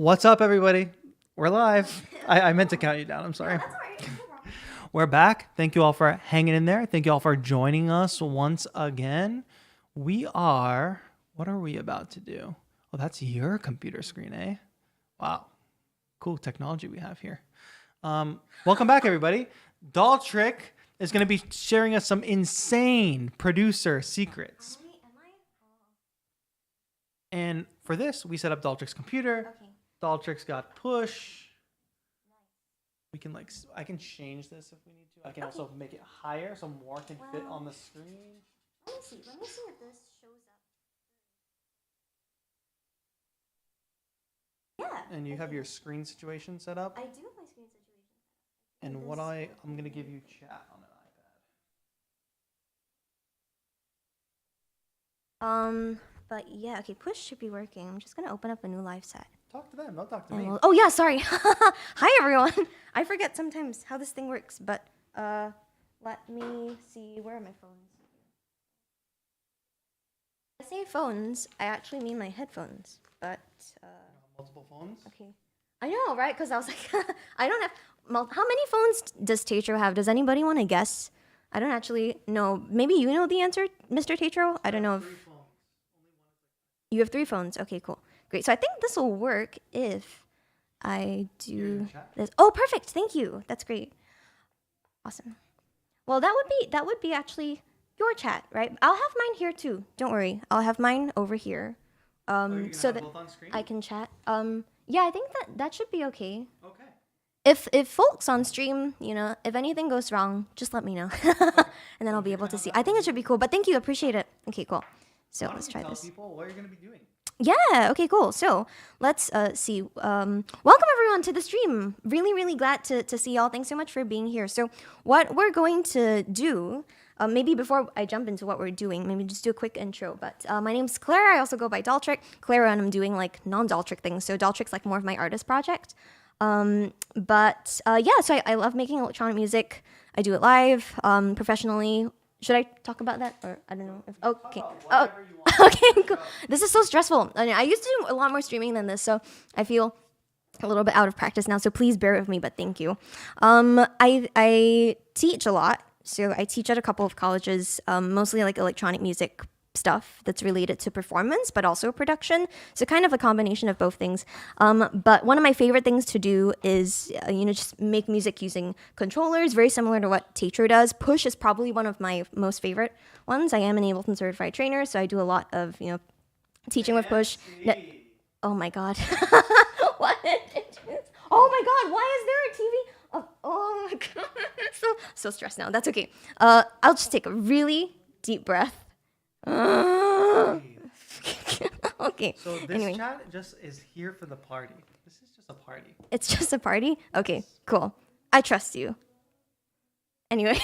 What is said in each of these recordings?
What's up, everybody? We're live. I meant to count you down. I'm sorry. That's all right. No problem. We're back. Thank you all for hanging in there. Thank you all for joining us once again. What are we about to do? Oh, that's your computer screen, eh? Wow. Cool technology we have here. Welcome back, everybody. Daltrick is going to be sharing us some insane producer secrets. And for this, we set up Daltrick's computer. Okay. Daltrick's got push. We can I can change this if we need to. I can also make it higher so more can fit on the screen. Let me see if this shows up. Yeah. And you have your screen situation set up. I do have my screen situation. And I'm gonna give you chat on an iPad. But yeah, okay, push should be working. I'm just gonna open up a new live set. Talk to them, don't talk to me. Oh yeah, sorry. Hi everyone. I forget sometimes how this thing works, but let me see, where are my phones? I say phones, I actually mean my headphones, but Multiple phones? okay. I know, right? Because I was like, I don't have, how many phones does TAETRO have? Does anybody want to guess? I don't actually know. Maybe you know the answer, Mr. TAETRO? I don't know if... You have 3 phones. Okay, cool. Great. So I think this will work if I do this. Oh, perfect. Thank you. That's great. Awesome. Well, that would be actually your chat, right? I'll have mine here too. Don't worry. I'll have mine over here. So that I can chat. Yeah, I think that should be okay. Okay. If folks on stream, if anything goes wrong, just let me know. And then I'll be able to see. I think it should be cool. But thank you. Appreciate it. Okay, cool. So let's try this. Tell people what you're going to be doing. Yeah, okay, cool. So let's see. Welcome everyone to the stream. Really, really glad to see y'all. Thanks so much for being here. So what we're going to do, maybe before I jump into what we're doing, maybe just do a quick intro. But my name's Clara. I also go by Daltrick. Clara, and I'm doing like non-Daltrick things. So Daltrick's like more of my artist project. Yeah, so I love making electronic music. I do it live, professionally. Should I talk about that? Or I don't know. Okay. Oh, okay, cool. This is so stressful. I used to do a lot more streaming than this, so I feel a little bit out of practice now, so please bear with me, but thank you. I teach a lot. So I teach at a couple of colleges, mostly like electronic music stuff that's related to performance, but also production. So kind of a combination of both things. But one of my favorite things to do is, just make music using controllers, very similar to what TAETRO does. Push is probably one of my most favorite ones. I am an Ableton certified trainer, so I do a lot of, teaching with push. Oh my God. What? Oh my God, why is there a TV? Oh my God. So stressed now. That's okay. I'll just take a really deep breath. Okay. So this chat just is here for the party. This is just a party. It's just a party? Okay, cool. I trust you. Anyway,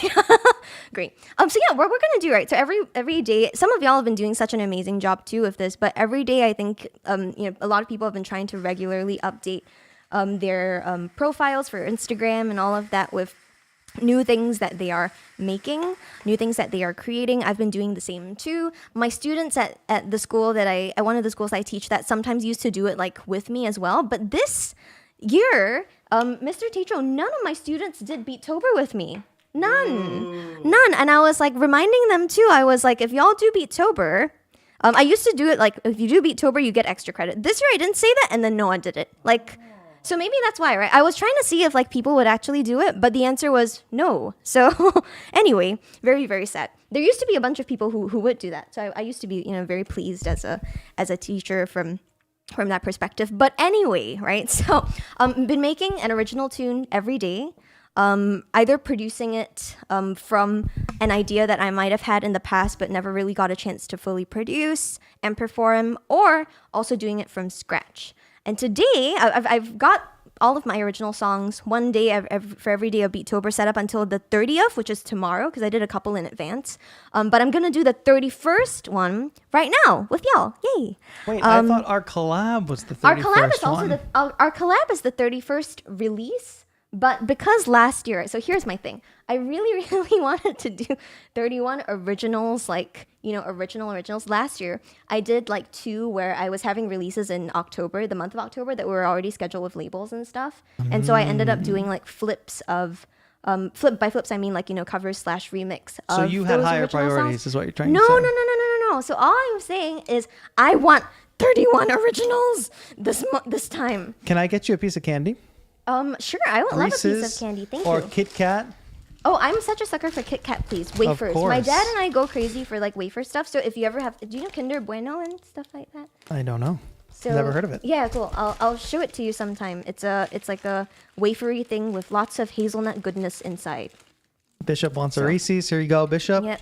great. So yeah, what we're gonna do, right? So every day, some of y'all have been doing such an amazing job too with this, but every day I think a lot of people have been trying to regularly update their profiles for Instagram and all of that with new things that they are making, new things that they are creating. I've been doing the same too. My students at the school at one of the schools I teach that sometimes used to do it like with me as well. But this year, Mr. TAETRO, none of my students did Beattober with me. None. And I was like reminding them too. I was like, if y'all do Beattober, I used to do it like, if you do Beattober, you get extra credit. This year I didn't say that, and then no one did it. So maybe that's why, right? I was trying to see if people would actually do it, but the answer was no. So anyway, very, very sad. There used to be a bunch of people who would do that. So I used to be, very pleased as a teacher from that perspective. But anyway, right? So been making an original tune every day, either producing it from an idea that I might have had in the past but never really got a chance to fully produce and perform, or also doing it from scratch. And today, I've got all of my original songs one day for every day of Beattober set up until the 30th, which is tomorrow, because I did a couple in advance. But I'm going to do the 31st one right now with y'all. Yay. Wait, I thought our collab was the 31st our collab is also our collab is the 31st release, But because last year, so here's my thing. I really, really wanted to do 31 originals, like, originals. Last year, I did like 2 where I was having releases in October, the month of October, that were already scheduled with labels and stuff. And so I ended up doing like flips of, flip by flips, I mean like, covers / remix of So you had those higher original priorities, songs. is what you're trying No, to say. no, no, no, no, no, no. So all I'm saying is I want 31 originals this time. Can I get you a piece of candy? Sure. I would love a piece Reese's of candy. Thank or you. Kit Kat? Oh, I'm such a sucker for Kit Kat, please. Wafers. My course. dad and I go crazy for like wafer stuff. So if you ever have, do you know Kinder Bueno and stuff like that? I don't know. So Never heard of it. Yeah, cool. I'll show it to you sometime. It's like a wafery thing with lots of hazelnut goodness inside. Bishop wants a Reese's. Here you go, Bishop. Yeah.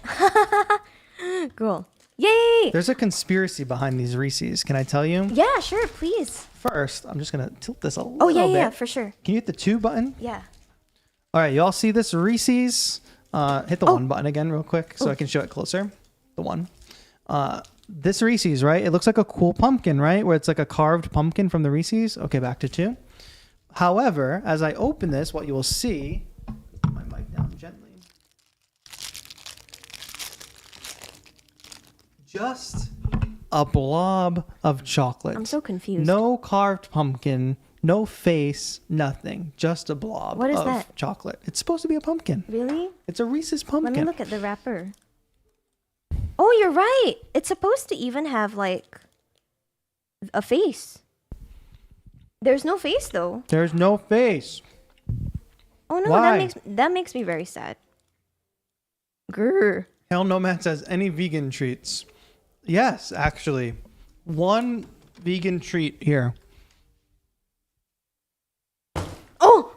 Cool. Yay! There's a conspiracy behind these Reese's. Can I tell you? Yeah, sure, please. First, I'm just going to tilt this a little Oh, yeah, bit. yeah, for sure. Can you hit the 2 button? Yeah. All right, you all see this Reese's? Hit the 1 button again real quick so I can show it closer. The 1. This Reese's, right? It looks like a cool pumpkin, right? Where it's like a carved pumpkin from the Reese's. Okay, back to 2. However, as I open this, what you will see, put my mic down gently. Just a blob of chocolate. I'm so confused. No carved pumpkin, no face, nothing. Just a blob What is of that? chocolate. It's supposed to be a pumpkin. Really? It's a Reese's Let pumpkin. me look at the wrapper. Oh, you're right. It's supposed to even have like a face. There's no face though. There's no face. Oh no, Why? that makes me very sad. Grr. Hell no man says any vegan treats. Yes, actually. 1 vegan treat here. Oh,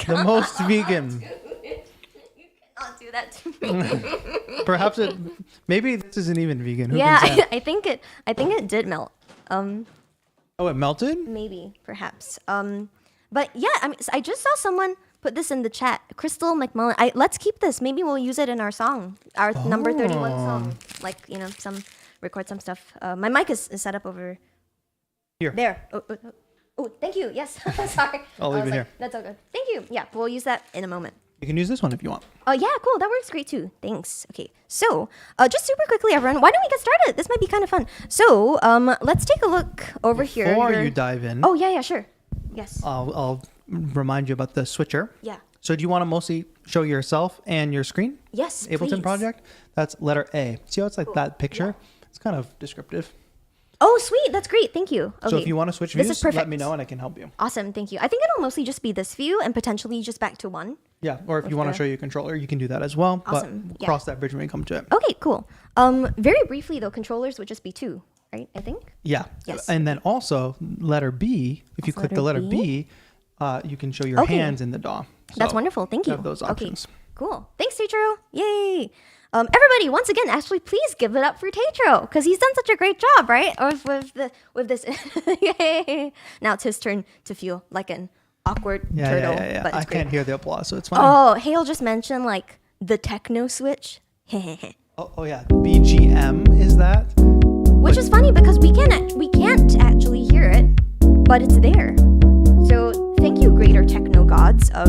The most vegan. I'll do that to me. Perhaps maybe this isn't even vegan. Who Yeah, can say? I think it did melt. Oh, it melted? Maybe, perhaps. But yeah, I mean, I just saw someone put this in the chat. Crystal McMullen. Let's keep this. Maybe we'll use it in our song, our number 31 song. Like, record some stuff. My mic is set up over Here. there. Oh, thank you. Yes. Sorry. I'll leave I was it here. That's all good. Thank you. Yeah, we'll use that in a moment. You can use this one if you want. Oh, yeah, cool. That works great too. Thanks. Okay. So, just super quickly, everyone, why don't we get started? This might be kind of fun. So, let's take a look over here. Before you dive in, Oh, yeah, sure. Yes. I'll remind you about the switcher. Yeah. So do you want to mostly show yourself and your screen? Yes, Ableton please. project? That's letter A. See how it's like that picture? It's kind of descriptive. Oh, sweet. That's great. Thank you. Okay. So if you want to switch This views, is perfect. let me know and I can help you. Awesome. Thank you. I think it'll mostly just be this view and potentially just back to 1. Yeah, or if you want to show your controller, you can do that as well. Awesome. But Yeah. cross that bridge when we come to it. Okay, cool. Very briefly though, controllers would just be 2, right? I think. Yeah. Yes. And then also letter B, if you Also click the letter letter B, you can show your Okay. hands in the DAW. That's So wonderful. Thank you. have those Okay. options. Cool. Thanks, TAETRO. Yay. Everybody, once again, actually, please give it up for TAETRO because he's done such a great job, right? Or with this. Yay. Now it's his turn to feel like an awkward Yeah, turtle. yeah. But I it's great. can't hear the applause, so it's fine. Oh, Hale just mentioned like the techno switch. Oh, yeah. BGM is that? Which is funny because we can't actually hear it, but it's there. So thank you, greater techno gods of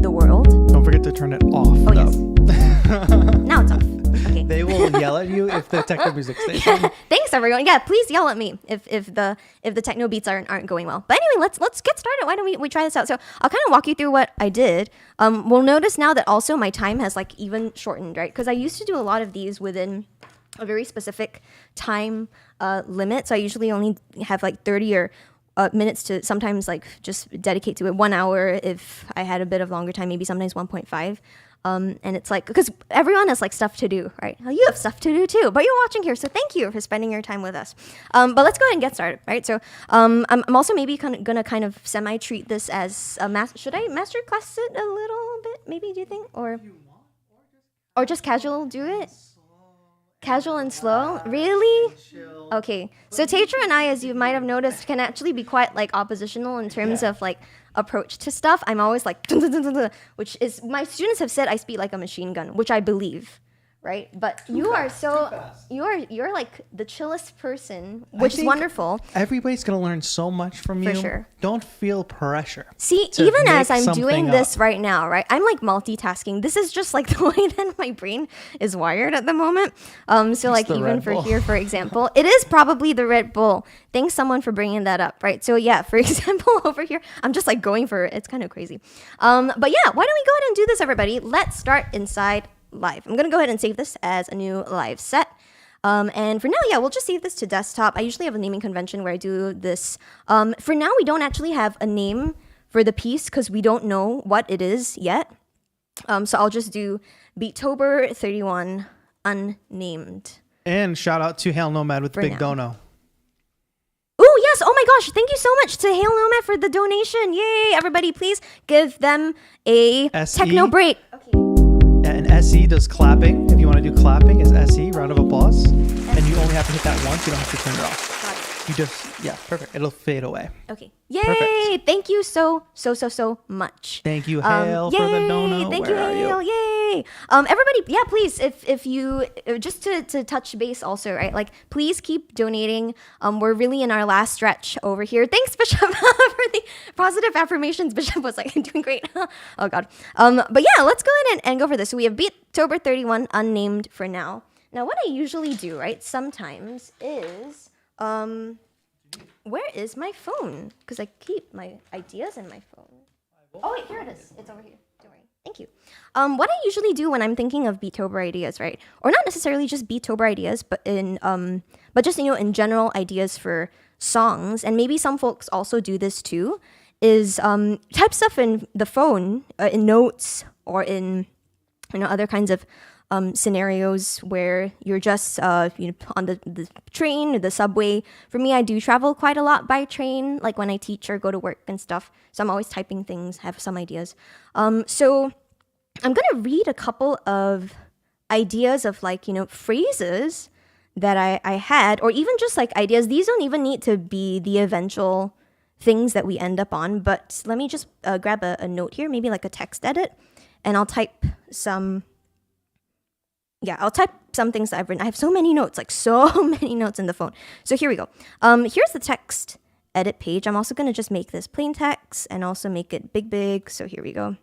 the world. Don't forget to turn it off. Oh, though. yes. Now it's off. Okay. They will yell at you if the techno music stays on. Thanks, everyone. Yeah, please yell at me if the techno beats aren't going well. But anyway, let's get started. Why don't we try this out? So I'll kind of walk you through what I did. We'll notice now that also my time has like even shortened, right? Because I used to do a lot of these within a very specific time limit. So I usually only have like 30 or minutes to sometimes like just dedicate to it. 1 hour if I had a bit of longer time, maybe sometimes 1.5. And it's like, because everyone has like stuff to do, right? Well, you have stuff to do too, but you're watching here. So thank you for spending your time with us. But let's go ahead and get started, right? So I'm also maybe gonna kind of semi-treat this as a should I master class it a little bit? Maybe, do you think? Or just casual do it? Casual and slow? Really? Okay. So TAETRO and I, as you might have noticed, can actually be quite like oppositional in terms of like approach to stuff. I'm always like, which is, my students have said I speak like a machine gun, which I believe, right? But you are so fast. you're like the chillest person, which is think wonderful. Everybody's gonna learn so much from you. sure. Don't feel pressure. See, to even as make I'm doing something this up. right now, right? I'm like multitasking. This is just like the way that my brain is wired at the moment. So like the even Red for Bull. here, for example, it is probably the Red Bull. Thanks someone for bringing that up, right? So yeah, for example, over here, I'm just like going for it. It's kind of crazy. But yeah, why don't we go ahead and do this, everybody? Let's start inside live. I'm gonna go ahead and save this as a new live set. And for now, yeah, we'll just save this to desktop. I usually have a naming convention where I do this. For now, we don't actually have a name for the piece because we don't know what it is yet. So I'll just do Beattober 31 unnamed. And shout out to Hail Nomad with For Big now. Dono. Oh, yes. Oh my gosh. Thank you so much to Hail Nomad for the donation. Yay. Everybody, please give them a SE? techno break. Okay. And SE does clapping. If you want to do clapping, is SE, round of applause. And you only have to hit that once. You don't have to turn it off. Got it. You just, yeah, perfect. It'll fade away. Okay. Yay! Perfect. Thank you so much. Thank you, Hail, for the dono. Thank Where are you, you? Hail. Yay! Everybody, yeah, please, if you just to touch base also, right? Like, please keep donating. We're really in our last stretch over here. Thanks, Bishop, for the positive affirmations. Bishop was like doing great. Oh God. But yeah, let's go ahead and go for this. So we have Beattober 31 unnamed for now. Now, what I usually do, right? Sometimes is where is my phone? Because I keep my ideas in my phone. Oh wait, here it is. It's over here. Don't worry. Thank you. What I usually do when I'm thinking of Beattober ideas, right? Or not necessarily just Beattober ideas, but but just in general ideas for songs, and maybe some folks also do this too, is type stuff in the phone, in notes, or in other kinds of scenarios where you're just on the train or the subway. For me, I do travel quite a lot by train, like when I teach or go to work and stuff. So I'm always typing things, have some ideas. So I'm gonna read a couple of ideas of phrases that I had, or even just like ideas. These don't even need to be the eventual things that we end up on, but let me just grab a note here, maybe like a text edit, and I'll type some things that I've written. I have so many notes, like so many notes in the phone. So here we go. Here's the text edit page. I'm also going to just make this plain text and also make it big. So here we go.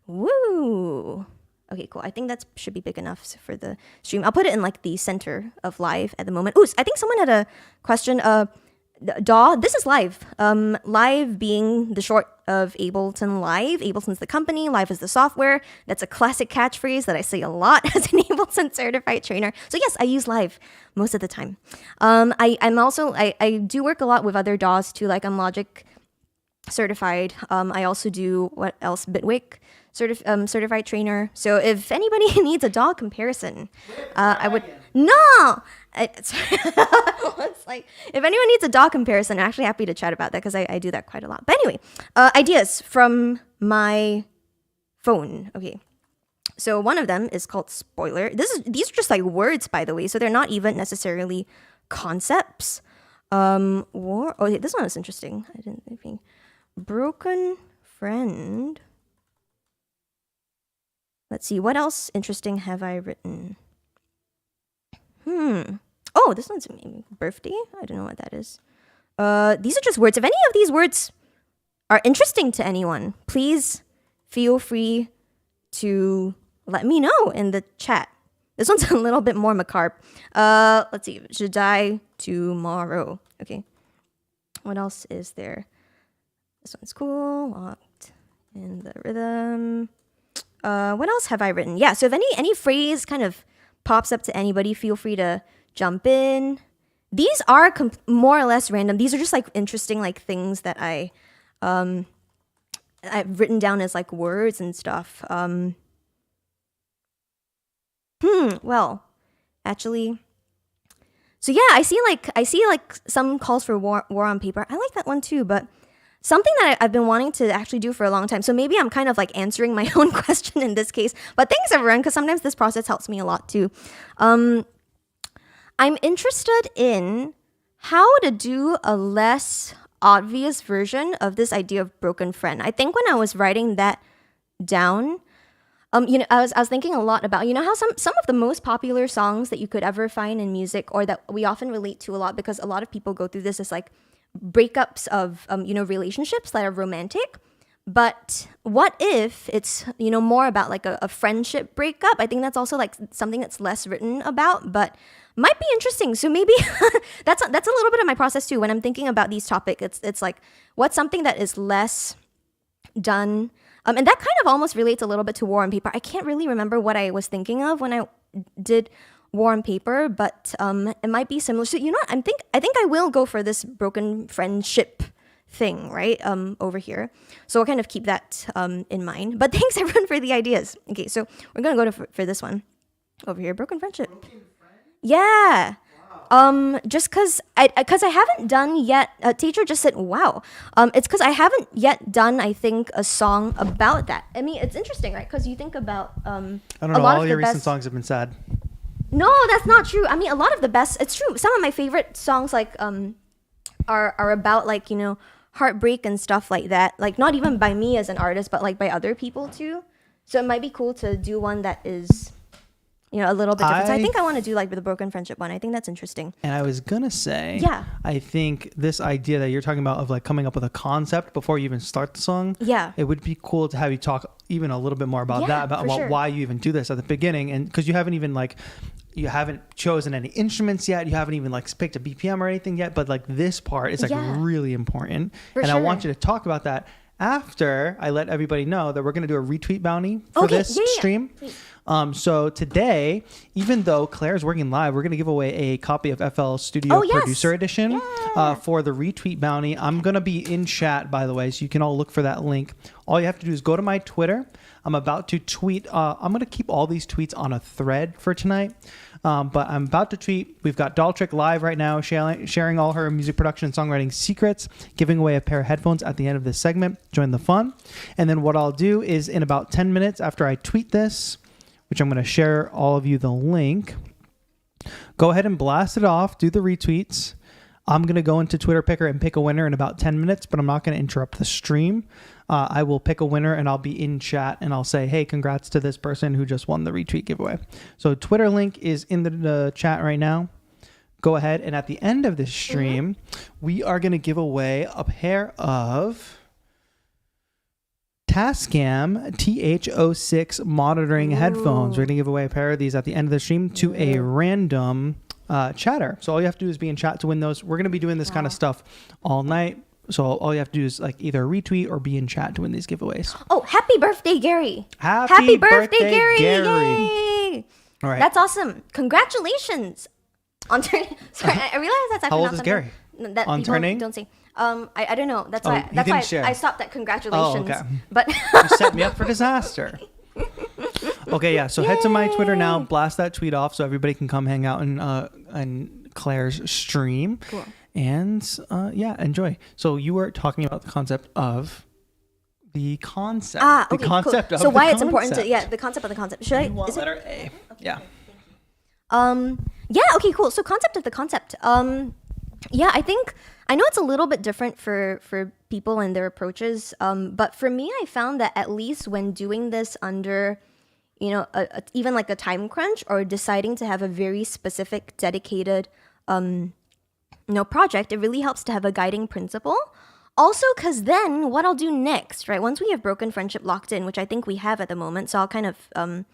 Woo. Okay, cool. I think that should be big enough for the stream. I'll put it in like the center of live at the moment. Ooh, I think someone had a question. DAW, this is live. Live being the short of Ableton Live. Ableton's the company, live is the software. That's a classic catchphrase that I say a lot as an Ableton certified trainer. So yes, I use live most of the time. I do work a lot with other DAWs too, like I'm Logic certified. I also do what else? Bitwig certified trainer. So if anybody needs a DAW comparison, I would no. It's like if anyone needs a DAW comparison, I'm actually happy to chat about that because I do that quite a lot. But anyway, ideas from my phone. Okay, so one of them is called spoiler. These are just like words, by the way, so they're not even necessarily concepts. This one is interesting. I didn't think broken friend. Let's see, what else interesting have I written? Oh, this one's birthday. I don't know what that is. These are just words. If any of these words are interesting to anyone, please feel free to let me know in the chat. This one's a little bit more macabre. Let's see. Should die tomorrow. Okay. What else is there? This one's cool. Locked in the rhythm. What else have I written? Yeah, so if any phrase kind of pops up to anybody, feel free to jump in. These are more or less random. These are just like interesting like things that I've written down as like words and stuff. Well, actually, so yeah, I see like some calls for war on paper. I like that one too, but something that I've been wanting to actually do for a long time. So maybe I'm kind of like answering my own question in this case. But thanks everyone, because sometimes this process helps me a lot too. I'm interested in how to do a less obvious version of this idea of broken friend. I think when I was writing that down, I was thinking a lot about, how some of the most popular songs that you could ever find in music, or that we often relate to a lot, because a lot of people go through this, is like breakups of relationships that are romantic. But what if it's more about like a friendship breakup? I think that's also like something that's less written about, but might be interesting. So maybe that's a little bit of my process too when I'm thinking about these topics. It's like, what's something that is less done, and that kind of almost relates a little bit to War and Paper. I can't really remember what I was thinking of when I did War and Paper, but it might be similar. So I think I will go for this broken friendship thing, right? Over here. So I'll kind of keep that in mind. But thanks everyone for the ideas. Okay, so we're gonna go for this one over here, broken friendship. Yeah. Just cause I haven't done yet. TAETRO just said, "Wow." It's cause I haven't yet done, I think, a song about that. I mean, it's interesting, right? Cause you think about I don't know. All your recent songs have been sad. No, that's not true. I mean, a lot of the best. It's true. Some of my favorite songs, like are about like heartbreak and stuff like that. Like not even by me as an artist, but like by other people too. So it might be cool to do one that is a little bit different. So I think I want to do like the broken friendship one. I think that's interesting. And I was gonna say, yeah, I think this idea that you're talking about of like coming up with a concept before you even start the song, yeah, it would be cool to have you talk even a little bit more about that, about sure. why you even do this at the beginning, and because you haven't chosen any instruments yet, you haven't even like picked a BPM or anything yet, but like this part is like really important, and I want you to talk about that after I let everybody know that we're going to do a retweet bounty for this stream. So today, even though Claire's working live, we're going to give away a copy of FL Studio Producer Edition for the retweet bounty. I'm going to be in chat, by the way, so you can all look for that link. All you have to do is go to my Twitter. I'm about to tweet. I'm going to keep all these tweets on a thread for tonight. But I'm about to tweet. We've got Daltrick live right now, sharing all her music production and songwriting secrets, giving away a pair of headphones at the end of this segment. Join the fun. And then what I'll do is in about 10 minutes after I tweet this, which I'm going to share all of you the link, go ahead and blast it off, do the retweets. I'm going to go into Twitter Picker and pick a winner in about 10 minutes, but I'm not going to interrupt the stream. I will pick a winner and I'll be in chat and I'll say, hey, congrats to this person who just won the retweet giveaway. So Twitter link is in the chat right now. Go ahead, and at the end of this stream, we are going to give away a pair of Tascam TH06 monitoring headphones. We're going to give away a pair of these at the end of the stream to a random chatter. So all you have to do is be in chat to win those. We're going to be doing this kind of stuff all night. So all you have to do is like either retweet or be in chat to win these giveaways. Oh, happy birthday, Gary. Happy birthday, Gary. Yay. All right. That's awesome. Congratulations on turning. Sorry, I realize that's actually How old not is Gary? That on turning? Don't say. I don't know. That's why I stopped at congratulations. Oh, okay. But you set me up for disaster. Okay, yeah. So head to my Twitter now, blast that tweet off so everybody can come hang out in Claire's stream. Cool. And enjoy. So you were talking about the concept of the concept. Okay, the concept cool. of So the why it's concept. important to the concept of the concept. Should I? Is letter it? A? Yeah. Yeah. Okay. Cool. So concept of the concept. Yeah. I know it's a little bit different for people and their approaches. But for me, I found that at least when doing this under, even like a time crunch or deciding to have a very specific, dedicated, project, it really helps to have a guiding principle. Also, because then what I'll do next, right? Once we have broken friendship locked in, which I think we have at the moment, so I'll kind of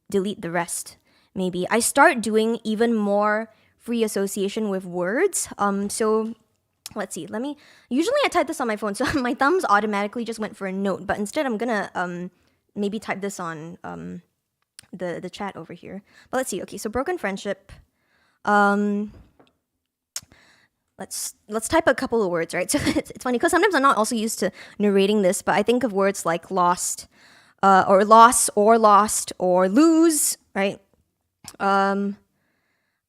delete the rest. Maybe I start doing even more free association with words. So let's see. Usually I type this on my phone, so my thumbs automatically just went for a note. But instead, I'm gonna maybe type this on the chat over here. But let's see. Okay, so broken friendship. Let's type a couple of words, right? So it's funny because sometimes I'm not also used to narrating this, but I think of words like lost, or loss, or lost, or lose, right? And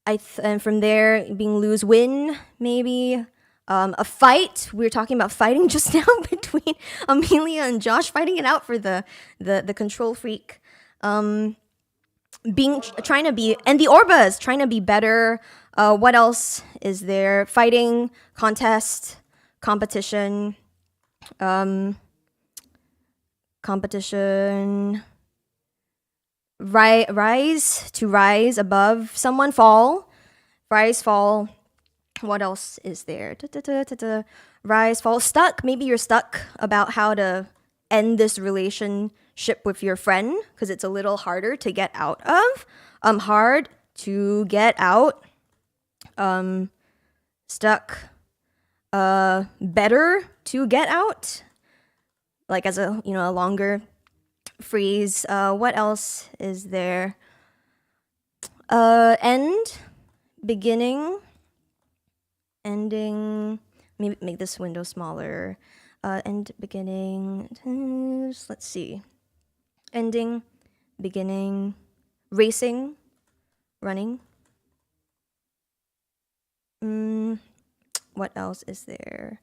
from there, being lose, win, maybe. A fight. We were talking about fighting just now between Amelia and Josh, fighting it out for the control freak. And the Orbas trying to be better. What else is there? Fighting, contest, competition, rise above someone, fall, rise, fall. What else is there? Rise, fall, stuck. Maybe you're stuck about how to end this relationship with your friend because it's a little harder to get out of. Hard to get out. Stuck. Better to get out. Like as a a longer phrase. What else is there? End, beginning, ending. Maybe make this window smaller. End, beginning. Let's see. Ending, beginning, racing, running. What else is there?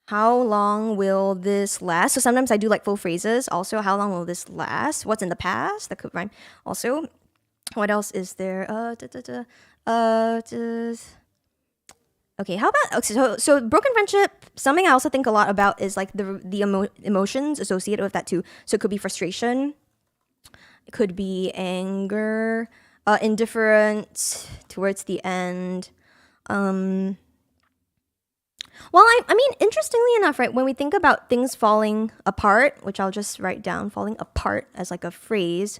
How long will this last? So sometimes I do like full phrases. Also, how long will this last? What's in the past? That could rhyme. Also, what else is there? Okay, how about so broken friendship? Something I also think a lot about is like the emotions associated with that too. So it could be frustration, it could be anger, indifference towards the end. Well, I mean, interestingly enough, right, when we think about things falling apart, which I'll just write down, falling apart as like a phrase,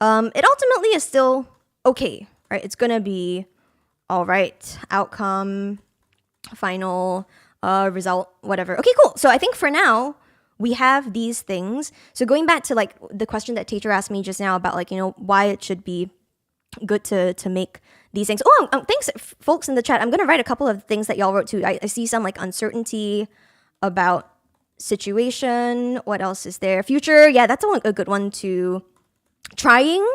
it ultimately is still okay, right? It's gonna be all right, outcome, final, result, whatever. Okay, cool. So I think for now, we have these things. So going back to like the question that TAETRO asked me just now about like, why it should be good to make these things. Oh, thanks, folks in the chat. I'm going to write a couple of things that y'all wrote too. I see some like uncertainty about situation. What else is there? Future. Yeah, that's a good one too. Trying.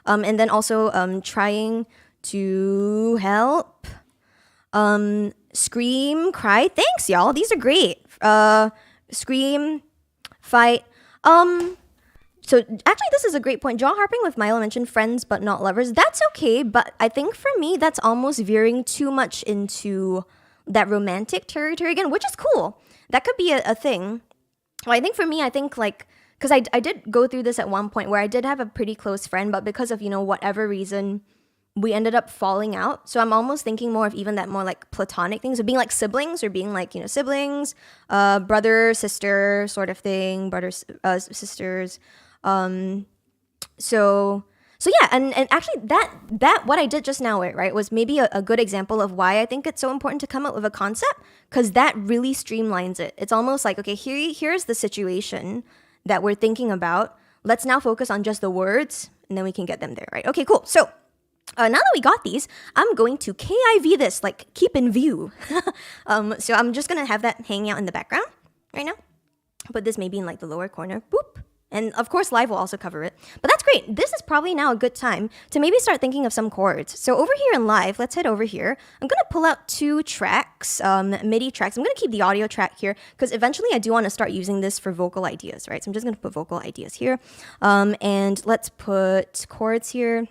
And then also trying to help. Scream, cry. Thanks, y'all. These are great. Scream, fight. So actually, this is a great point. John harping with Milo mentioned friends but not lovers. That's okay, but I think for me, that's almost veering too much into that romantic territory again, which is cool. That could be a thing. Well, I think for me, like, because I did go through this at one point where I did have a pretty close friend, but because of, whatever reason, we ended up falling out. So I'm almost thinking more of even that more like platonic things of being like siblings or being like, siblings, brother, sister sort of thing, brothers, sisters. So yeah, and actually that what I did just now, right, was maybe a good example of why I think it's so important to come up with a concept, because that really streamlines it. It's almost like, okay, here's the situation that we're thinking about. Let's now focus on just the words, and then we can get them there, right? Okay, cool. So now that we got these, I'm going to KIV this, like keep in view. So I'm just gonna have that hanging out in the background right now. Put this maybe in like the lower corner. Boop. And of course, live will also cover it. But that's great. This is probably now a good time to maybe start thinking of some chords. So over here in live, let's head over here. I'm going to pull out 2 tracks, MIDI tracks. I'm going to keep the audio track here because eventually I do want to start using this for vocal ideas, right? So I'm just going to put vocal ideas here. And let's put chords here.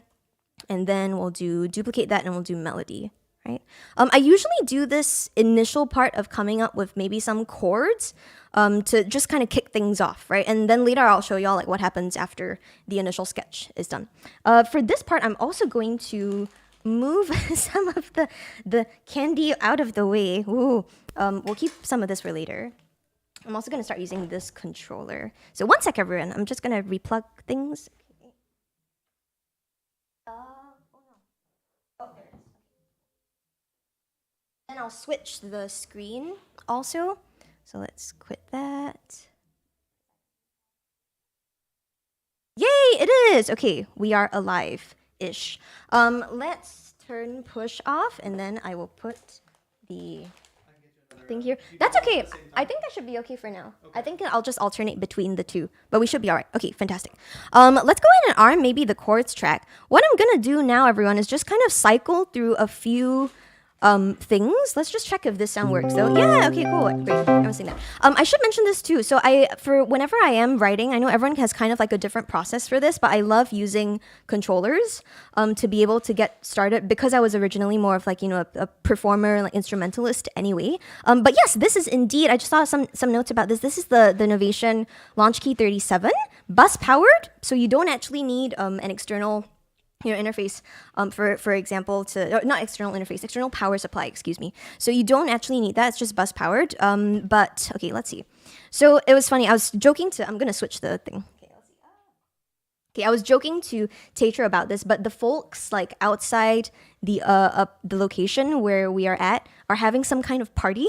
And then we'll duplicate that and we'll do melody, right? I usually do this initial part of coming up with maybe some chords to just kind of kick things off, right? And then later I'll show y'all like what happens after the initial sketch is done. For this part, I'm also going to move some of the candy out of the way. Ooh, we'll keep some of this for later. I'm also going to start using this controller. So one sec, everyone. I'm just going to replug things. And I'll switch the screen also. So let's quit that. Yay, it is! Okay, we are alive-ish. Let's turn push off, and then I will put the thing here. That's okay. I think that should be okay for now. Okay. I think I'll just alternate between the two, but we should be all right. Okay, fantastic. Let's go ahead and arm maybe the chords track. What I'm gonna do now, everyone, is just kind of cycle through a few things. Let's just check if this sound works though. Yeah, okay, cool. Great. I was saying that. I should mention this too. So for whenever I am writing, I know everyone has kind of like a different process for this, but I love using controllers to be able to get started because I was originally more of like, a performer, like instrumentalist anyway. But yes, this is indeed, I just saw some notes about this. This is the Novation Launch Key 37, bus powered. So you don't actually need an external interface, for example, not external interface, external power supply, excuse me. So you don't actually need that. It's just bus powered. But okay, let's see. So it was funny. I was joking I'm going to switch the thing. Okay, I was joking to TAETRO about this, but the folks like outside the location where we are at are having some kind of party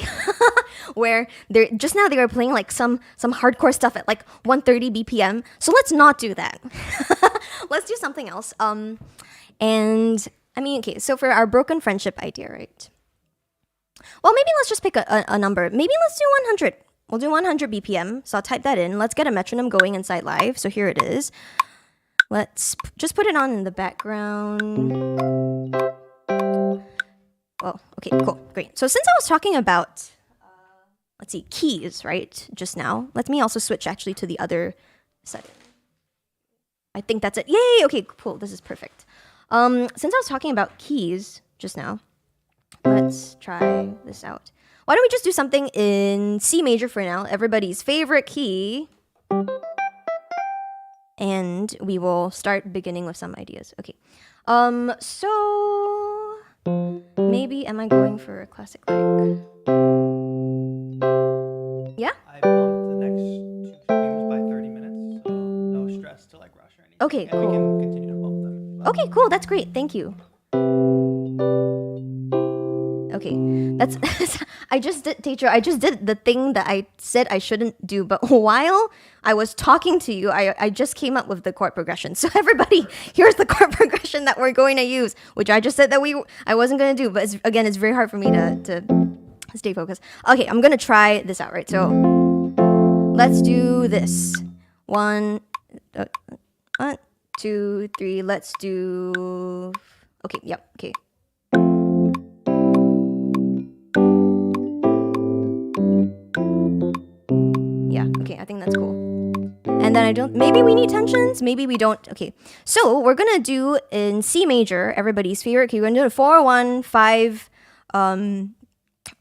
where they were playing like some hardcore stuff at like 130 BPM. So let's not do that. Let's do something else. And I mean, okay, so for our broken friendship idea, right? Well, maybe let's just pick a number. Maybe let's do 100. We'll do 100 BPM. So I'll type that in. Let's get a metronome going inside live. So here it is. Let's just put it on in the background. Well, okay, cool, great. So since I was talking about, let's see, keys, right, just now, let me also switch actually to the other setting. I think that's it. Yay, okay, cool, this is perfect. Since I was talking about keys just now, let's try this out. Why don't we just do something in C major for now, everybody's favorite key. And we will start beginning with some ideas. Okay. So maybe am I going for a classic like? Yeah? I bumped the next 2 streams by 30 minutes, so no stress to like rush or anything. Okay, and cool. we can continue to bump them. Okay, cool. That's great. Thank you. Okay, that's I just did the thing that I said I shouldn't do, but while I was talking to you, I just came up with the chord progression. So everybody, here's the chord progression that we're going to use, which I just said that I wasn't going to do, but it's very hard for me to stay focused. Okay, I'm going to try this out, right? So let's do this. 1, 2, 3, let's do, okay, yep, okay. Yeah, okay, I think that's cool. And then maybe we need tensions, maybe we don't. Okay, so we're gonna do in C major, everybody's favorite key. We're gonna do 4, 1, 5,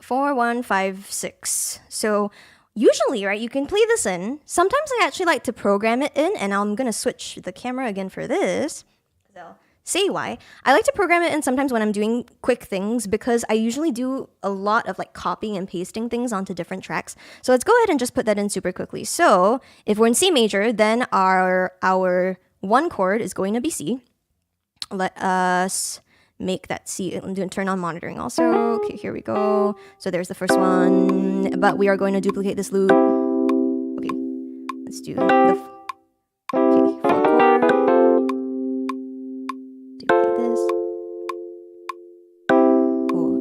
4, 1, 5, 6. So usually, right, you can play this in. Sometimes I actually like to program it in, and I'm gonna switch the camera again for this. So say why. I like to program it in sometimes when I'm doing quick things because I usually do a lot of like copying and pasting things onto different tracks. So let's go ahead and just put that in super quickly. So if we're in C major, then our 1 chord is going to be C. Let us make that C and turn on monitoring also. Okay, here we go. So there's the first one, but we are going to duplicate this loop. Okay, let's do the 4 chord. Duplicate this. Cool.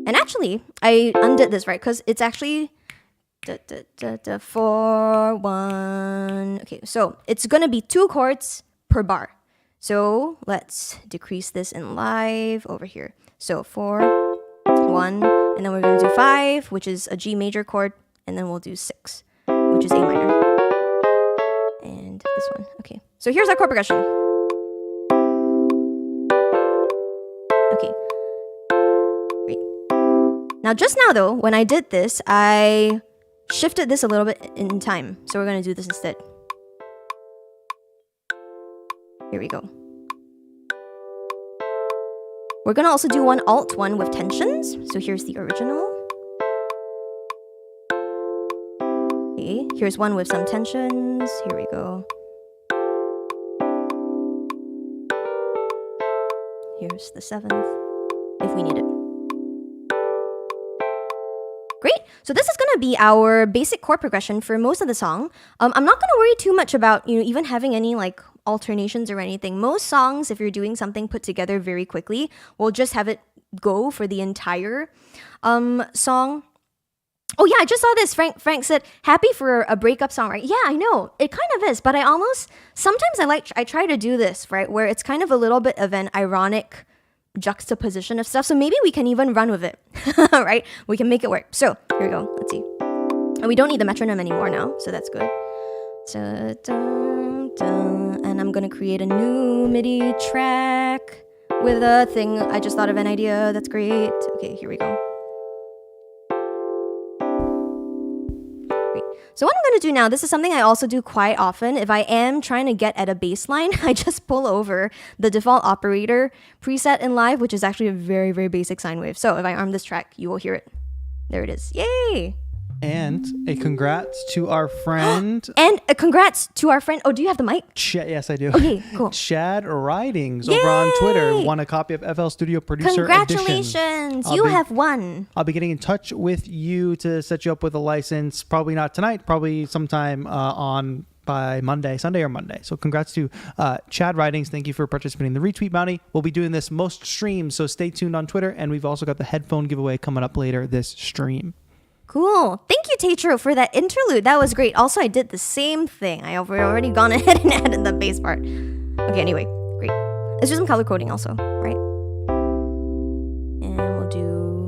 And actually, I undid this, right? Because it's actually 4, 1. Okay, so it's gonna be 2 chords per bar. So let's decrease this in live over here. So 4, 1, and then we're gonna do 5, which is a G major chord, and then we'll do 6, which is A minor. And this one. Okay, so here's our chord progression. Okay, great. Now just now though, when I did this, I shifted this a little bit in time. So we're gonna do this instead. Here we go. We're gonna also do one alt one with tensions. So here's the original. Okay, here's one with some tensions. Here we go. Here's the 7th, if we need it. Great. So this is going to be our basic chord progression for most of the song. I'm not going to worry too much about, even having any like alternations or anything. Most songs, if you're doing something put together very quickly, will just have it go for the entire song. Oh yeah, I just saw this. Frank said, happy for a breakup song, right? Yeah, I know. It kind of is, but sometimes I try to do this, right? Where it's kind of a little bit of an ironic juxtaposition of stuff. So maybe we can even run with it, right? We can make it work. So here we go. Let's see. And we don't need the metronome anymore now, so that's good. And I'm gonna create a new MIDI track with a thing. I just thought of an idea. That's great. Okay, here we go. Great. So what I'm gonna do now, this is something I also do quite often. If I am trying to get at a bass line, I just pull over the default operator preset in Live, which is actually a very, very basic sine wave. So if I arm this track, you will hear it. There it is. Yay! And a congrats to our friend. And a congrats to our friend. Oh, do you have the mic? Yes, I do. Okay, cool. Chad Ridings over on Twitter won a copy of FL Studio Producer Congratulations. Edition. You have won. I'll be getting in touch with you to set you up with a license. Probably not tonight. Probably sometime by Sunday or Monday. So congrats to Chad Ridings. Thank you for participating in the retweet bounty. We'll be doing this most streams, so stay tuned on Twitter. And we've also got the headphone giveaway coming up later this stream. Cool. Thank you, TAETRO, for that interlude. That was great. Also, I did the same thing. I have already gone ahead and added the bass part. Okay, anyway, great. Let's do some color coding also, right? And we'll do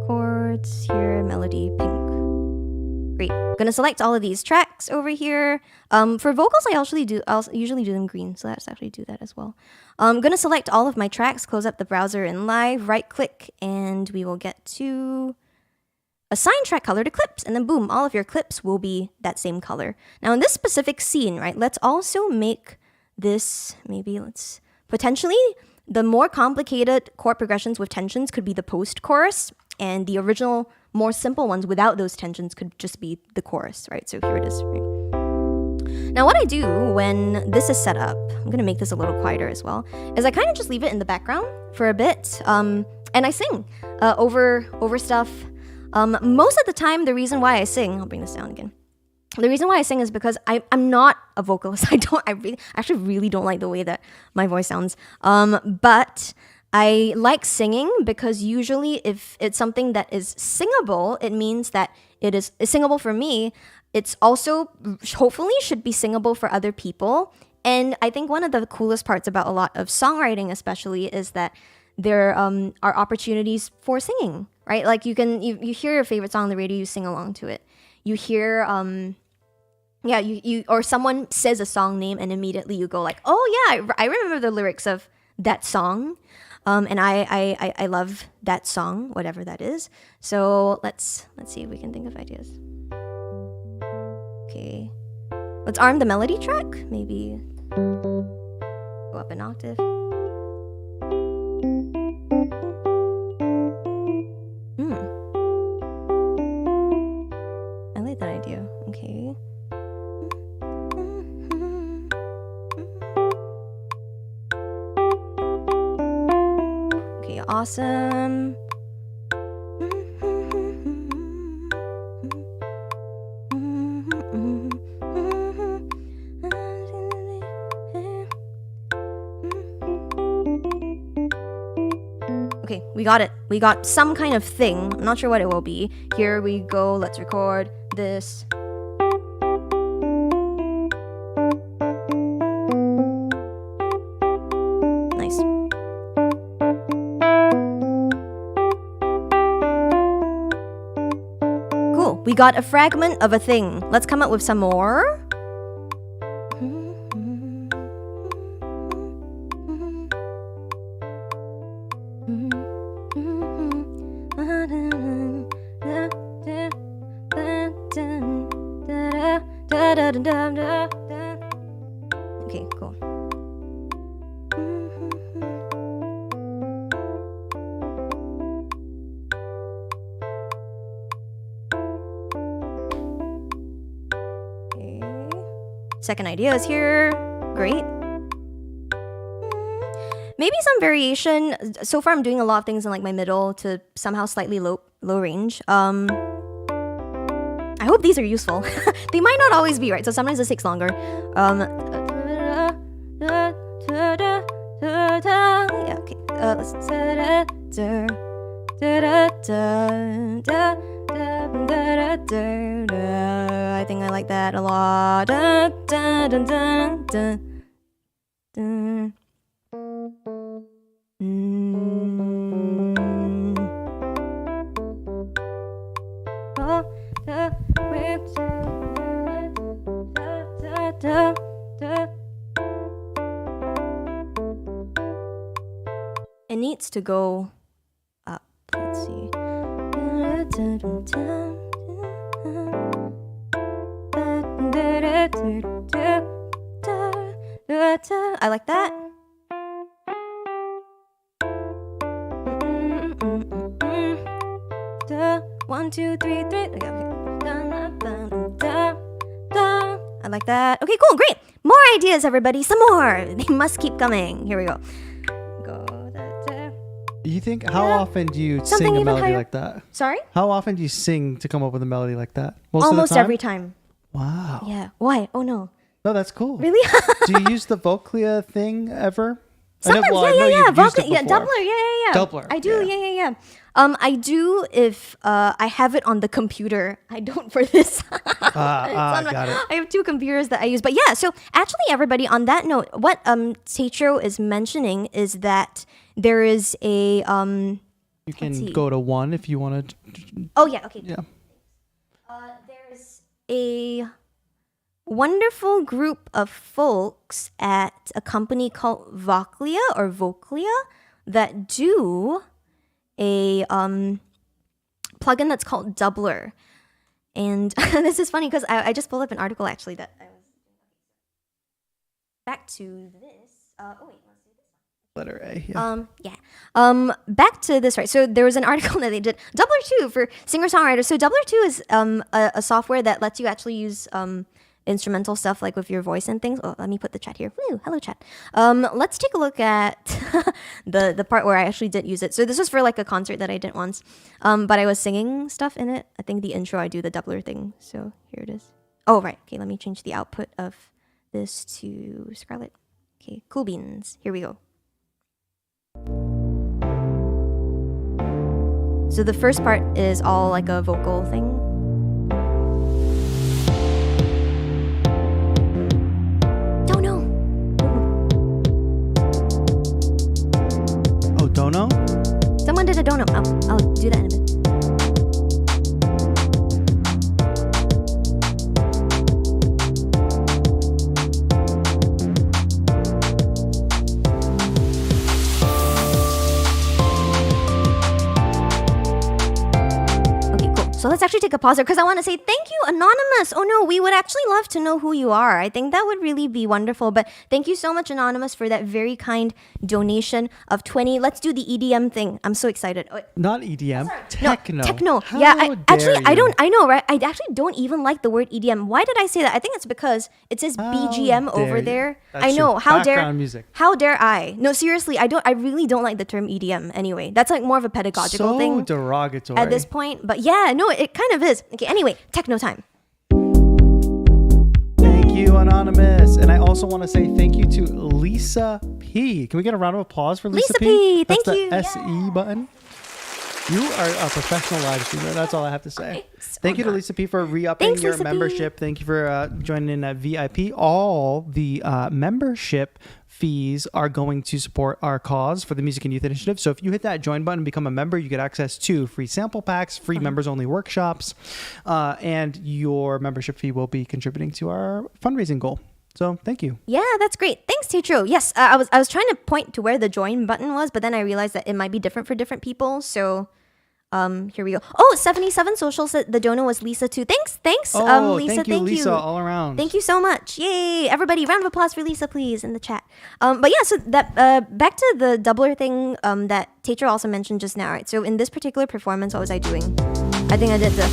chords here, melody, pink. Great. I'm gonna select all of these tracks over here. For vocals, I'll usually do them green, so let's actually do that as well. I'm gonna select all of my tracks, close up the browser in Live, right click, and we will get to assign track color to clips, and then boom, all of your clips will be that same color. Now in this specific scene, right, let's also make this, let's potentially, the more complicated chord progressions with tensions could be the post-chorus, and the original, more simple ones without those tensions could just be the chorus, right? So here it is, right? Now what I do when this is set up, I'm gonna make this a little quieter as well, is I kind of just leave it in the background for a bit, and I sing over stuff. Most of the time, the reason why I sing, I'll bring this down again. The reason why I sing is because I'm not a vocalist. I actually really don't like the way that my voice sounds. But I like singing because usually if it's something that is singable, it means that it's singable for me. It's also hopefully should be singable for other people. And I think one of the coolest parts about a lot of songwriting especially is that there are opportunities for singing, right? Like you hear your favorite song on the radio, you sing along to it. You hear, or someone says a song name and immediately you go like, oh yeah, I remember the lyrics of that song. And I love that song, whatever that is. So let's see if we can think of ideas. Okay, let's arm the melody track. Maybe go up an octave. I like that idea. Okay. Okay, awesome. Okay, we got it. We got some kind of thing. I'm not sure what it will be. Here we go. Let's record this. Nice. Cool. We got a fragment of a thing. Let's come up with some more. Okay, cool. Okay. Second idea is here. Great. Maybe some variation. So far I'm doing a lot of things in like my middle to somehow slightly low range. I hope these are useful. They might not always be, right? So sometimes this takes longer. Yeah, okay. Let's I think I like that a lot. needs to go up. Let's see. I like that. One, two, three, three. I like that. Okay, cool, great. More ideas, everybody. Some more. They must keep coming. Here we go. You think, how often do you Something sing a even melody higher. like that? Sorry? How often do you sing to come up with a melody like that? Most Almost of the time? every time. Wow. Yeah. Why? Oh no. No, that's cool. Really? Do you use the Voclia thing ever? Sometimes, I know yeah. you've used Vocal, it yeah, before. doubler, yeah. Doubler, I do, yeah. I do if I have it on the computer. I don't for this. Got it. I have 2 computers that I use. But yeah, so actually, everybody, on that note, what TAETRO is mentioning is that there is a You can see. go to 1 if you want to. oh yeah, okay. Yeah. There's a wonderful group of folks at a company called Voclia that do a plugin that's called Doubler. And this is funny because I just pulled up an article actually that I was back to this. Wait, let's do this. Letter A. Yeah. Back to this, right? So there was an article that they did Doubler 2 for singer-songwriters. So Doubler 2 is a software that lets you actually use instrumental stuff like with your voice and things. Oh, let me put the chat here. Woo, hello chat. Let's take a look at the part where I actually did use it. So this was for like a concert that I did once, but I was singing stuff in it. I think the intro I do the doubler thing. So here it is. Oh right. Okay, let me change the output of this to Scarlett. Okay, cool beans. Here we go. So the first part is all like a vocal thing. Dono? Someone did a donut. I'll do that in a bit. Okay, cool. So let's actually take a pause there because I want to say thank you, Anonymous. Oh no, we would actually love to know who you are. I think that would really be wonderful. But thank you so much, Anonymous, for that very kind donation of 20. Let's do the EDM thing. I'm so excited. Oh, Not EDM. no, Techno. techno. How Yeah, dare I you. don't. I know, right? I actually don't even like the word EDM. Why did I say that? I think it's because it says How BGM dare over you. there. That's I know. your How dare? background music. How dare I? No, seriously, I don't. I really don't like the term EDM. Anyway, that's like more of a pedagogical So thing derogatory. at this point. But yeah, no, it kind of is. Okay. Anyway, techno time. Thank you, Anonymous. And I also want to say thank you to Lisa P. Can we get a round of applause for Lisa, Lisa P, That's thank you. the SE button. You are a professional live streamer. That's all I have to say. Thanks. Thank you to Lisa P for re-upping Thanks, your Lisa P. membership. Thank you for joining in at VIP. All the membership fees are going to support our cause for the Music and Youth Initiative. So if you hit that join button and become a member, you get access to free sample packs, free members-only workshops, and your membership fee will be contributing to our fundraising goal. So thank you. Yeah, that's great. Thanks, TAETRO. Yes, I was trying to point to where the join button was, but then I realized that it might be different for different people. So here we go. Oh, 77 Social said the donor was Lisa too. Thanks, Oh, Lisa. thank you, Lisa, all around. Thank you so much. Yay, everybody! Round of applause for Lisa, please, in the chat. But yeah, so that back to the doubler thing that TAETRO also mentioned just now. Right. So in this particular performance, what was I doing? I think I did the.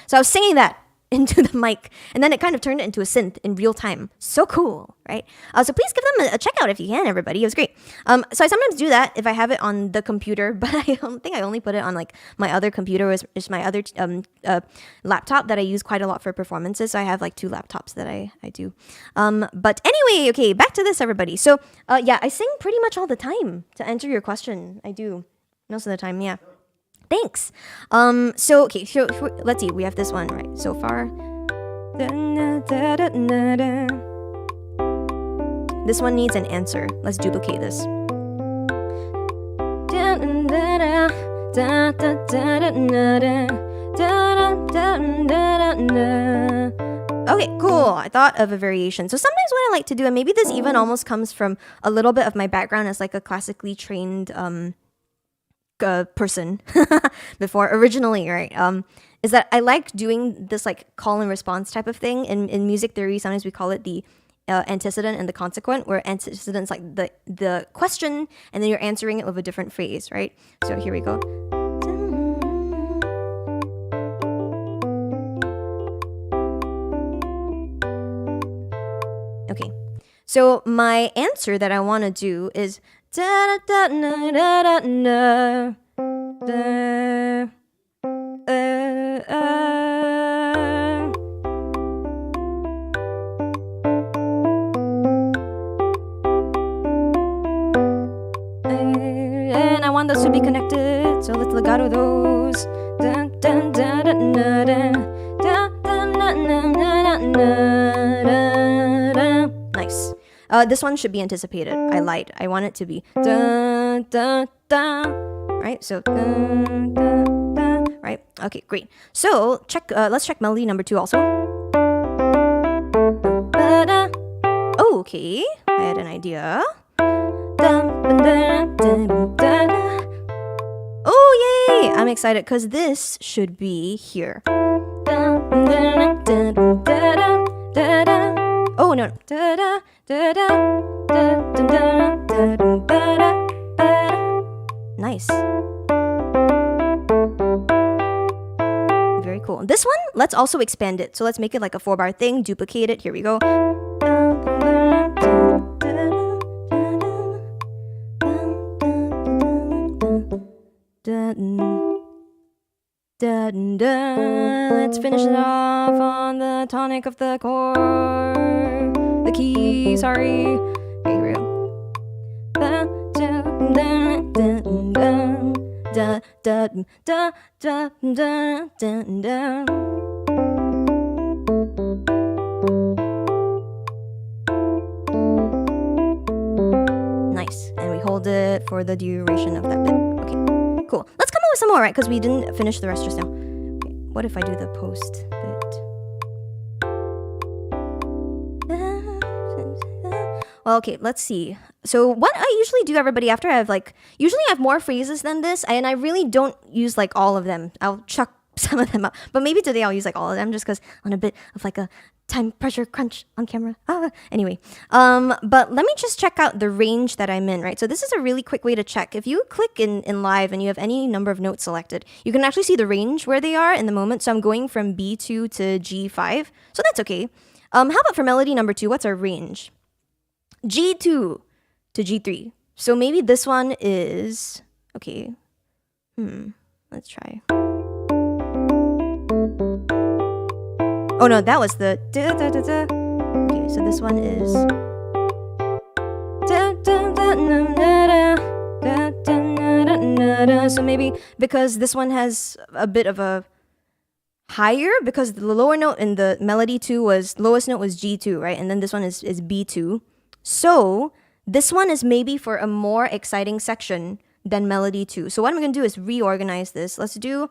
So I was singing that into the mic, and then it kind of turned it into a synth in real time. So cool, right? So please give them a check out if you can, everybody. It was great. So I sometimes do that if I have it on the computer, but I don't think I only put it on like my other computer, is my other laptop that I use quite a lot for performances. So I have like 2 laptops that I do. But anyway, okay, back to this, everybody. So yeah, I sing pretty much all the time. To answer your question, I do most of the time. Yeah. Thanks. So okay, so let's see. We have this one right so far. This one needs an answer. Let's duplicate this. Okay, cool. I thought of a variation. So sometimes what I like to do, and maybe this even almost comes from a little bit of my background as like a classically trained person before originally, right? Is that I like doing this like call and response type of thing. In music theory, sometimes we call it the antecedent and the consequent, where antecedent's like the question, and then you're answering it with a different phrase, right? So here we go. Okay, so my answer that I want to do is da da da da da da da. And I want those to be connected, so let's legato those. Dun, dun, dun, dun, dun, dun. Dun, dun, dun, dun, dun, dun, dun, dun. Nice. This one should be anticipated. I lied. I want it to be dun, dun, dun. Right? So dun, dun, dun. Right? Okay, great. So check. Let's check melody number 2 also. Oh, okay. I had an idea. Oh, yay! I'm excited because this should be here. Oh, no. Nice. Very cool. This one, let's also expand it. So let's make it like a 4-bar thing, duplicate it. Here we go. Let's finish it off on the tonic of the chord. The key, sorry. Here we go. Nice. And we hold it for the duration of that bit. Okay, cool. Let's come up with some more, right? Because we didn't finish the rest just now. Okay, what if I do the post bit? Well, okay, let's see. So what I usually do, everybody, after usually I have more phrases than this, and I really don't use like all of them. I'll chuck some of them up, but maybe today I'll use like all of them just because on a bit of like a time pressure crunch on camera. Anyway, but let me just check out the range that I'm in, right? So this is a really quick way to check. If you click in live and you have any number of notes selected, you can actually see the range where they are in the moment. So I'm going from B2 to G5, so that's okay. How about for melody number 2? What's our range? G2 to G3. So maybe this one is okay. Let's try. Oh no, that was the da, da, da, da. Okay, so this one is da, da, da, na, na, da, da, na, da, na, da. So maybe because this one has a bit of a higher, because the lower note in the melody 2 was lowest note was G2, right? And then this one is B2. So this one is maybe for a more exciting section than melody 2. So what I'm going to do is reorganize this. Let's do,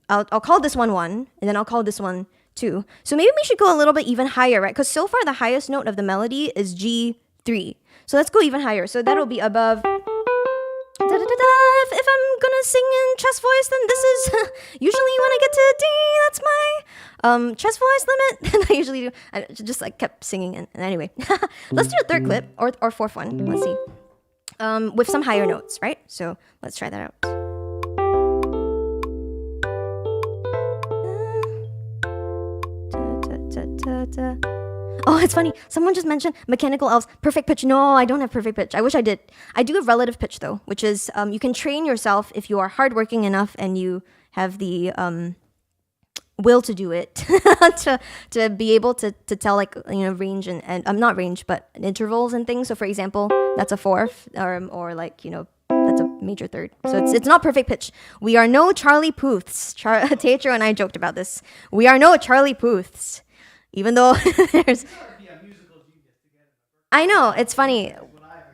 I'll call this one 1, and then I'll call this one 2. So maybe we should go a little bit even higher, right? Because so far the highest note of the melody is G3. So let's go even higher. So that'll be above. If I'm gonna sing in chest voice, then this is usually when I get to D, that's my chest voice limit. And I usually do, I just like kept singing. And anyway, let's do a third clip or fourth one. Let's see. With some higher notes, right? So let's try that out. Oh, it's funny. Someone just mentioned mechanical elves. Perfect pitch. No, I don't have perfect pitch. I wish I did. I do have relative pitch, though, which is you can train yourself if you are hardworking enough and you have the will to do it to be able to tell, like, you know, range and not range, but intervals and things. So, for example, that's a fourth or like, you know, that's a major third. So it's not perfect pitch. We are no Charlie Puths. TAETRO and I joked about this. We are no Charlie Puths. Even though there's, I know, it's funny.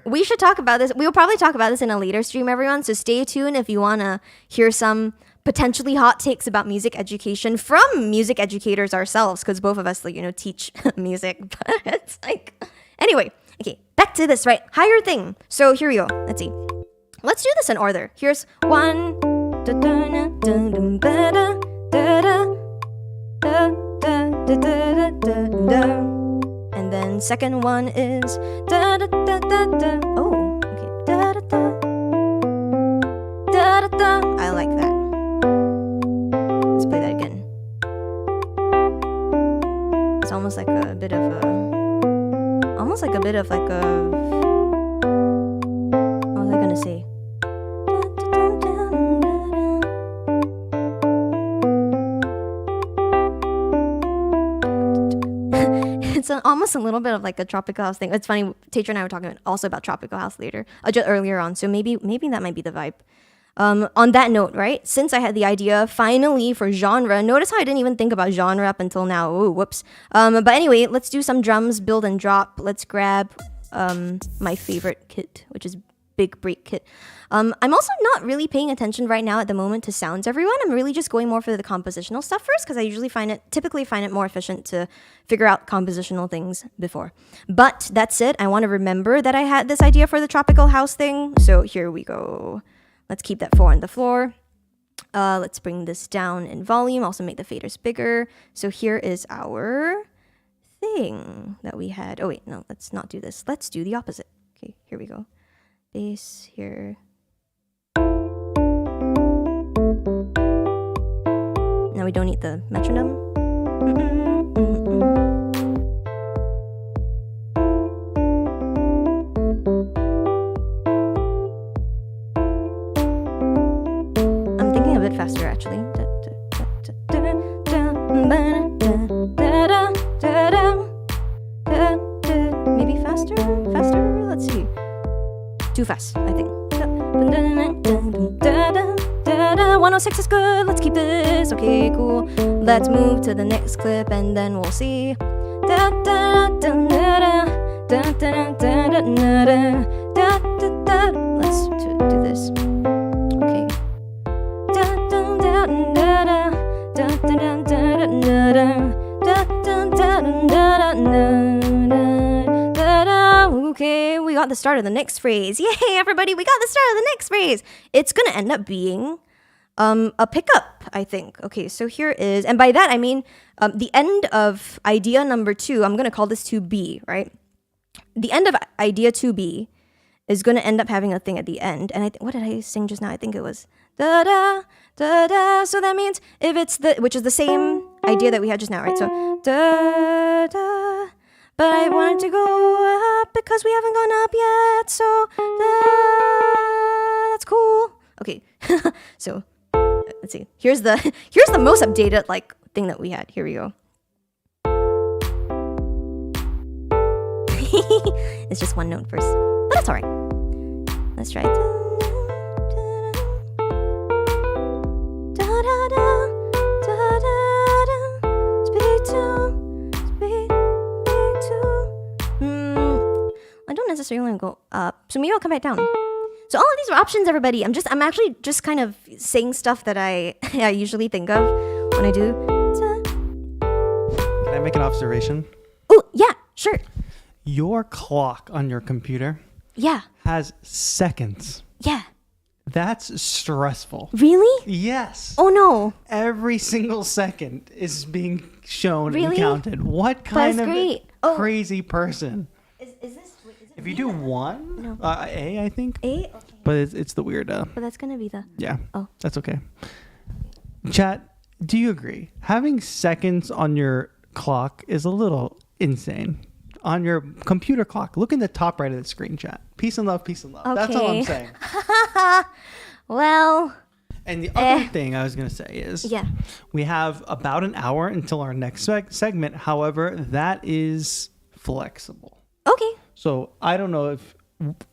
We should talk about this. We will probably talk about this in a later stream, everyone. So stay tuned if you want to hear some potentially hot takes about music education from music educators ourselves, because both of us, like, teach music. But it's like, anyway, okay, back to this, right? Higher thing. So here we go. Let's see. Let's do this in order. Here's one. And then second one is oh, okay. I like that. Let's play that again. It's almost like a bit of a what was I gonna say? It's almost a little bit of like a tropical house thing. It's funny, TAETRO and I were talking also about tropical house later, just earlier on. So maybe that might be the vibe. On that note, right? Since I had the idea finally for genre, notice how I didn't even think about genre up until now. Ooh, whoops. But anyway, let's do some drums, build and drop. Let's grab my favorite kit, which is Big Break Kit. I'm also not really paying attention right now at the moment to sounds, everyone. I'm really just going more for the compositional stuff first, because I usually typically find it more efficient to figure out compositional things before. But that's it. I want to remember that I had this idea for the tropical house thing. So here we go. Let's keep that 4 on the floor. Let's bring this down in volume. Also make the faders bigger. So here is our thing that we had. Oh wait, no, let's not do this. Let's do the opposite. Okay, here we go. Bass here. Now we don't need the metronome. I'm thinking a bit faster actually. Maybe faster? Let's see. Too fast, I think. 106 is good. Let's keep this. Okay, cool. Let's move to the next clip and then we'll see. Let's do this. Okay. Okay, we got the start of the next phrase. Yay, everybody, we got the start of the next phrase. It's gonna end up being a pickup, I think. Okay, so here is, and by that I mean the end of idea number 2. I'm gonna call this 2B, right? The end of idea 2B is gonna end up having a thing at the end. And what did I sing just now? I think it was da da da da. So that means if it's which is the same idea that we had just now, right? So da da. But I wanted to go up because we haven't gone up yet. So that's cool. Okay, so let's see. Here's the most updated like thing that we had. Here we go. It's just one note first, but that's all right. Let's try it. I don't necessarily want to go up, so maybe I'll come back down. So all of these are options, everybody. I'm actually just kind of saying stuff that I usually think of when I do. Can I make an observation? Oh, yeah, sure. Your clock on your computer has seconds. Yeah. That's stressful. Really? Yes. Oh, no. Every single second is being shown and Really? counted. What kind of great. crazy person? Is this... Wait, is it If you do 1, No. A, I think. A? Okay. But it's the weird. But that's going to be the... Yeah. Oh. That's okay. Chat, do you agree? Having seconds on your clock is a little insane. On your computer clock, look in the top right of the screen, chat. Peace and love, peace and love. That's all I'm Okay. saying. Well... And the other thing I was going to say is we have about an hour until our next segment. However, that is flexible. Okay. So I don't know if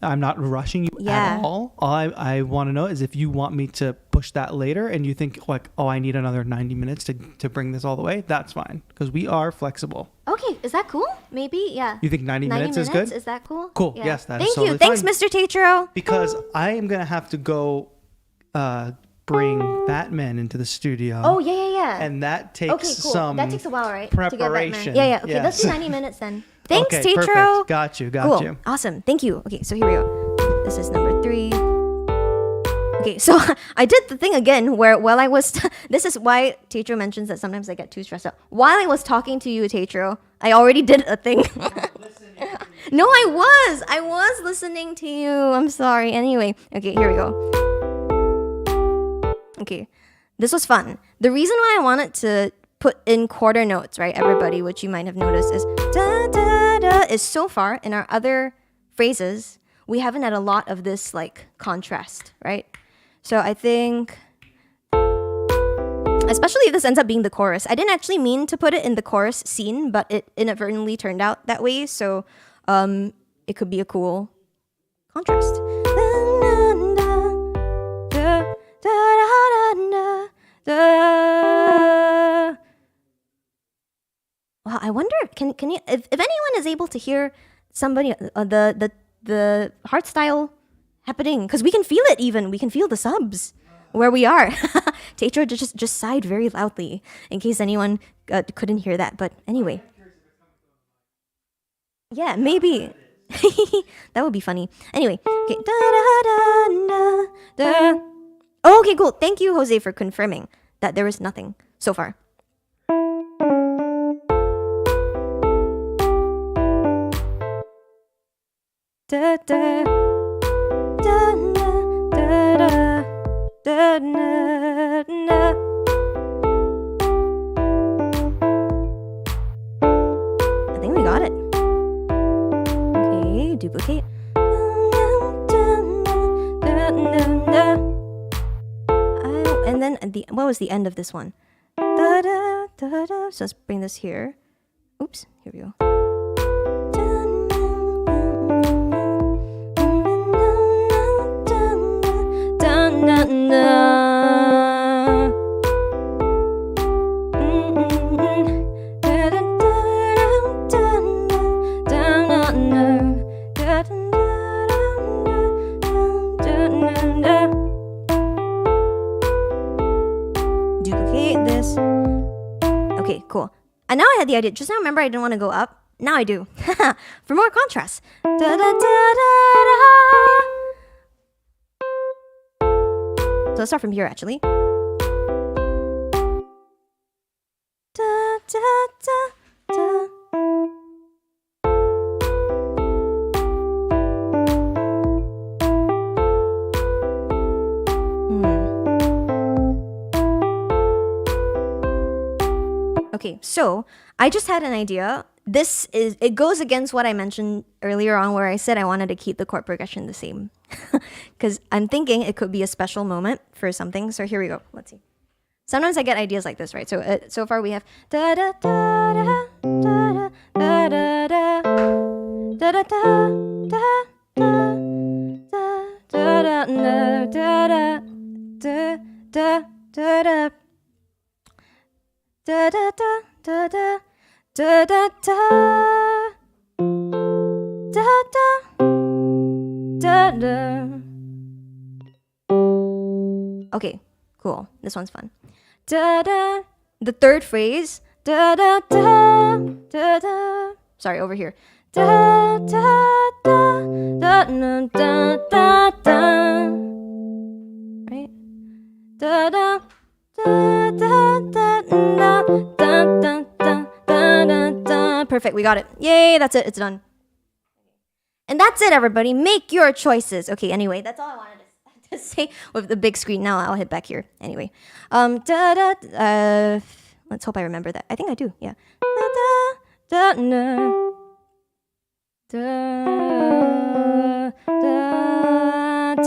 I'm not rushing you Yeah. at all. All I want to know is if you want me to push that later and you think like, oh, I need another 90 minutes to bring this all the way. That's fine because we are flexible. Okay, is that cool? Maybe, yeah. You think 90 minutes is good? Is that cool? Cool. Yeah. Yes, that is Thank you. totally Thanks, fine. Mr. TAETRO. Because I am going to have to go bring Batman into the studio. Oh, yeah. And that takes Okay, cool. some That takes a while, right? To get Batman. preparation. Yeah. Okay, let's do Yes. 90 minutes then. Thanks, Okay, TAETRO. perfect. Got you. Cool. you. Awesome. Thank you. Okay, so here we go. This is number 3. Okay, so I did the thing again where while I was... this is why TAETRO mentions that sometimes I get too stressed out. While I was talking to you, TAETRO, I already did a thing. No, I was listening to you. I'm sorry. Anyway, okay, here we go. Okay, this was fun. The reason why I wanted to put in quarter notes, right, everybody, which you might have noticed, is da da da, is so far in our other phrases, we haven't had a lot of this like contrast, right? So I think, especially if this ends up being the chorus, I didn't actually mean to put it in the chorus scene, but it inadvertently turned out that way. So it could be a cool contrast. Wow, I wonder, can you, if anyone is able to hear somebody, the heart style happening, because we can feel it even, we can feel the subs where we are. TAETRO just sighed very loudly in case anyone couldn't hear that, but anyway. Yeah, maybe. That would be funny. Anyway, okay. Oh, okay, cool. Thank you, Jose, for confirming that there is nothing so far. Da, da, da, da, da, da, da, da. I think we got it. Okay, duplicate. And then what was the end of this one? Da, da, da, da. So let's bring this here. Oops, here we go. Duplicate this. Okay, cool. And now I had the idea. Just now, remember, I didn't want to go up. Now I do. For more contrast. Da, da, da, da, da. So let's start from here, actually. Da, da, da, da. Okay, so I just had an idea. It goes against what I mentioned earlier on where I said I wanted to keep the chord progression the same. Because I'm thinking it could be a special moment for something. So here we go. Let's see. Sometimes I get ideas like this, right? So so far we have da da da da da da da da da da da da da da da da da. Da da da da da da da da da da da. Okay, cool. This one's fun. Da da. The third phrase. Da da da da da. Sorry, over here. Da da da da da da da da. Right. Da da. Da, da, da, da, da, da, da, da, da. Perfect, we got it. Yay, that's it, it's done. And that's it, everybody. Make your choices. Okay, anyway, that's all I wanted to say with the big screen. Now I'll head back here. Anyway, da, da, let's hope I remember that. I think I do, yeah. Da, da, da, da, da, da, da.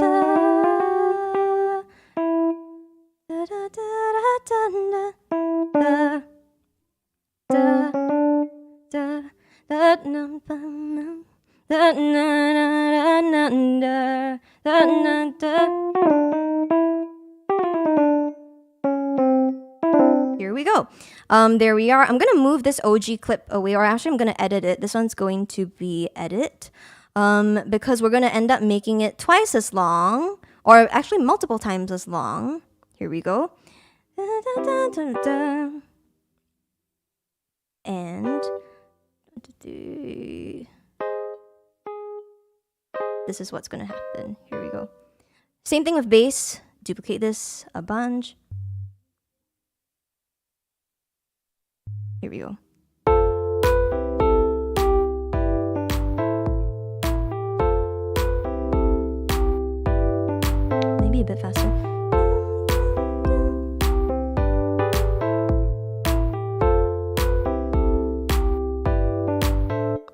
Da, da, da, da, da, da, da. Here we go. There we are. I'm gonna move this OG clip away, or actually I'm gonna edit it. This one's going to be edit, because we're gonna end up making it twice as long, or actually multiple times as long. Here we go. Da, da, da, da, da. And this is what's going to happen. Here we go. Same thing with bass. Duplicate this a bunch. Here we go. Maybe a bit faster.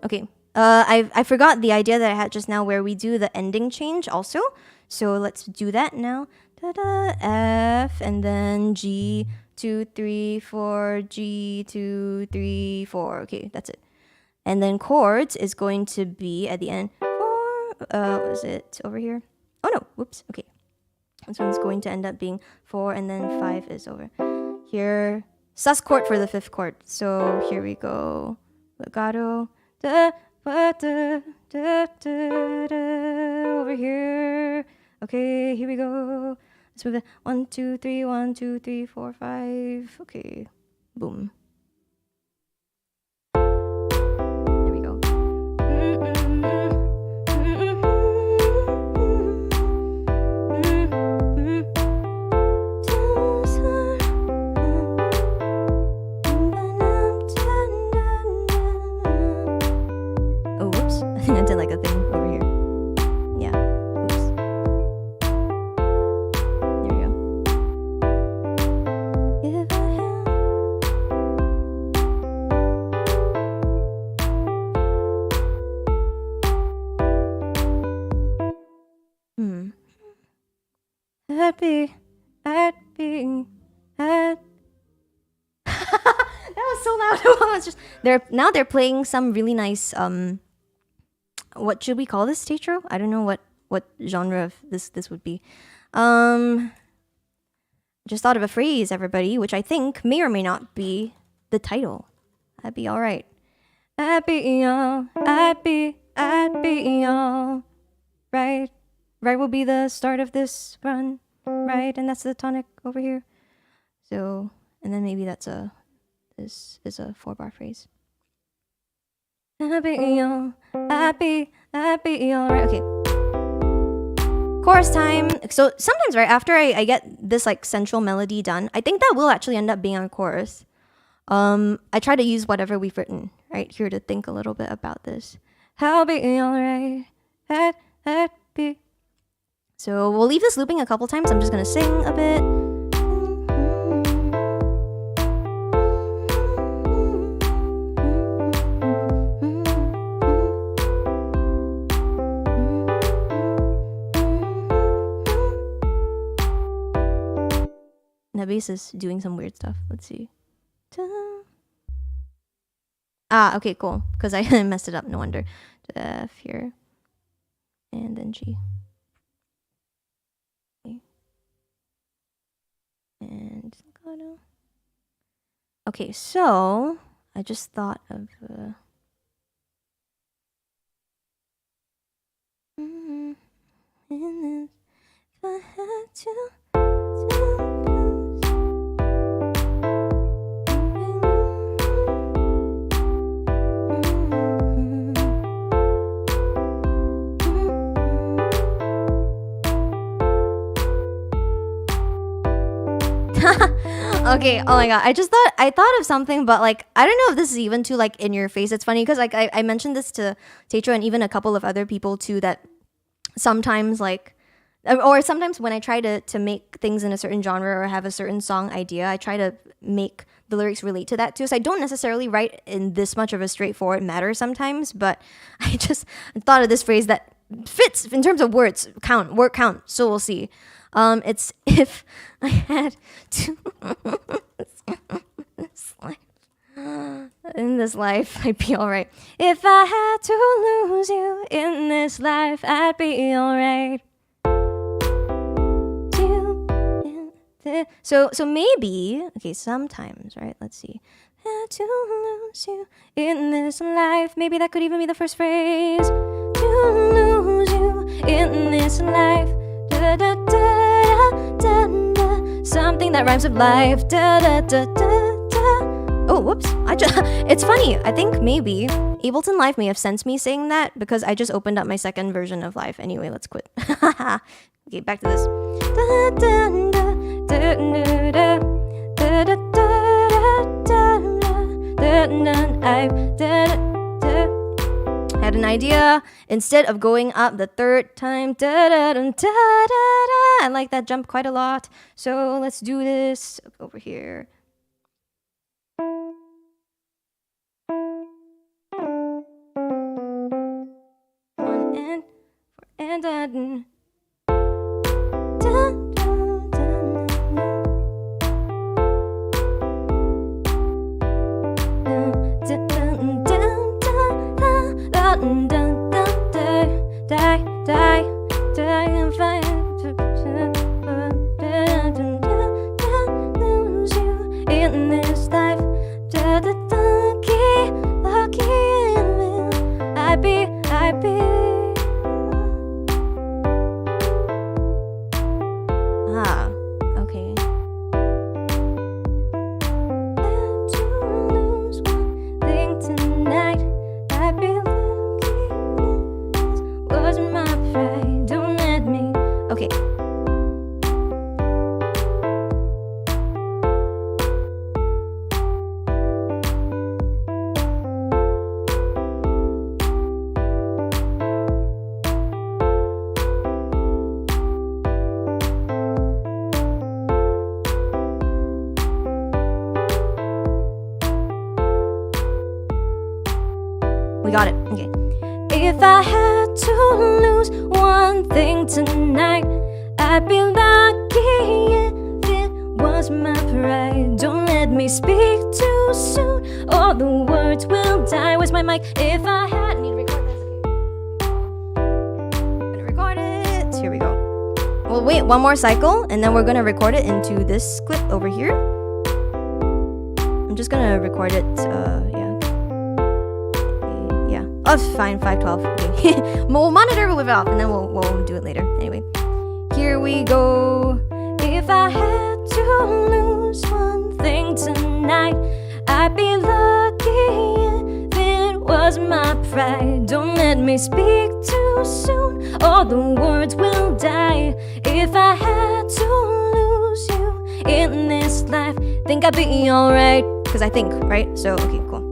Okay. I forgot the idea that I had just now where we do the ending change also. So let's do that now. Da-da, F and then G 2 3 4 G 2 3 4. Okay, that's it. And then chords is going to be at the end 4. What is it over here? Oh no, whoops. Okay, this one's going to end up being 4 and then 5 is over here. Sus chord for the 5th chord. So here we go. Legato. Da, ba, da, da, da, da, over here. Okay, here we go. Let's move it. 1 2 3 1 2 3 4 5. Okay, boom. There we go. Oh, whoops! I think I did like a thing over here. Yeah. Oops. There we go. If I had happy, I'd be, I'd that was so loud. I was just they're playing some really nice what should we call this, TAETRO? I don't know what genre of this would be. Just thought of a phrase, everybody, which I think may or may not be the title. I'd be all right. I'd be all right. Right will be the start of this run, right? And that's the tonic over here. So, and then maybe this is a 4-bar phrase. I'd be all right. Okay. Chorus time. So sometimes, right after I get this like central melody done, I think that will actually end up being our chorus. I try to use whatever we've written right here to think a little bit about this. I'll be all right. I'd be. So we'll leave this looping a couple times. I'm just gonna sing a bit. The bass is doing some weird stuff. Let's see. Okay, cool. Because I messed it up. No wonder. F here. And then G. Okay. And legato. Okay, so I just thought of if I had to. Okay, oh my god, I thought of something, but like I don't know if this is even too like in your face. It's funny because like I mentioned this to TAETRO and even a couple of other people too, that sometimes like, or sometimes when I try to make things in a certain genre or have a certain song idea, I try to make the lyrics relate to that too. So I don't necessarily write in this much of a straightforward manner sometimes, but I just thought of this phrase that fits in terms of words word count. So we'll see. It's if I had to in this life, I'd be alright. If I had to lose you in this life, I'd be alright. So maybe, okay, sometimes, right? Let's see. Had to lose you in this life. Maybe that could even be the first phrase. To lose you in this life. Da, da, da, da, da, da. that rhymes with life. Da da da da da. Oh, whoops! It's funny. I think maybe Ableton Live may have sensed me saying that because I just opened up my second version of Live. Anyway, let's quit. Okay, back to this. Da da da da da da da da da da da. I had an idea. Instead of going up the third time, da da da da da, I like that jump quite a lot. So let's do this over here. One and done. In this life, lucky, I be. Okay. To lose one thing tonight, I be lucky. This wasn't my pride. Don't let me. Okay. We got it. Okay. If I had to lose one thing tonight, I'd be lucky if it was my pride. Don't let me speak too soon, or the words will die. Where's my mic? If I had need to record this. Okay. I'm gonna record it. Here we go. We'll wait one more cycle, and then we're gonna record it into this clip over here. I'm just gonna record it. Oh, it's fine, 512. Okay. We'll monitor it off, and then we'll do it later. Anyway, here we go. If I had to lose one thing tonight, I'd be lucky if it was my pride. Don't let me speak too soon, or the words will die. If I had to lose you in this life, think I'd be alright. Because I think, right? So, okay, cool.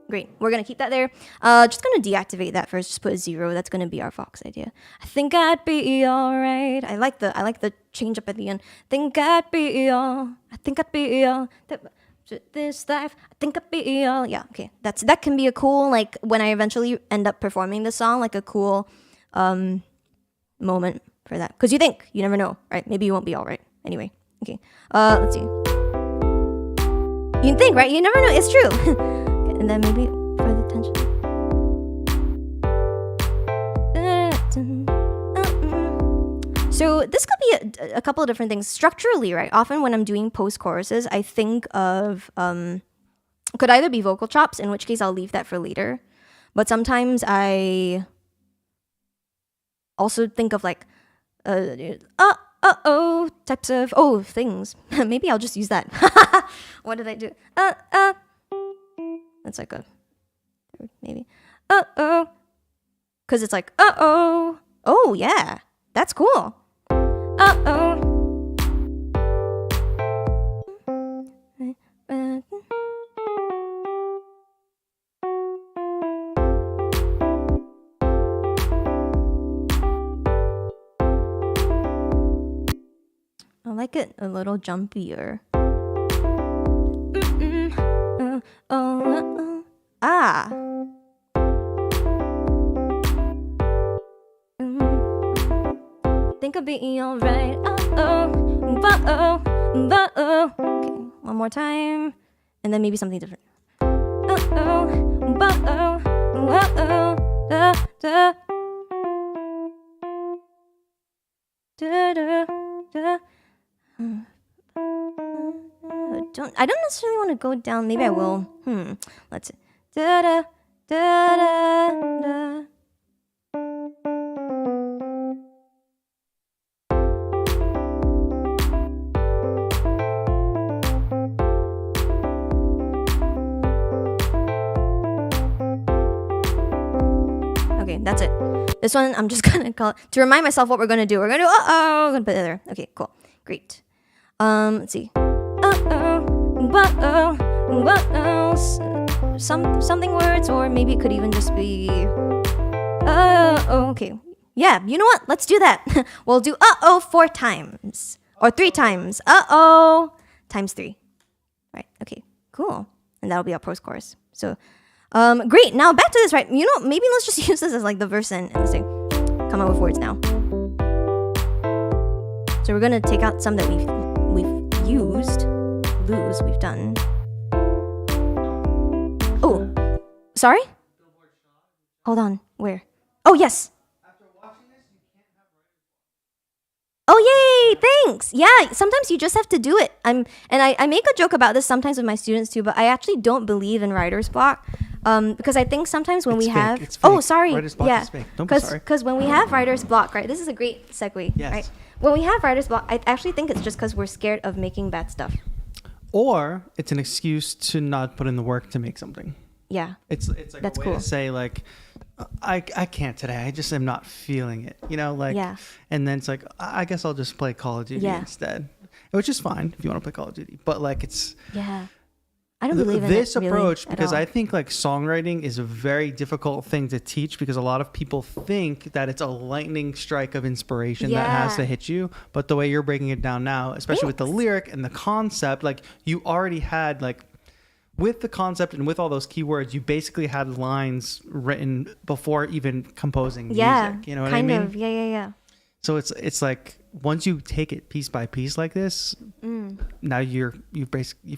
Great. We're going to keep that there. Just going to deactivate that first. Just put a 0. That's going to be our Fox idea. I think I'd be all right. I like the change up at the end. I think I'd be all. This life. I think I'd be all. Yeah, okay. That can be a cool, like, when I eventually end up performing the song, like a cool moment for that. Because you never know, right? Maybe you won't be all right. Anyway, okay. Let's see. You think, right? You never know. It's true. And then maybe for the tension. So this could be a couple of different things structurally, right? Often when I'm doing post choruses, I think of could either be vocal chops, in which case I'll leave that for later. But sometimes I also think of like types of things. Maybe I'll just use that. What did I do? That's like a maybe. Because it's like, oh, yeah. That's cool. I like it a little jumpier. Think I'll be alright. Okay, one more time, and then maybe something different. I don't necessarily want to go down. Maybe I will. Let's see. Da da da da da. This one, I'm just gonna call to remind myself what we're gonna do. We're gonna do we're gonna put it there. Okay, cool, great. Let's see. Something words, or maybe it could even just be. Okay. Yeah, you know what? Let's do that. We'll do 4 times or 3 times. Times 3. Right. Okay. Cool. And that'll be our post chorus. So, great. Now back to this. Right. You know, maybe let's just use this as like the verse and say, come up with words now. So we're gonna take out some that we've used. We've done. Oh, sorry. Hold on. Where? Oh yes. Oh yay! Thanks. Yeah, sometimes you just have to do it. I make a joke about this sometimes with my students too, but I actually don't believe in writer's block, because I think sometimes when It's we fake. have It's fake. sorry, Writer's block yeah, is fake. Don't be sorry. because when we have writer's block, right? This is a great segue, Yes. right? When we have writer's block, I actually think it's just because we're scared of making bad stuff. Or it's an excuse to not put in the work to make something. Yeah. It's like That's a way cool. to say like, I can't today. I just am not feeling it. You know, like, Yeah. and then it's like, I guess I'll just play Call of Duty Yeah. instead, which is fine if you want to play Call of Duty. But like, it's Yeah. I don't believe in this it, really, approach at because all. I think like songwriting is a very difficult thing to teach because a lot of people think that it's a lightning strike of inspiration that has Yeah. to hit you. But the way you're breaking it down now, especially with the Thanks. lyric and the concept, like you already had like with the concept and with all those keywords, you basically had lines written before even composing music. You know what I kind mean? of. Yeah. So it's like once you take it piece by piece like this, now you've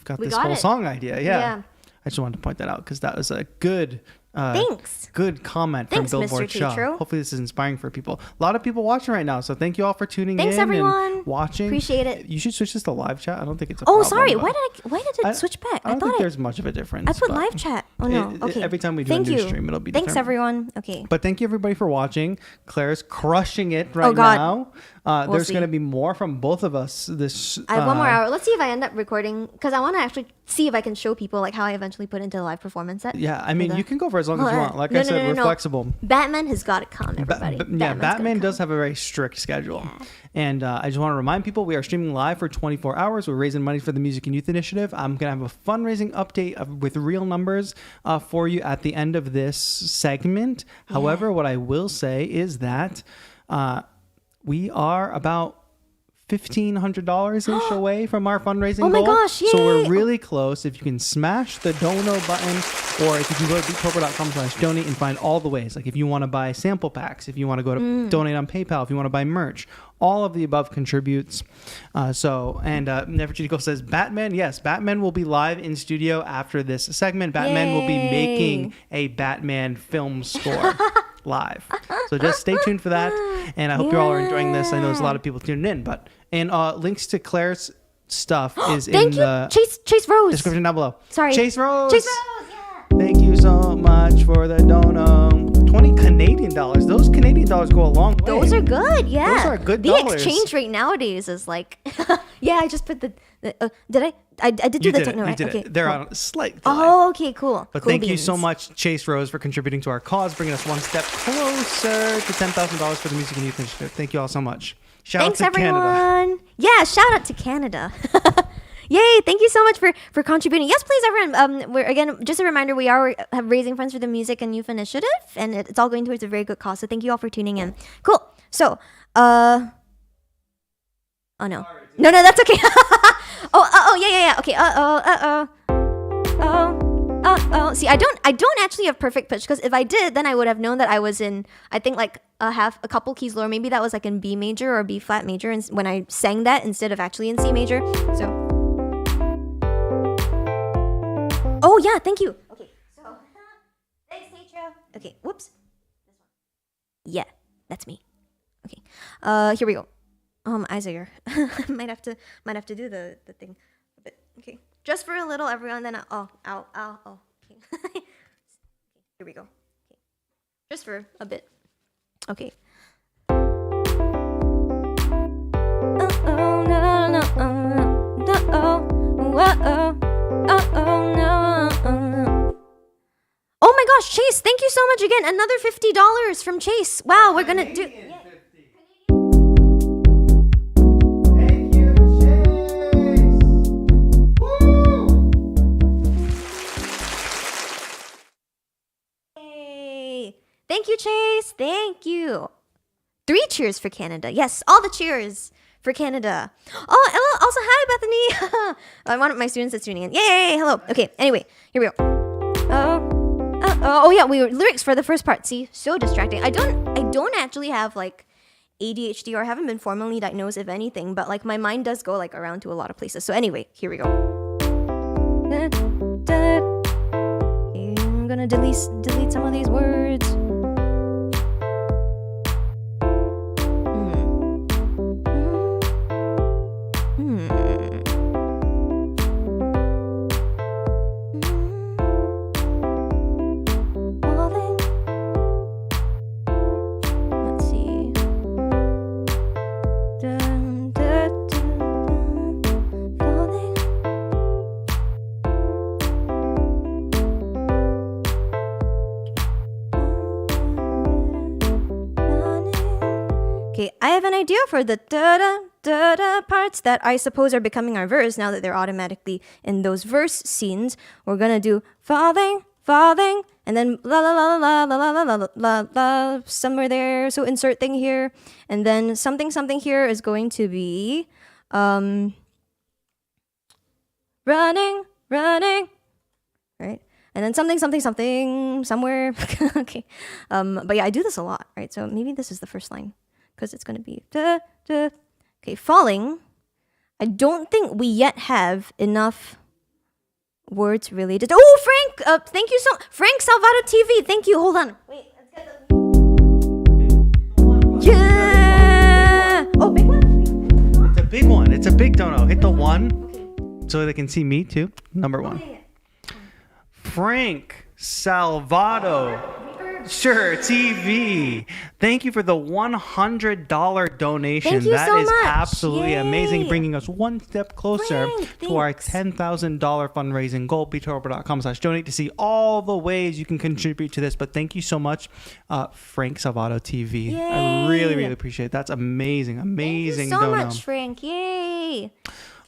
got We this got whole it. song idea. Yeah. Yeah. I just wanted to point that out because that was a good Thanks. good comment Thanks, from Mr. Billboard Shaw. TAETRO. Hopefully this is inspiring for people. A lot of people watching right now, so thank you all for tuning Thanks, in everyone. and watching. Appreciate it. You should switch this to live chat. I don't think it's a Oh, problem, sorry. but Why did it switch back? I don't think there's much of a difference. I put but live chat. Oh no. Okay. every time we do Thank a new you. stream, it'll be Thanks, different. everyone. Okay. But thank you everybody for watching. Claire's crushing it right Oh, God. now. We'll There's see. going to be more from both of us. This I have 1 more hour. Let's see if I end up recording because I want to actually see if I can show people like how I eventually put into the live performance set. Yeah, I mean, the- you can go for as long as you want. Like No, I no, said, no, we're no. flexible. Batman has got to come, everybody. Batman's Batman gotta does come. have a very strict schedule. And I just want to remind people we are streaming live for 24 hours. We're raising money for the Music and Youth Initiative. I'm going to have a fundraising update with real numbers for you at the end of this segment. However, what I will say is that we are about $1,500-ish away from our fundraising Oh my goal. gosh, So we're yay. really close. If you can smash the dono button, or if you can go to beatcobra.com/donate and find all the ways. Like if you want to buy sample packs, if you want to go to donate on PayPal, if you want to buy merch, all of the above contributes. Never Cheat Go says Batman. Yes, Batman will be live in studio after this segment. Batman will be Yay. making a Batman film score. Live. So just stay tuned for that. And I hope you all are enjoying this. I know there's a lot of people tuning in, and links to Claire's stuff is in Thank you, the Chase Rose. description down below. Sorry. Chase Rose. Chase Rose. Yeah. Thank you so much for the dono. 20 Canadian dollars. Those Canadian dollars go a long way. Those are good. Yeah. Those are good The dollars. exchange rate nowadays is like, yeah. I just put the did I? I did do You the did it. techno You right. did Okay. it. They're cool. on a slight delay. Oh, okay, cool. But Cool thank you so beans. much, Chase Rose, for contributing to our cause, bringing us one step closer to $10,000 for the Music and Youth Initiative. Thank you all so much. Shout Thanks, out to everyone. Canada. Yeah, shout out to Canada. Yay! Thank you so much for contributing. Yes, please, everyone. We're again just a reminder. We are raising funds for the Music and Youth Initiative, and it's all going towards a very good cause. So thank you all for tuning in. Cool. So, oh no, no, that's okay. Yeah. Okay. See, I don't actually have perfect pitch because if I did, then I would have known that I was in. I think like a couple keys lower. Maybe that was like in B major or B flat major, and when I sang that instead of actually in C major. So. Oh yeah, thank you. Okay, so thanks, TAETRO. Okay, whoops. This one. Yeah, that's me. Okay, here we go. Isaiah, might have to do the thing a bit. Okay, just for a little, everyone. Then oh. Okay, here we go. Okay, just for a bit. Okay. Oh my gosh, Chase, thank you so much again. Another $50 from Chase. Wow, we're gonna do. Thank you, Chase. Woo! Yay. Thank you, Chase. Thank you. 3 cheers for Canada. Yes, all the cheers for Canada. Oh, hello. Also, hi, Bethany. One of my students is tuning in. Yay! Hello. Okay. Anyway, here we go. Oh yeah, we were lyrics for the first part. See, so distracting. I don't actually have like ADHD, or haven't been formally diagnosed, if anything. But like my mind does go like around to a lot of places. So anyway, here we go. Okay, I'm gonna delete some of these words. Okay, I have an idea for the da-da parts that I suppose are becoming our verse now that they're automatically in those verse scenes. We're gonna do falling, and then la la la la la la la la la la somewhere there. So insert thing here, and then something here is going to be running, right? And then something somewhere. Okay, but yeah, I do this a lot, right? So maybe this is the first line. Because it's going to be okay, falling. I don't think we yet have enough words related. Oh, Frank! Thank you Frank Salvato TV. Thank you. Hold on. Wait, let's get the. Yeah. Oh, big one. It's a big one. It's a big dono. Hit the 1 so they can see me too. Number 1. Frank Salvato. Sure, TV. Thank you for the $100 donation. Thank you That so is much. absolutely Yay. amazing, bringing us one step closer Frank, to our thanks. $10,000 fundraising goal. BTORobo.com/donate to see all the ways you can contribute to this. But thank you so much, Frank Salvato TV. Yay. I really appreciate it. That's amazing. Amazing Thank you so dono. much, Frank. Yay.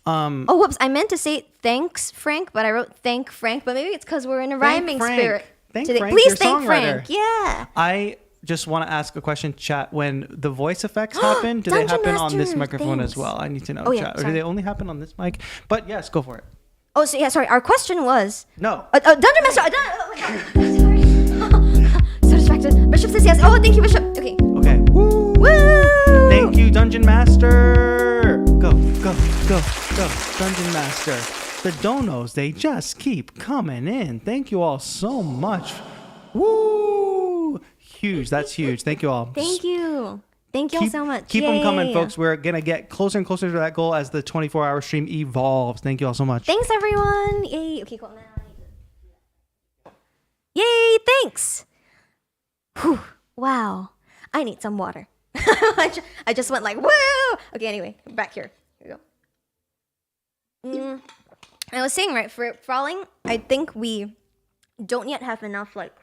Oh, whoops. I meant to say thanks, Frank, but I wrote thank Frank. But maybe it's because we're in a rhyming Frank. spirit. Thank today. Frank, Please your thank songwriter. Frank. Yeah. I just want to ask a question, chat. When the voice effects happen, do they Dungeon happen on this Master, microphone thanks. as well? I need to know, Oh, yeah, chat. Or do sorry. they only happen on this mic? But yes, go for it. Oh, so yeah, sorry. Our question was. No. Dungeon Master. Oh my God. Sorry. So distracted. Bishop says yes. Oh, thank you, Bishop. Okay. Okay. Woo! Woo! Thank you, Dungeon Master. Go. Dungeon Master. The donos, they just keep coming in. Thank you all so much. Woo! Huge. That's huge. Thank you all. Thank you. Thank you all so much. Keep them coming, Yay. folks. We're going to get closer and closer to that goal as the 24-hour stream evolves. Thank you all so much. Thanks, everyone. Yay. Okay, cool. Now I need to. Yay, thanks. Whew. Wow. I need some water. I just went like, woo! Okay, anyway, back here. Here we go. I was saying, right, for falling, I think we don't yet have enough, like,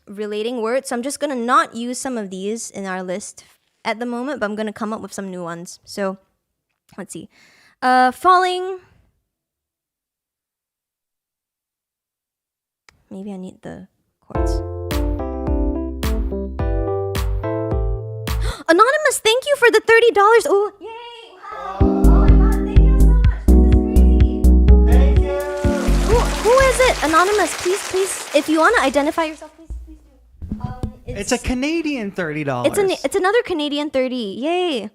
relating words. So I'm just going to not use some of these in our list at the moment, but I'm going to come up with some new ones. So, let's see. Falling. Maybe I need the chords. Anonymous, thank you for the $30. Oh, yay! Wow. Oh my God, thank you so much. This is crazy. Thank you. Who is it? Anonymous, please. If you want to identify yourself, please do. It's a Canadian $30. It's another Canadian 30. Yay!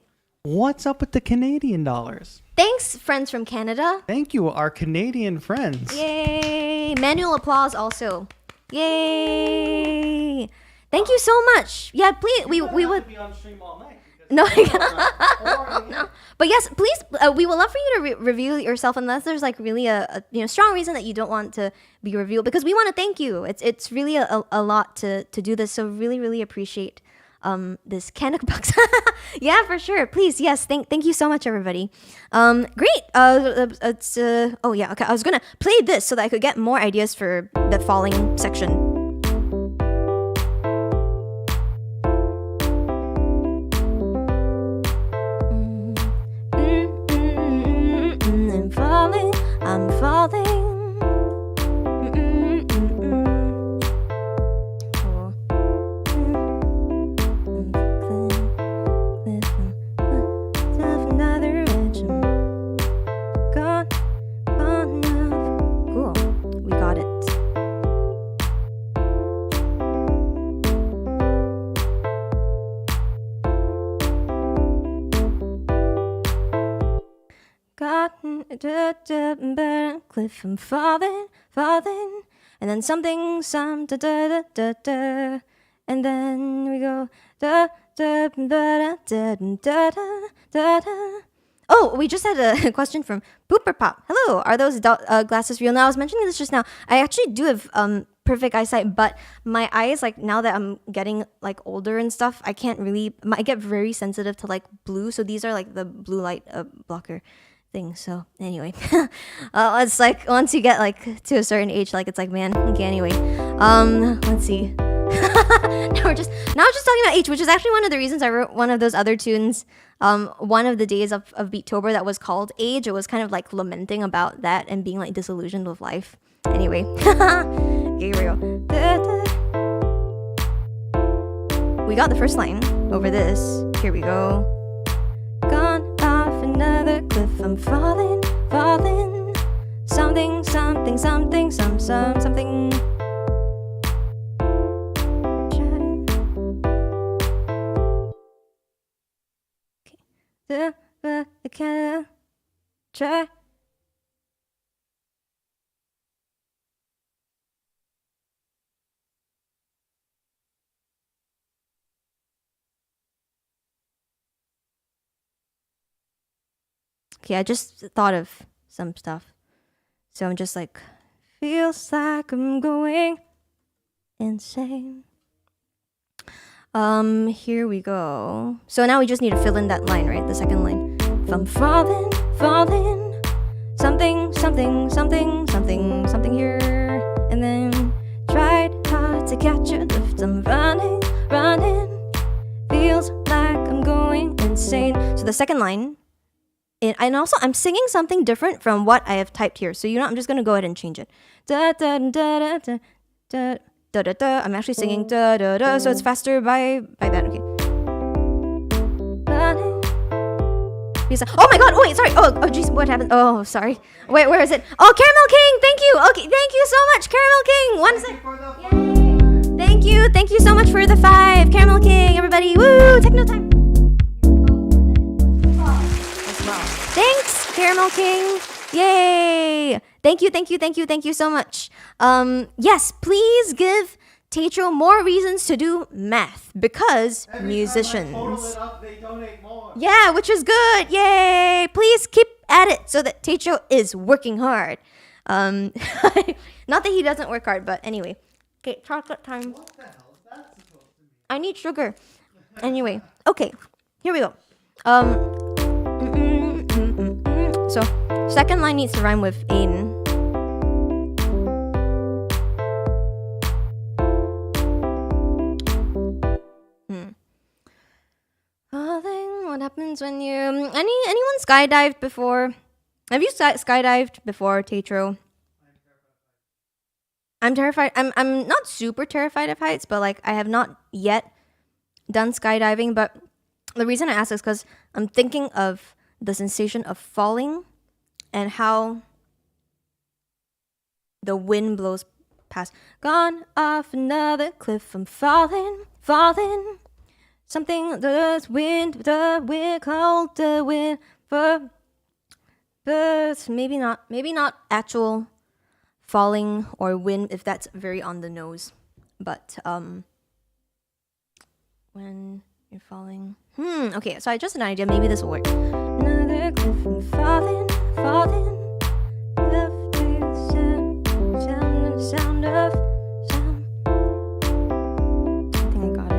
What's up with the Canadian dollars? Thanks, friends from Canada. Thank you, our Canadian friends. Yay! Manual applause also. Yay! Thank you so much. Yeah, please. We would. be on stream all night. No, no. But yes, please. We would love for you to reveal yourself, unless there's like really a strong reason that you don't want to be revealed, because we want to thank you. It's really a lot to do this. So really appreciate this Canada bucks. Yeah, for sure. Please, yes. Thank you so much, everybody. Great. It's oh yeah. Okay, I was gonna play this so that I could get more ideas for the falling section. cliff, I'm falling, falling. And then something, some, da da da da da. And then we go, da da da da da da da da. Oh, we just had a question from Booper Pop. Hello, are those glasses real? Now, I was mentioning this just now. I actually do have perfect eyesight, but my eyes, like now that I'm getting like older and stuff, I can't really. I get very sensitive to like blue, so these are like the blue light blocker thing. So anyway, it's like once you get like to a certain age, like it's like man. Okay, anyway, let's see. now we're just talking about age, which is actually one of the reasons I wrote one of those other tunes. One of the days of Beattober that was called Age. It was kind of like lamenting about that and being like disillusioned with life. Anyway, okay, here we go. We got the first line over this. Here we go. Gone off another cliff, I'm falling, falling. Something, something, something, something. Try. Okay, I just thought of some stuff. So I'm just like, feels like I'm going insane. Here we go. So now we just need to fill in that line, right? The second line. If I'm falling, falling, something, something, something, something, something here. And then tried hard to catch your drift. I'm running, running. Feels like I'm going insane. So the second line, and also I'm singing something different from what I have typed here. So you know, I'm just gonna go ahead and change it. Da da da da da da. Da, da, da. I'm actually singing da da da, so it's faster by that. Okay. Oh my god! Oh wait, sorry. Oh jeez, what happened? Oh sorry. Wait, where is it? Oh, Caramel King, thank you. Okay, thank you so much, Caramel King. 1 second. Yay! Thank you so much for the 5, Caramel King. Everybody, woo! Techno time. Thanks, Caramel King. Yay! Thank you so much. Yes, please give TAETRO more reasons to do math because Every musicians. time I total it up, they donate more. Yeah, which is good. Yay! Please keep at it so that TAETRO is working hard. Not that he doesn't work hard, but anyway. Okay, chocolate time. What the hell is that supposed to mean? I need sugar. Anyway, okay, here we go. So, second line needs to rhyme with Ain. What happens when you anyone skydived before? Have you skydived before, TAETRO? I'm terrified. I'm not super terrified of heights, but like I have not yet done skydiving. But the reason I ask is because I'm thinking of the sensation of falling and how the wind blows past. Gone off another cliff, I'm falling, falling. Something the wind called the wind for birds. Maybe not actual falling or wind if that's very on the nose. But when you're falling. Okay, so I just had an idea. Maybe this will work. Another cliff, I'm falling, falling. Love to the sound of sound. I think I got it.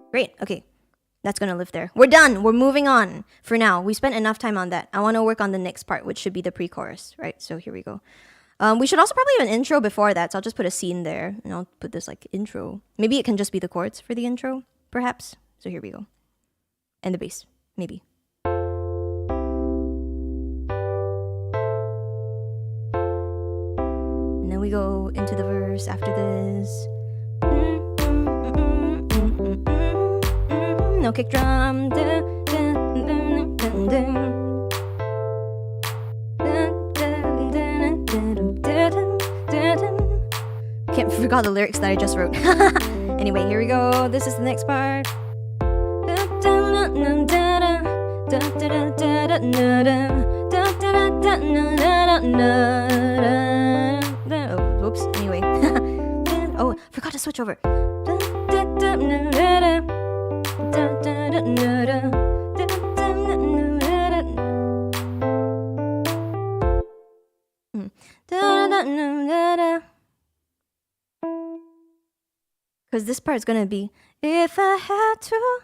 Great. Okay. That's going to live there. We're done. We're moving on for now. We spent enough time on that. I want to work on the next part, which should be the pre-chorus, right? So here we go. We should also probably have an intro before that. So I'll just put a scene there and I'll put this like intro. Maybe it can just be the chords for the intro, perhaps. So here we go. and the bass, maybe. And then we go into the verse after this. No kick drum. Forgot the lyrics that I just wrote. Anyway, here we go. This is the next part. Oh, oops. Anyway. Oh, forgot to switch over. Because this part is gonna be if I had to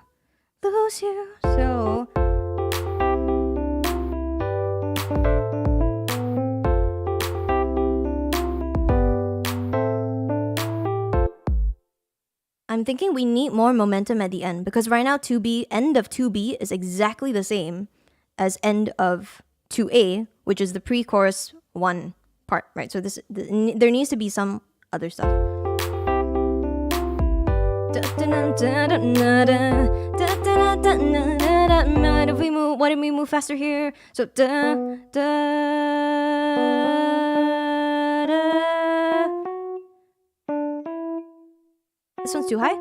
lose you. So I'm thinking we need more momentum at the end, because right now 2B, end of 2B is exactly the same as end of 2A, which is the pre-chorus 1 part, right? So there needs to be some other stuff. Why did we move faster here? So this one's too high.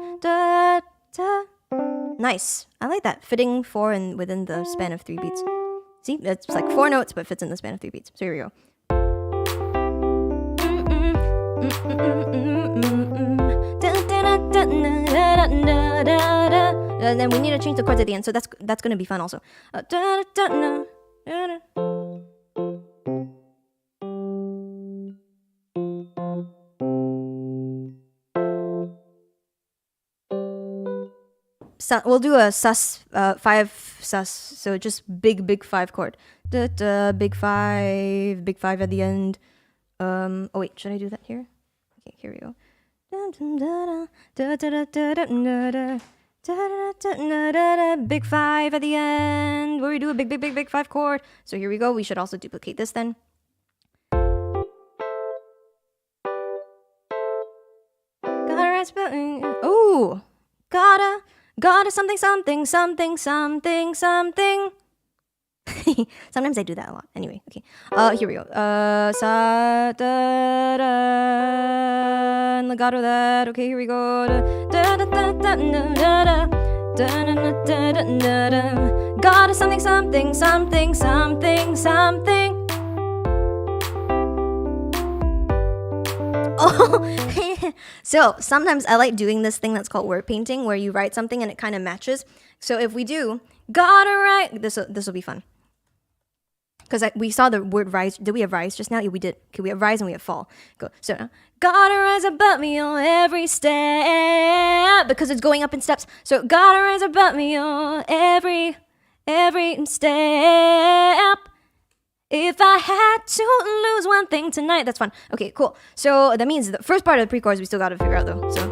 Nice. I like that. Fitting 4 and within the span of 3 beats. See, it's like 4 notes, but fits in the span of 3 beats. So here we go. And then we need to change the chords at the end, so that's gonna be fun also. We'll do a sus 5 sus, so just big 5 chord. Big 5 at the end. Oh wait, should I do that here? Okay, here we go. Big 5 at the end, where we do a big 5 chord. So here we go. We should also duplicate this then. Oh, gotta something. Sometimes I do that a lot. Anyway, okay. Here we go. Sa da da and legato that. Okay, here we go. Da da da da da da da da da da. Gotta something. Oh, so sometimes I like doing this thing that's called word painting, where you write something and it kind of matches. So if we do gotta write, this will be fun. Because we saw the word rise. Did we have rise just now? Yeah, we did. Okay, we have rise and we have fall. Go. So now, gotta rise above me on every step, because it's going up in steps. So gotta rise above me on every step. If I had to lose one thing tonight, that's fun. Okay, cool. So that means the first part of the pre-chorus we still got to figure out though. So.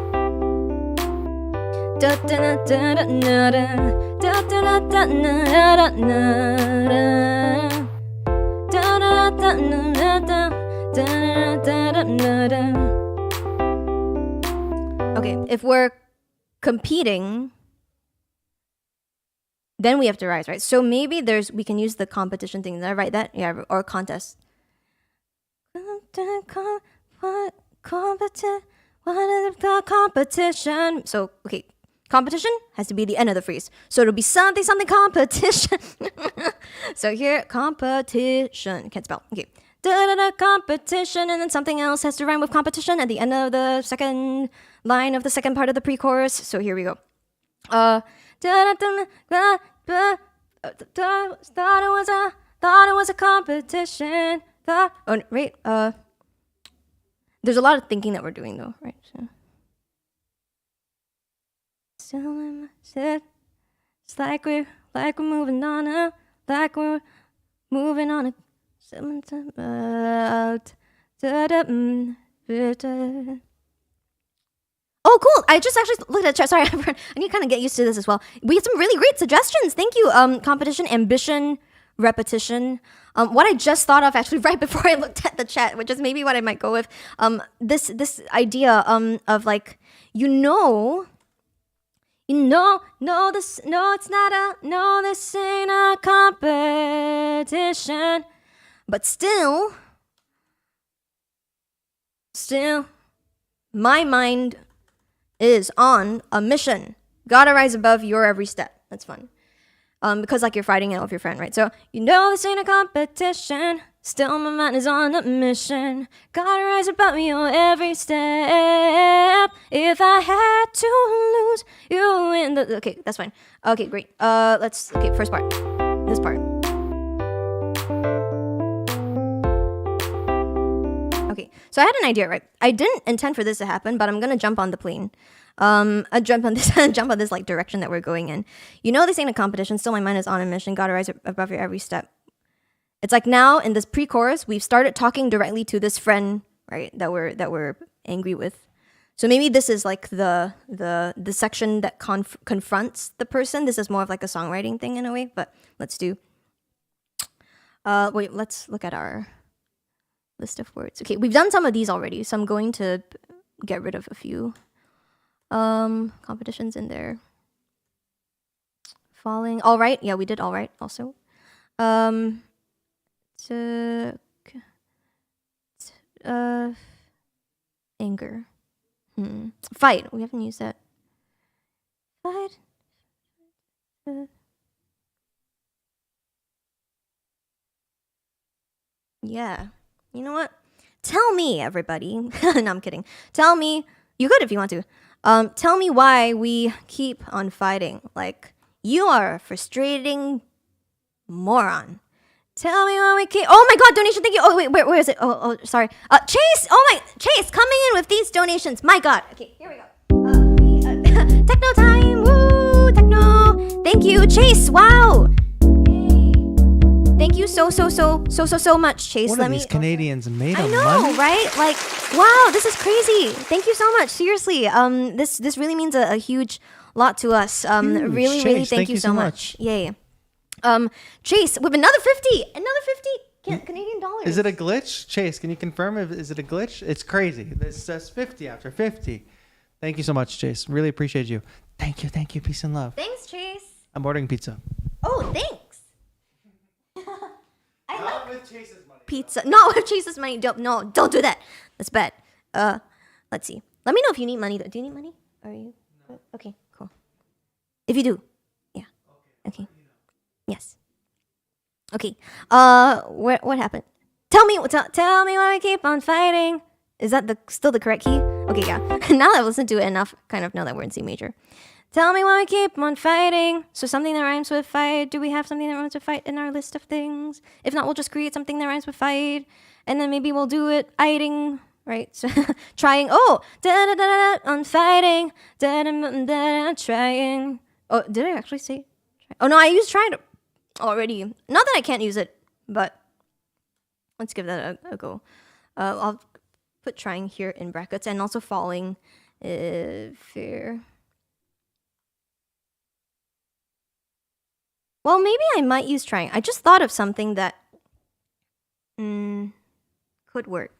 Okay, if we're competing, then we have to rise, right? So maybe we can use the competition thing. Did I write that? Yeah, or contest. Competition. So, okay, competition has to be the end of the phrase. So it'll be something competition. So here, competition. Can't spell. Okay. Competition, and then something else has to rhyme with competition at the end of the second line of the second part of the pre-chorus. So here we go. Thought it was a competition. There's a lot of thinking that we're doing though, right? So it's like we're moving on up, like we're moving on it. Oh, Oh, cool. I just actually looked at the chat. Sorry, I need to kind of get used to this as well. We had some really great suggestions. Thank you. Competition, ambition, repetition. What I just thought of actually right before I looked at the chat, which is maybe what I might go with. This idea of like, no, this, no, it's not no, this ain't a competition, but still, my mind is on a mission. Gotta rise above your every step. That's fun. Because like you're fighting it with your friend, right? So, this ain't a competition. Still my mind is on a mission. Gotta rise above your every step. If I had to lose you in the... Okay, that's fine. Okay, great. Okay, first part. This part. Okay, so I had an idea, right? I didn't intend for this to happen, but I'm gonna jump on the plane. I jump on this like direction that we're going in. This ain't a competition. Still, my mind is on a mission. Gotta rise above your every step. It's like now in this pre-chorus, we've started talking directly to this friend, right? That we're angry with. So maybe this is like the section that confronts the person. This is more of like a songwriting thing in a way. But let's do. Let's look at our list of words. Okay, we've done some of these already, so I'm going to get rid of a few. Competitions in there. Falling. All right. Yeah, we did all right also. Anger. Fight. We haven't used that. Fight. Yeah. You know what? Tell me, everybody. No, I'm kidding. Tell me. You could if you want to. Tell me why we keep on fighting. Like, you are a frustrating moron. Tell me why we keep... Oh my god, donation, thank you. Oh, wait, where is it? Oh, sorry. Chase! Chase, coming in with these donations. My god. Okay, here we go. Techno time! Woo! Techno! Thank you, Chase! Wow! Yay. Thank you so much, Chase. One of these Canadians made I of know, money. right? Like, wow, this is crazy. Thank you so much. Seriously, this really means a huge lot to us. Really, Chase, thank you so much. Yay. Chase, with another 50 Canadian dollars. Is it a glitch? Chase, can you confirm is it a glitch? It's crazy. This says 50 after 50. Thank you so much, Chase. Really appreciate you. Thank you. Peace and love. Thanks, Chase. I'm ordering pizza. Oh, thanks. Not with Chase's money. Pizza. Not with Chase's money. Don't do that. That's bad. Let's see. Let me know if you need money. Do you need money? Are you? No. Okay, cool. If you do, yeah. Okay. Yes. Okay. What happened? Tell me why we keep on fighting. Is that still the correct key? Okay, yeah. Now that I've listened to it enough, kind of know that we're in C major. Tell me why we keep on fighting. So something that rhymes with fight. Do we have something that rhymes with fight in our list of things? If not, we'll just create something that rhymes with fight, and then maybe we'll do it fighting, right? So trying. Oh, da da da da on fighting. Da da da da trying. Oh, did I actually say? Oh no, I used trying already. Not that I can't use it, but let's give that a go. I'll put trying here in brackets and also falling. Fair. Well, maybe I might use trying. I just thought of something that could work.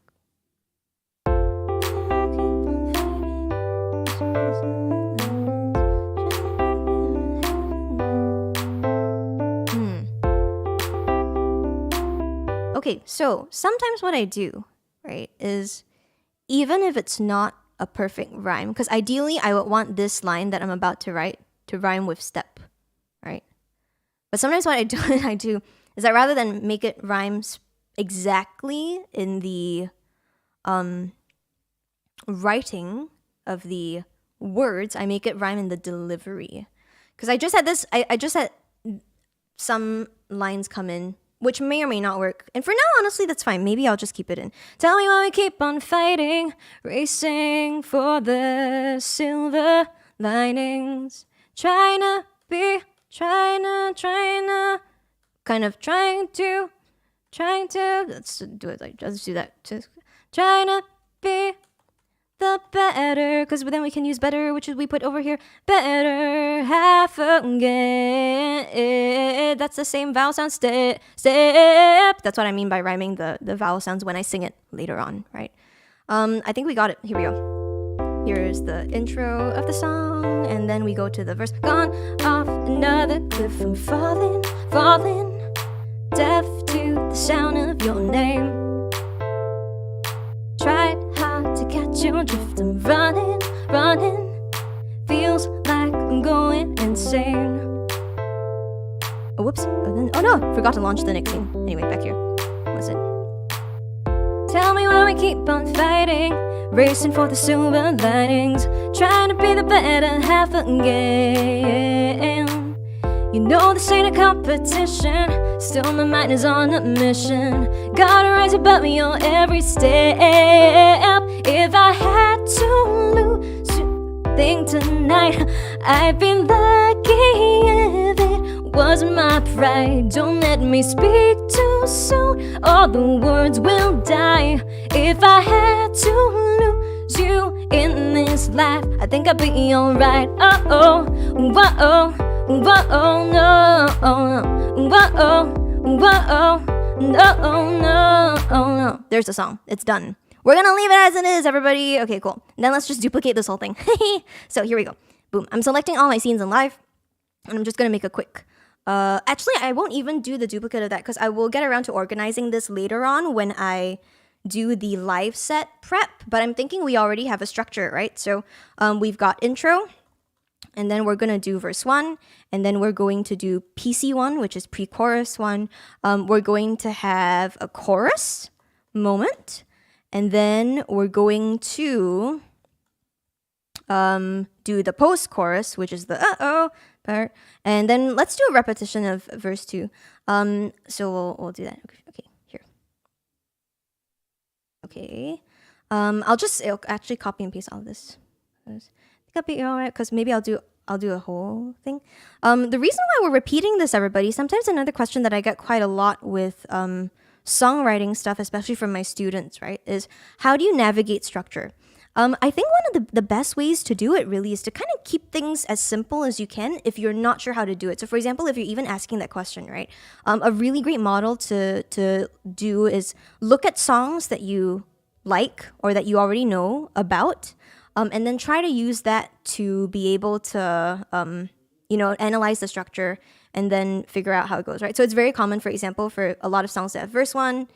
Okay, so sometimes what I do, right, is even if it's not a perfect rhyme, because ideally I would want this line that I'm about to write to rhyme with step, right? But sometimes what I do is that rather than make it rhyme exactly in the writing of the words, I make it rhyme in the delivery. Because I just had some lines come in, which may or may not work. And for now, honestly, that's fine. Maybe I'll just keep it in. Tell me why we keep on fighting, racing for the silver linings, trying to, let's do it like, let's do that. Just trying to be the better, because then we can use better, which is we put over here. Better half again. That's the same vowel sound. Step. That's what I mean by rhyming the vowel sounds when I sing it later on, right? I think we got it. Here we go. Here's the intro of the song, and then we go to the verse. Gone off another cliff, I'm falling, falling, deaf to the sound of your name. Tried hard to catch your drift, I'm running, running, feels like I'm going insane. Oh, whoops. Oh no, forgot to launch the next thing. Anyway, back here. Listen. Tell me why we keep on fighting, racing for the silver linings, trying to be the better half again. You know this ain't a competition, still my mind is on a mission. Gotta rise above your every step. If I had to lose you think tonight, I'd be lucky if it was my pride. Don't let me speak too soon, all the words will die. If I had to lose you in this life, I think I'd be alright. Oh, whoa, whoa, no, whoa, no. There's the song. It's done. We're gonna leave it as it is, everybody. Okay, cool. Then let's just duplicate this whole thing. So here we go. Boom. I'm selecting all my scenes in live, and I'm just gonna make a quick. Actually, I won't even do the duplicate of that because I will get around to organizing this later on when I do the live set prep. But I'm thinking we already have a structure, right? So we've got intro, and then we're gonna do verse 1, and then we're going to do PC1, which is pre-chorus 1. We're going to have a chorus moment, and then we're going to do the post-chorus, which is the uh-oh part, and then let's do a repetition of verse 2. So we'll do that. Okay, here. Okay. I'll actually copy and paste all of this. I think I'll be alright because maybe I'll do a whole thing. The reason why we're repeating this, everybody, sometimes another question that I get quite a lot with songwriting stuff, especially from my students, right, is how do you navigate structure? I think one of the best ways to do it really is to kind of keep things as simple as you can if you're not sure how to do it. So for example, if you're even asking that question, right, a really great model to do is look at songs that you like or that you already know about, and then try to use that to be able to, analyze the structure and then figure out how it goes, right? So it's very common, for example, for a lot of songs to have verse 1,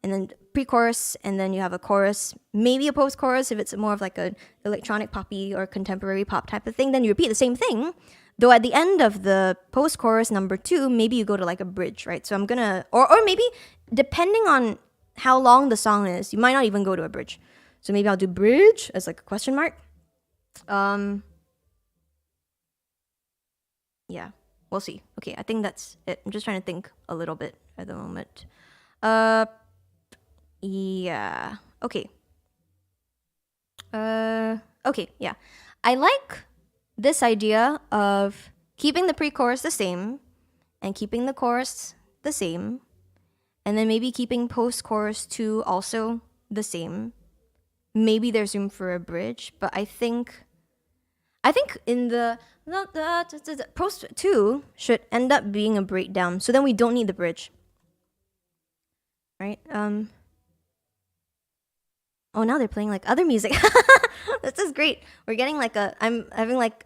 and then pre-chorus, and then you have a chorus, maybe a post-chorus if it's more of like an electronic poppy or contemporary pop type of thing. Then you repeat the same thing, though at the end of the post-chorus number 2, maybe you go to like a bridge, right? So I'm gonna, or maybe depending on how long the song is, you might not even go to a bridge. So maybe I'll do bridge as like a question mark. Yeah, we'll see. Okay, I think that's it. I'm just trying to think a little bit at the moment. Yeah. Okay. Okay, yeah. I like this idea of keeping the pre-chorus the same and keeping the chorus the same, and then maybe keeping post-chorus 2 also the same. Maybe there's room for a bridge, but I think in the post 2 should end up being a breakdown, so then we don't need the bridge, right? Oh, now they're playing like other music. This is great. We're getting like I'm having like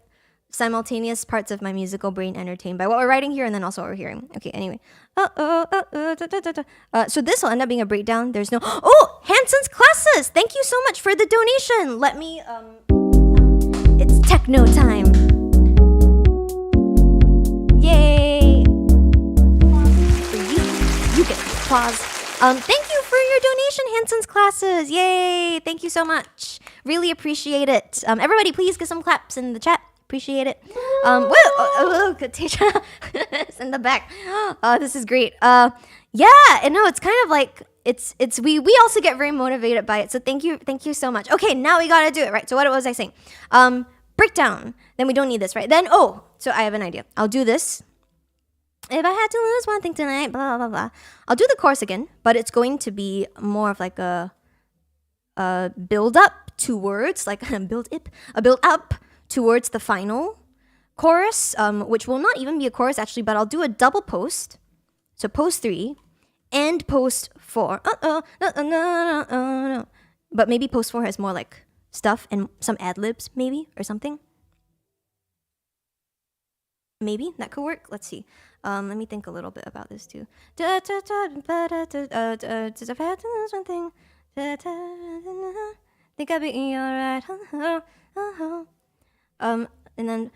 simultaneous parts of my musical brain entertained by what we're writing here and then also what we're hearing. Okay, anyway. So this will end up being a breakdown. There's no... Oh, Hanson's classes! Thank you so much for the donation. Let me... It's techno time. Yay! For you. You get the applause. Thank you for your donation, Hanson's classes. Yay! Thank you so much. Really appreciate it. Everybody, please give some claps in the chat. Appreciate it. TAETRO is in the back. This is great. Yeah, and no, it's kind of like we also get very motivated by it. So thank you so much. Okay, now we gotta do it, right? So what was I saying? Breakdown. Then we don't need this, right? Then so I have an idea. I'll do this. If I had to lose one thing tonight, blah blah blah. I'll do the chorus again, but it's going to be more of like a build up towards, like build up towards the final chorus, which will not even be a chorus actually, but I'll do a double post. So post 3 and post 4. But maybe post 4 has more like stuff and some ad-libs maybe or something. Maybe that could work. Let's see. Let me think a little bit about this too. One thing. Think I'll be alright. And then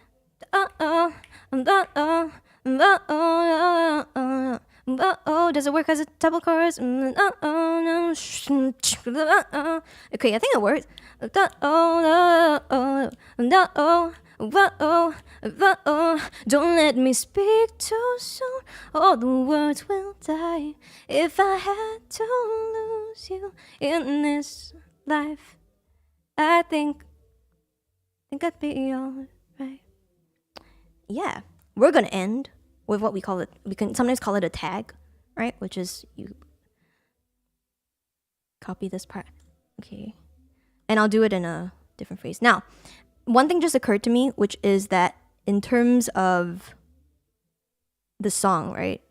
does it work as a double chorus? Okay, I think it works. Don't let me speak too soon. All the words will die if I had to lose you in this life. I think I'd be alright. Yeah, we're gonna end with what we call it. We can sometimes call it a tag, right? Which is you copy this part, okay, and I'll do it in a different phrase. Now, one thing just occurred to me, which is that in terms of the song, right?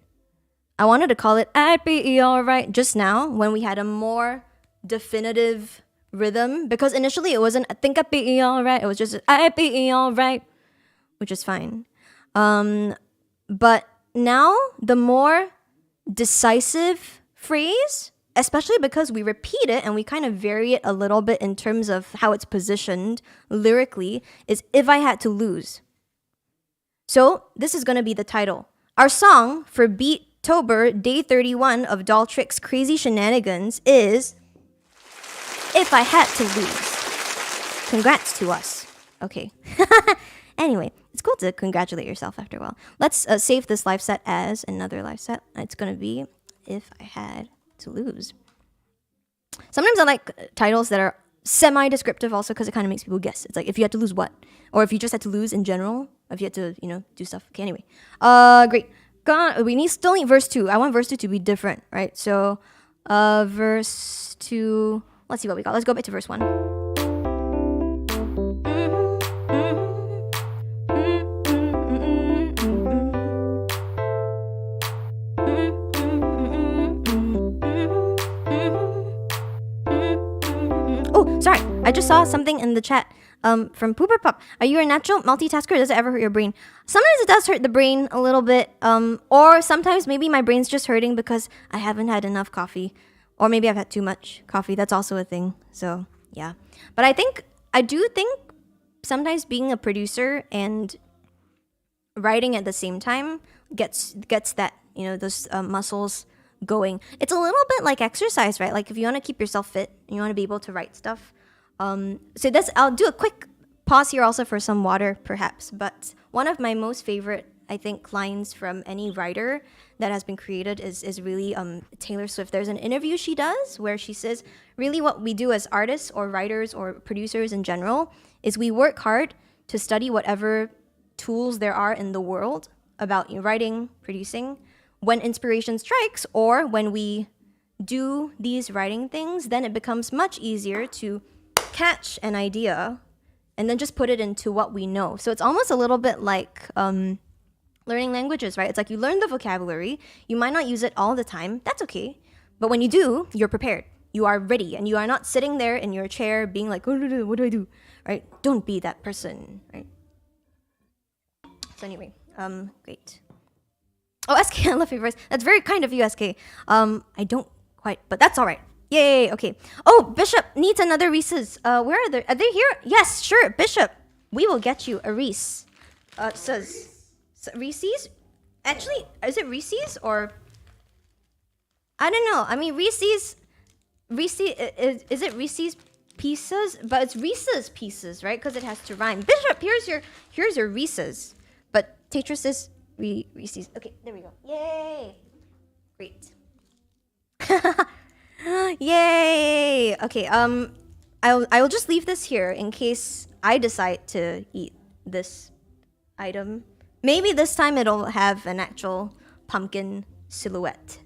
I wanted to call it "I'd Be Alright" just now when we had a more definitive rhythm, because initially it wasn't "I think I'd be alright." It was just "I'd be alright," which is fine. But now the more decisive phrase, especially because we repeat it and we kind of vary it a little bit in terms of how it's positioned lyrically, is "If I Had to Lose." So this is going to be the title. Our song for Beattober Day 31 of Doll Trick's Crazy Shenanigans is "If I Had to Lose." Congrats to us. Okay. Anyway, it's cool to congratulate yourself after a while. Let's save this live set as another live set. It's going to be "If I Had to Lose." Sometimes I like titles that are semi-descriptive also because it kind of makes people guess. It's like, if you had to lose what? Or if you just had to lose in general. If you had to, do stuff. Okay, anyway. Great. We still need verse 2. I want verse 2 to be different, right? So, verse 2. Let's see what we got. Let's go back to verse 1. Oh, sorry. I just saw something in the chat from Pooper Pop. Are you a natural multitasker? Does it ever hurt your brain? Sometimes it does hurt the brain a little bit. Or sometimes maybe my brain's just hurting because I haven't had enough coffee. Or maybe I've had too much coffee. That's also a thing. So, yeah. But I do think sometimes being a producer and writing at the same time gets that, those muscles going. It's a little bit like exercise, right? Like if you want to keep yourself fit, you want to be able to write stuff. I'll do a quick pause here also for some water, perhaps. But one of my most favorite, I think, lines from any writer that has been created is really Taylor Swift. There's an interview she does where she says, really what we do as artists or writers or producers in general is we work hard to study whatever tools there are in the world about writing, producing. When inspiration strikes or when we do these writing things, then it becomes much easier to catch an idea and then just put it into what we know. So it's almost a little bit like learning languages, right? It's like you learn the vocabulary. You might not use it all the time. That's okay. But when you do, you're prepared. You are ready. And you are not sitting there in your chair being like, what do I do? Right? Don't be that person, right? So anyway, great. Oh, SK, I love your voice. That's very kind of you, SK. I don't quite, but that's all right. Yay, okay. Oh, Bishop needs another Reese's. Where are they? Are they here? Yes, sure, Bishop. We will get you a Reese. Says Reese's? Actually, is it Reese's or? I don't know. I mean, Reese's, is it Reese's Pieces? But it's Reese's Pieces, right? Because it has to rhyme. Bishop, here's your Reese's. But Tetris is Reese's. Okay, there we go. Yay! Great. Yay! Okay, I will just leave this here in case I decide to eat this item. Maybe this time it'll have an actual pumpkin silhouette.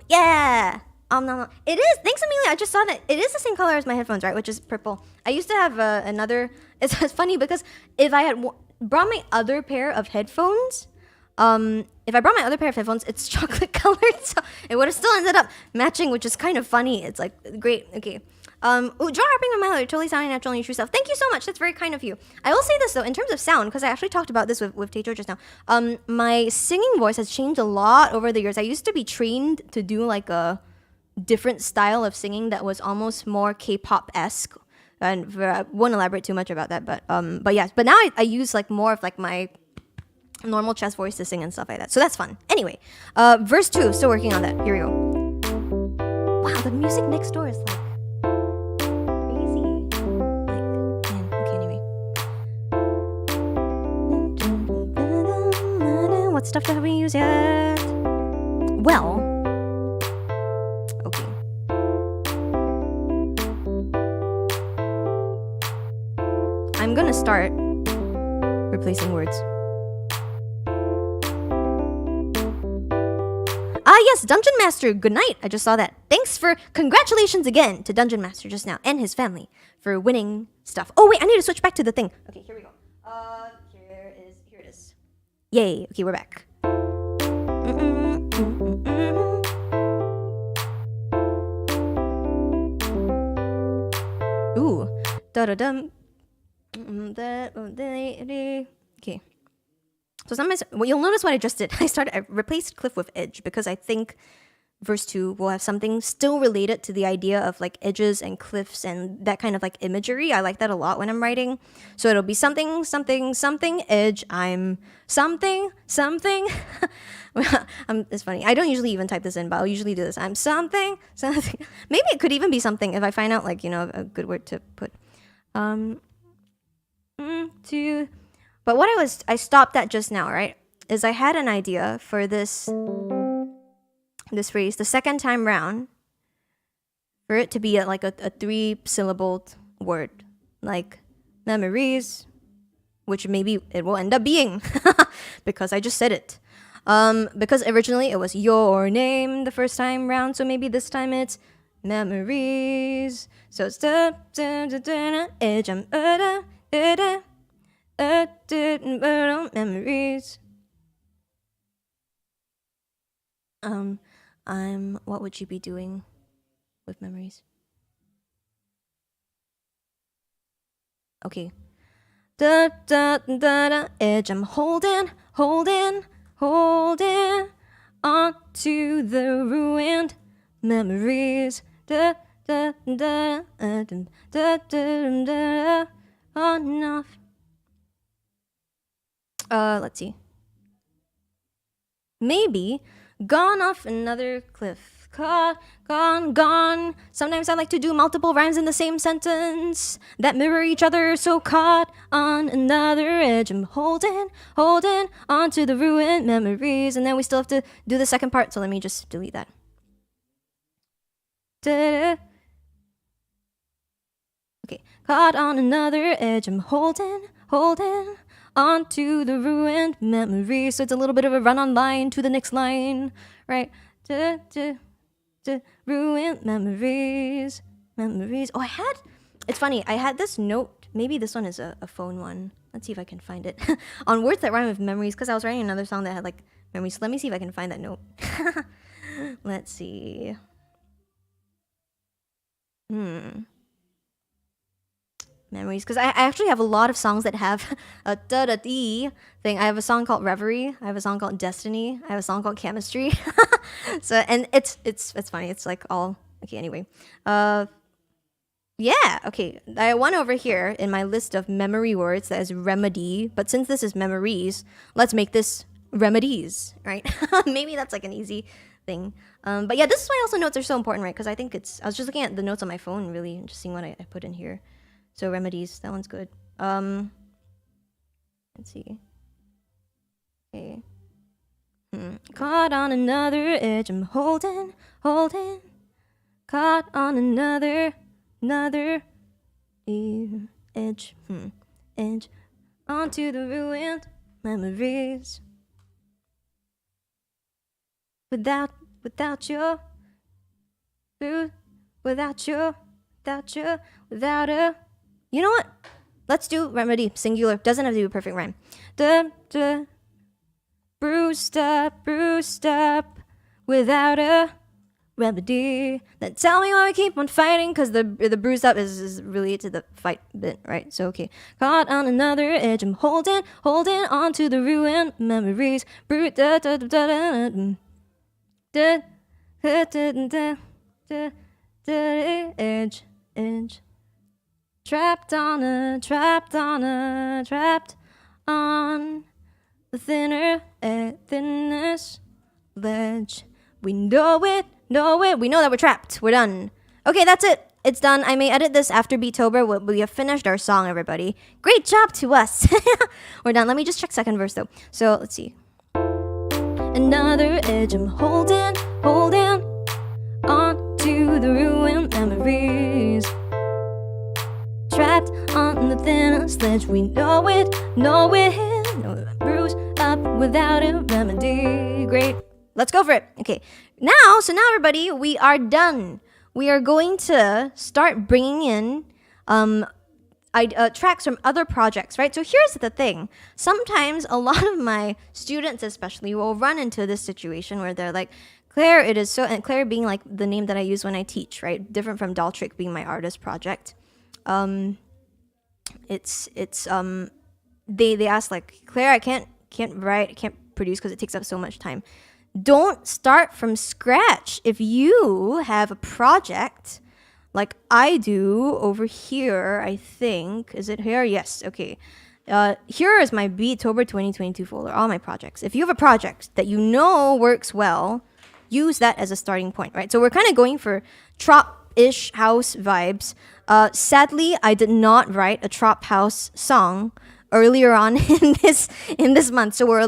Yeah! No. It is. Thanks, Amelia. I just saw that. It is the same color as my headphones, right? Which is purple. I used to have another. It's funny because if I had brought my other pair of headphones, if I brought my other pair of headphones, it's chocolate colored, so it would have still ended up matching, which is kind of funny. It's like great. Okay. Draw harping on my mother, totally sounding natural and your true self. Thank you so much. That's very kind of you. I will say this though, in terms of sound, because I actually talked about this with TAETRO just now. My singing voice has changed a lot over the years. I used to be trained to do like a different style of singing that was almost more K-pop-esque, and I won't elaborate too much about that. But yes, but now I use like more of like my normal chest voice to sing and stuff like that. So that's fun. Anyway, verse 2. Still working on that. Here we go. Wow, the music next door is like. What stuff have we used yet? Well, okay. I'm gonna start replacing words. Yes, Dungeon Master, good night. I just saw that. Congratulations again to Dungeon Master just now and his family for winning stuff. Oh wait, I need to switch back to the thing. Okay, here we go. Here it is. Yay. Okay, we're back. Ooh. Da-da-dum. Okay. So sometimes, well, you'll notice what I just did. I replaced cliff with edge because I think verse 2 will have something still related to the idea of like edges and cliffs and that kind of like imagery. I like that a lot when I'm writing. So it'll be something, something, something, edge. I'm something, something. It's funny. I don't usually even type this in, but I'll usually do this. I'm something, something. Maybe it could even be something if I find out like, a good word to put. But what I stopped at just now, right, is I had an idea for this phrase, the second time round, for it to be like a 3-syllabled word, like memories, which maybe it will end up being, because I just said it. Because originally it was your name the first time round, so maybe this time it's memories. So it's edge, memories. What would you be doing with memories? Okay. Edge, I'm holding on to the ruined memories. On and off. Let's see. Maybe gone off another cliff. Caught, gone. Sometimes I like to do multiple rhymes in the same sentence that mirror each other. So caught on another edge. I'm holding on to the ruined memories. And then we still have to do the second part. So let me just delete that. Okay. Caught on another edge. I'm holding onto the ruined memory. So it's a little bit of a run-on line to the next line, right? Ruined memories. Oh, it's funny, I had this note. Maybe this one is a phone one. Let's see if I can find it. On words that rhyme with memories, because I was writing another song that had like memories. So let me see if I can find that note. Let's see. Memories, because I actually have a lot of songs that have a da-da-dee thing. I have a song called Reverie. I have a song called Destiny. I have a song called Chemistry. So, and it's funny. It's like all, okay, anyway. Yeah, okay. I have one over here in my list of memory words that is remedy. But since this is memories, let's make this remedies, right? Maybe that's like an easy thing. But yeah, this is why also notes are so important, right? Because I think I was just looking at the notes on my phone, really, and just seeing what I put in here. So remedies, that one's good. Let's see. Okay. Caught on another edge, I'm holding. Caught on another edge, edge. Onto the ruined memories. Without your through without you, without you, without a. You know what? Let's do remedy singular. Doesn't have to be a perfect rhyme. Da, bruised up, without a remedy. Then tell me why we keep on fighting, because the bruised up is related to the fight bit, right? So okay, caught on another edge, I'm holding on to the ruined memories. Edge. Trapped on the thinnest ledge. We know it. We know that we're trapped. We're done. Okay, that's it. It's done. I may edit this after Beattober. We have finished our song, everybody. Great job to us. We're done. Let me just check second verse, though. So, let's see. Another edge I'm holding on to the ruined memories. Trapped on the thinnest ledge, we know it. Bruised up without a remedy. Great. Let's go for it. Okay. Now everybody, we are done. We are going to start bringing in tracks from other projects, right? So here's the thing. Sometimes a lot of my students especially will run into this situation where they're like, Claire, it is so, and Claire being like the name that I use when I teach, right? Different from Daltrick being my artist project. They ask like, Claire, I can't write, I can't produce because it takes up so much time. Don't start from scratch. If you have a project like I do over here, I think, is it here? Yes. Okay. Here is my Beattober 2022 folder, all my projects. If you have a project that you know works well, use that as a starting point, right? So we're kind of going for trop-ish house vibes. Sadly, I did not write a trop house song earlier on in this month, so we're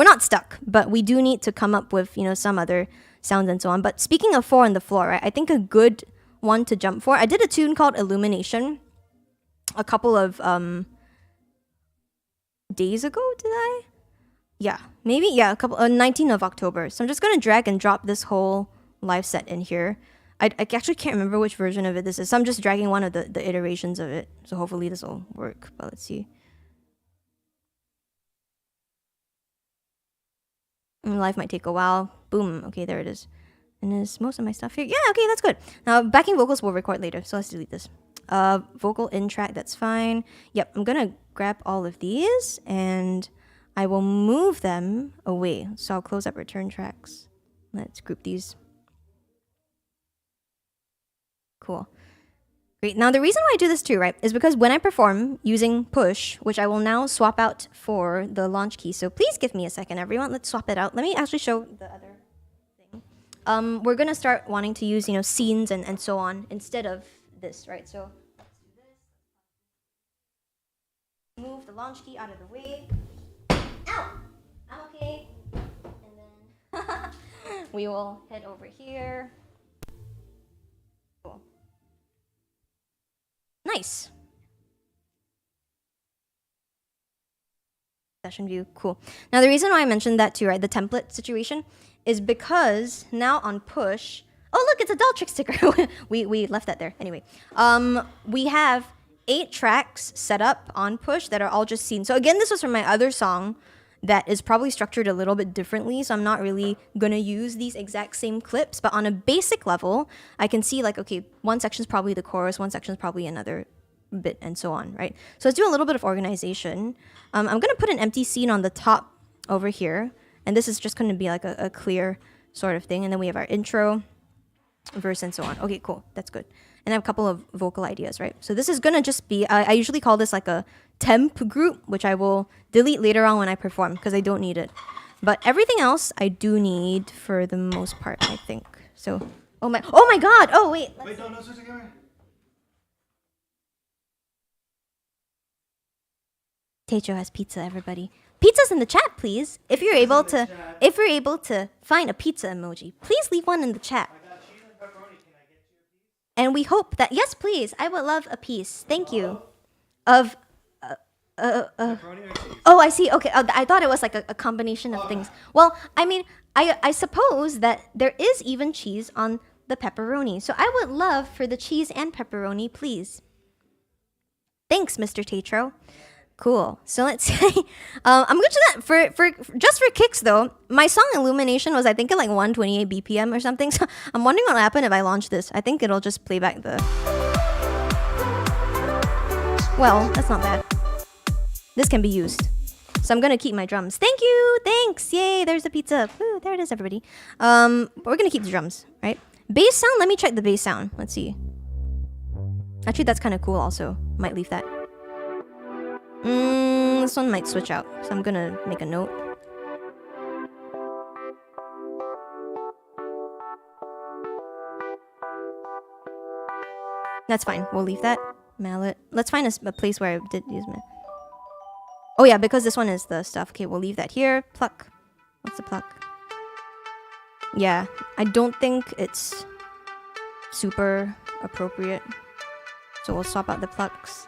not stuck, but we do need to come up with some other sounds and so on. But speaking of 4 on the floor, right? I think a good one to jump for. I did a tune called Illumination a couple of days ago. Did I? Yeah, maybe. Yeah, a couple. 19th of October. So I'm just gonna drag and drop this whole live set in here. I actually can't remember which version of it this is. So I'm just dragging one of the iterations of it. So hopefully this will work. But let's see. Live might take a while. Boom. Okay, there it is. And is most of my stuff here? Yeah, okay, that's good. Now, backing vocals we'll record later, so let's delete this. Vocal in track, that's fine. Yep, I'm gonna grab all of these, and I will move them away. So I'll close up return tracks. Let's group these. Cool. Great. Now, the reason why I do this too, right, is because when I perform using push, which I will now swap out for the launch key. So please give me a second, everyone. Let's swap it out. Let me actually show the other thing. We're going to start wanting to use, scenes and so on instead of this, right? So let's do this. Move the launch key out of the way. Ow! I'm okay. And then we will head over here. Cool. Nice. Session view, cool. Now the reason why I mentioned that too, right, the template situation, is because now on push, oh look, it's a Daltrick sticker. we left that there. Anyway, we have 8 tracks set up on push that are all just scenes. So again, this was from my other song that is probably structured a little bit differently, so I'm not really gonna use these exact same clips, but on a basic level, I can see like, okay, one section's probably the chorus, one section's probably another bit, and so on, right? So let's do a little bit of organization. I'm gonna put an empty scene on the top over here, and this is just gonna be like a clear sort of thing, and then we have our intro, verse, and so on. Okay, cool, that's good. And I have a couple of vocal ideas, right? So this is gonna just be, I usually call this like a temp group, which I will delete later on when I perform because I don't need it. But everything else I do need for the most part, I think. So, oh my god! Oh wait. Wait, don't switch the camera. TAETRO has pizza, everybody. Pizza's in the chat, please. If you're able to find a pizza emoji, please leave one in the chat. And we hope that, yes, please. I would love a piece. Thank you. Of, oh, I see. Okay. I thought it was like a combination of things. Well, I mean, I suppose that there is even cheese on the pepperoni. So I would love for the cheese and pepperoni, please. Thanks, Mr. TAETRO. Cool. So let's say, I'm going to do that for just for kicks though. My song Illumination was, I think, at like 128 BPM or something. So I'm wondering what will happen if I launch this. I think it'll just play back the... Well, that's not bad. This can be used. So I'm going to keep my drums. Thank you. Thanks. Yay. There's the pizza. Woo, there it is, everybody. But we're going to keep the drums, right? Bass sound. Let me check the bass sound. Let's see. Actually, that's kind of cool also. Might leave that. This one might switch out. So I'm going to make a note. That's fine. We'll leave that. Mallet. Let's find a place where I did use my... Oh yeah, because this one is the stuff. Okay, we'll leave that here. Pluck. What's the pluck? Yeah, I don't think it's super appropriate. So we'll swap out the plucks.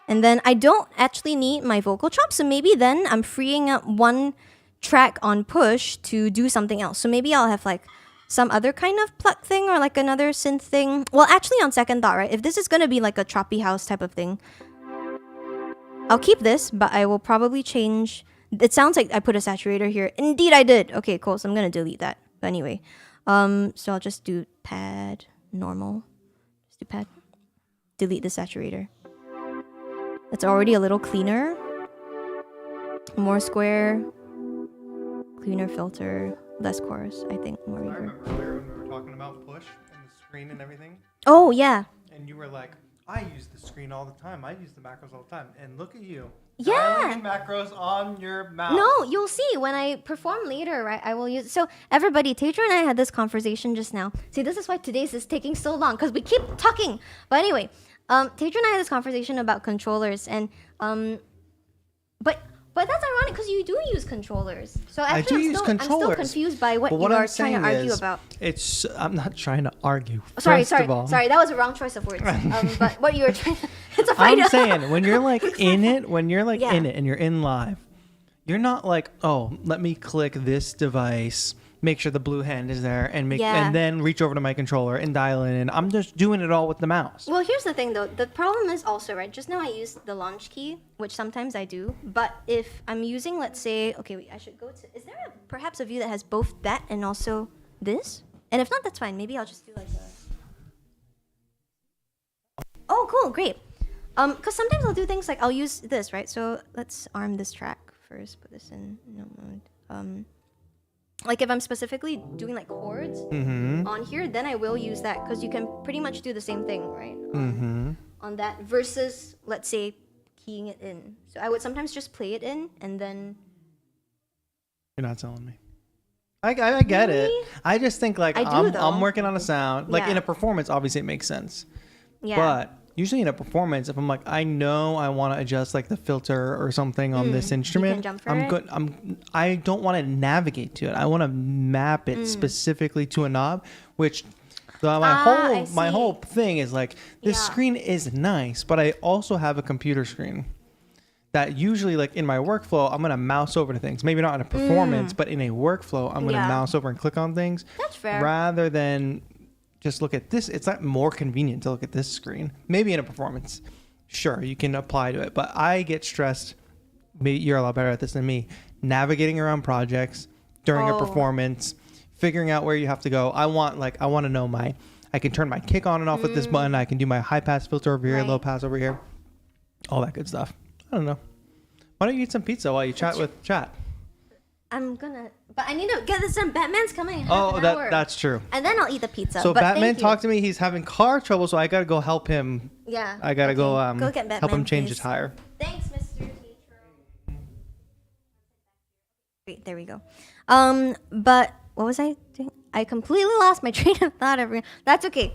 And then I don't actually need my vocal chops. So maybe then I'm freeing up one track on push to do something else. So maybe I'll have like some other kind of pluck thing or like another synth thing. Well, actually on second thought, right? If this is going to be like a choppy house type of thing, I'll keep this, but I will probably change. It sounds like I put a saturator here. Indeed, I did. Okay, cool. So I'm going to delete that. But anyway, so I'll just do pad, normal. Just do pad. Delete the saturator. It's already a little cleaner. More square. Cleaner filter. Less chorus, I think. More I reverb. remember earlier when we were talking about push and the screen and everything. Oh, yeah. And you were like, I use the screen all the time. I use the macros all the time. And look at you. Yeah. Dialing in macros on your mouse. No, you'll see when I perform later, right? I will use... So, everybody, TAETRO and I had this conversation just now. See, this is why today's is taking so long, because we keep talking. But anyway, TAETRO and I had this conversation about controllers, and... But that's ironic, because you do use controllers. So actually, I'm still confused by what you are trying to argue about. I'm not trying to argue. Sorry, that was a wrong choice of words. But what you were trying to... It's a fight. I'm saying, when you're like in it, in it and you're in live, you're not like, oh, let me click this device, make sure the blue hand is there, and then reach over to my controller and dial it in. I'm just doing it all with the mouse. Well, here's the thing, though. The problem is also, right, just now I used the launch key, which sometimes I do. But if I'm using, let's say, okay, wait, I should go to... Is there perhaps a view that has both that and also this? And if not, that's fine. Maybe I'll just do like a... Oh, cool, great. Because sometimes I'll do things like I'll use this, right? So let's arm this track first. Put this in no mode. Like if I'm specifically doing like chords on here, then I will use that because you can pretty much do the same thing, right? On that versus, let's say, keying it in. So I would sometimes just play it in and then... You're not telling me. I get it. I just think like I'm working on a sound. Like in a performance, obviously it makes sense. Yeah. But usually in a performance, if I'm like, I know I want to adjust like the filter or something on this instrument, I don't want to navigate to it. I want to map it specifically to a knob, which my whole thing is like, this screen is nice, but I also have a computer screen that usually like in my workflow, I'm going to mouse over to things. Maybe not in a performance, but in a workflow, I'm going to mouse over and click on things. That's fair. Rather than just look at this. It's not more convenient to look at this screen. Maybe in a performance, sure, you can apply to it. But I get stressed. Maybe you're a lot better at this than me. Navigating around projects during a performance, figuring out where you have to go. I want to know I can turn my kick on and off with this button. I can do my high pass filter over here, low pass over here, all that good stuff. I don't know. Why don't you eat some pizza while you chat with chat? I'm gonna, but I need to get this done. Batman's coming in half an hour. That's true. And then I'll eat the pizza. So Batman talked to me. He's having car trouble, so I gotta go help him. Yeah. I gotta go get Batman, help him change please. his tire. Thanks, Mr. TAETRO. Great, there we go. But what was I doing? I completely lost my train of thought. Everyone, that's okay.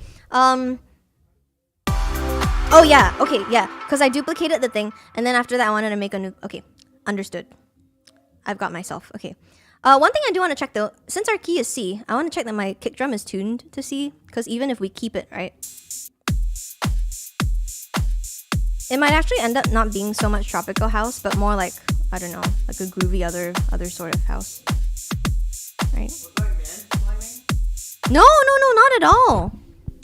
Oh yeah, okay, yeah. Because I duplicated the thing, and then after that, I wanted to make a new. Okay, understood. I've got myself. Okay. One thing I do want to check though, since our key is C, I want to check that my kick drum is tuned to C, because even if we keep it, right, it might actually end up not being so much tropical house, but more like, I don't know, like a groovy other sort of house, right? No, not at all.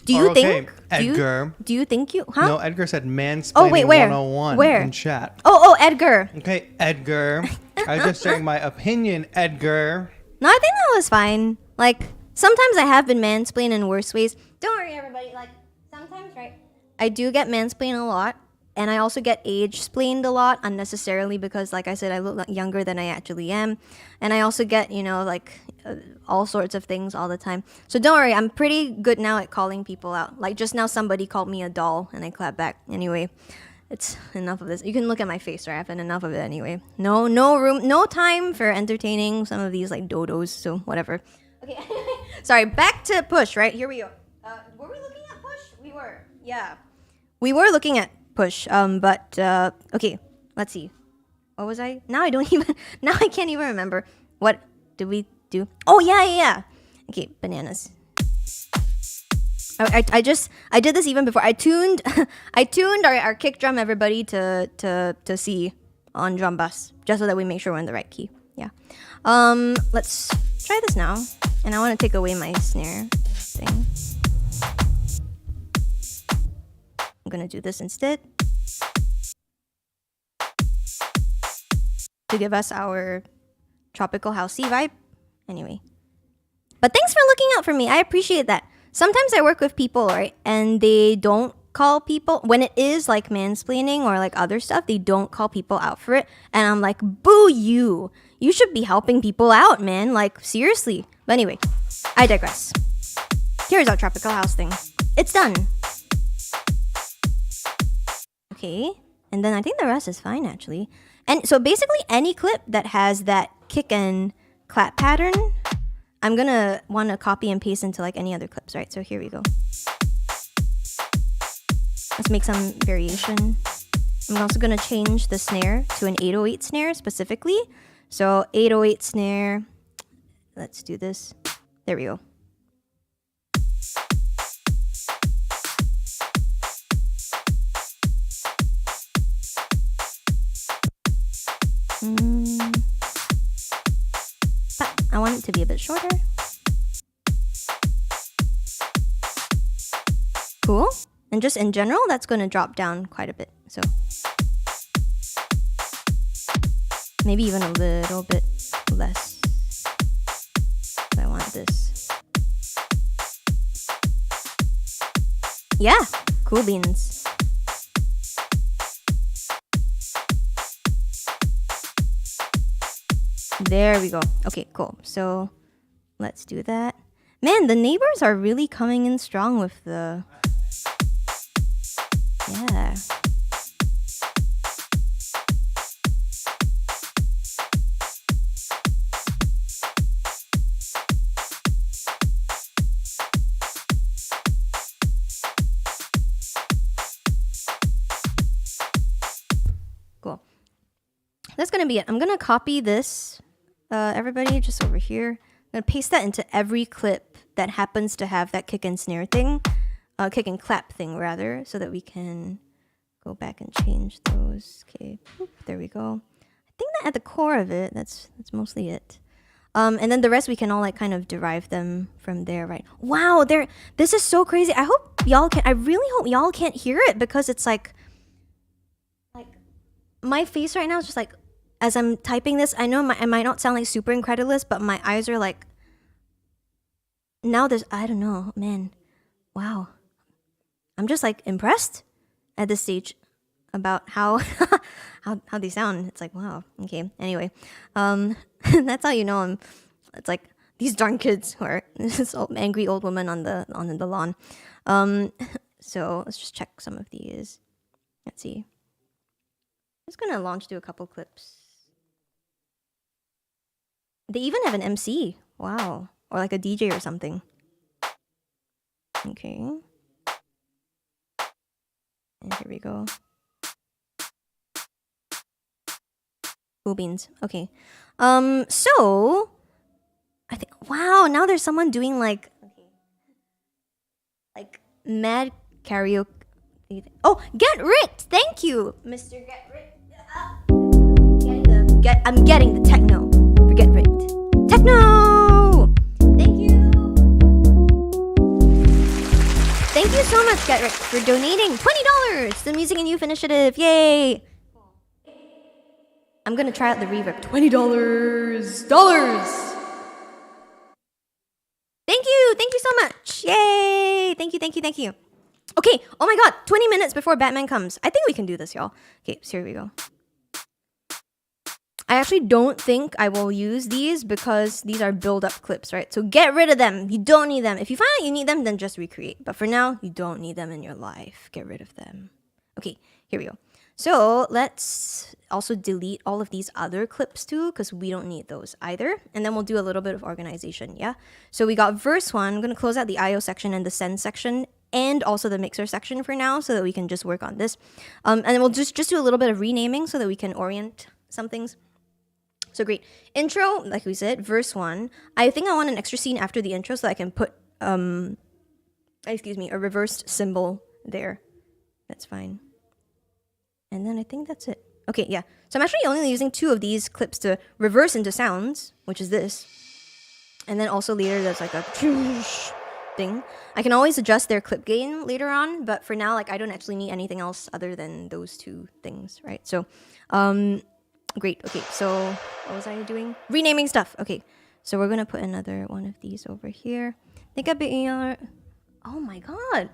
Do you Or, okay, think Edgar. Do you think you? Huh? No, Edgar said mansplaining Oh wait, where? 101 Where? in chat. Oh, Edgar. Okay, Edgar. I was just sharing my opinion, Edgar. No, I think that was fine. Like, sometimes I have been mansplained in worse ways. Don't worry, everybody. Like, sometimes, right? I do get mansplained a lot. And I also get age-splained a lot unnecessarily because, like I said, I look younger than I actually am. And I also get, all sorts of things all the time. So don't worry, I'm pretty good now at calling people out. Like, just now somebody called me a doll and I clapped back. Anyway, it's enough of this. You can look at my face, right? I've had enough of it anyway. No room, no time for entertaining some of these, like, dodos, so whatever. Okay, sorry, back to Push, right? Here we go. Were we looking at Push? We were, yeah. We were looking at Push, but okay, let's see. What was I? Now I can't even remember. What did we do? Oh, yeah. Okay, bananas. I did this even before. I tuned our kick drum, everybody, to C on drum bus, just so that we make sure we're in the right key. Yeah. Let's try this now. And I want to take away my snare thing. I'm gonna do this instead to give us our tropical housey vibe. Anyway, but thanks for looking out for me. I appreciate that. Sometimes I work with people, right, and they don't call people when it is like mansplaining or like other stuff. They don't call people out for it, and I'm like, boo you! You should be helping people out, man. Like, seriously. But anyway, I digress. Here's our tropical house thing. It's done. Okay, and then I think the rest is fine actually. And so basically any clip that has that kick and clap pattern, I'm gonna want to copy and paste into like any other clips, right? So here we go. Let's make some variation. I'm also gonna change the snare to an 808 snare specifically. So 808 snare, let's do this. There we go. But I want it to be a bit shorter. Cool. And just in general, that's going to drop down quite a bit. So maybe even a little bit less. I want this. Yeah, cool beans. There we go. Okay, cool. So let's do that. Man, the neighbors are really coming in strong with the... Yeah. Cool. That's gonna be it. I'm gonna copy this. Everybody just over here. I'm gonna paste that into every clip that happens to have that kick and snare thing, kick and clap thing rather, so that we can go back and change those. Okay, boop, there we go. I think that at the core of it, that's mostly it. And then the rest we can all like kind of derive them from there, right? Wow, this is so crazy. I really hope y'all can't hear it because it's like my face right now is just like, as I'm typing this, I know I might not sound like super incredulous, but my eyes are like, now I don't know, man. Wow. I'm just like impressed at this stage about how how they sound. It's like, wow. Okay. Anyway, that's how you know it's like these darn kids who are this angry old woman on the lawn. So let's just check some of these. Let's see. I'm just gonna launch through a couple clips. They even have an MC. Wow. Or like a DJ or something. Okay. And here we go. Cool beans. Okay. So I think, wow, now there's someone doing like mad karaoke. Oh, Get Ricked. Thank you, Mr. Get Ricked. I'm getting the techno for Get Ricked. Techno! Thank you. much, Get Rich, for donating $20 to the Music and Youth Initiative. Yay! I'm gonna try out the reverb. $20. Dollars! Thank you so much. Yay! Thank you. Okay, oh my god, 20 minutes before Batman comes. I think we can do this, y'all. Okay, so here we go. I actually don't think I will use these because these are build-up clips, right? So get rid of them. You don't need them. If you find out you need them, then just recreate. But for now, you don't need them in your life. Get rid of them. Okay, here we go. So let's also delete all of these other clips too, because we don't need those either. And then we'll do a little bit of organization, yeah? So we got verse 1. I'm going to close out the IO section and the send section and also the mixer section for now so that we can just work on this. And then we'll just do a little bit of renaming so that we can orient some things. So great. Intro, like we said, verse 1. I think I want an extra scene after the intro so that I can put, a reversed symbol there. That's fine. And then I think that's it. Okay, yeah. So I'm actually only using 2 of these clips to reverse into sounds, which is this. And then also later there's like a thing. I can always adjust their clip gain later on, but for now, like I don't actually need anything else other than those 2 things, right? So, great. Okay, so what was I doing? Renaming stuff. Okay, so we're gonna put another one of these over here. Think a bit. Oh my god!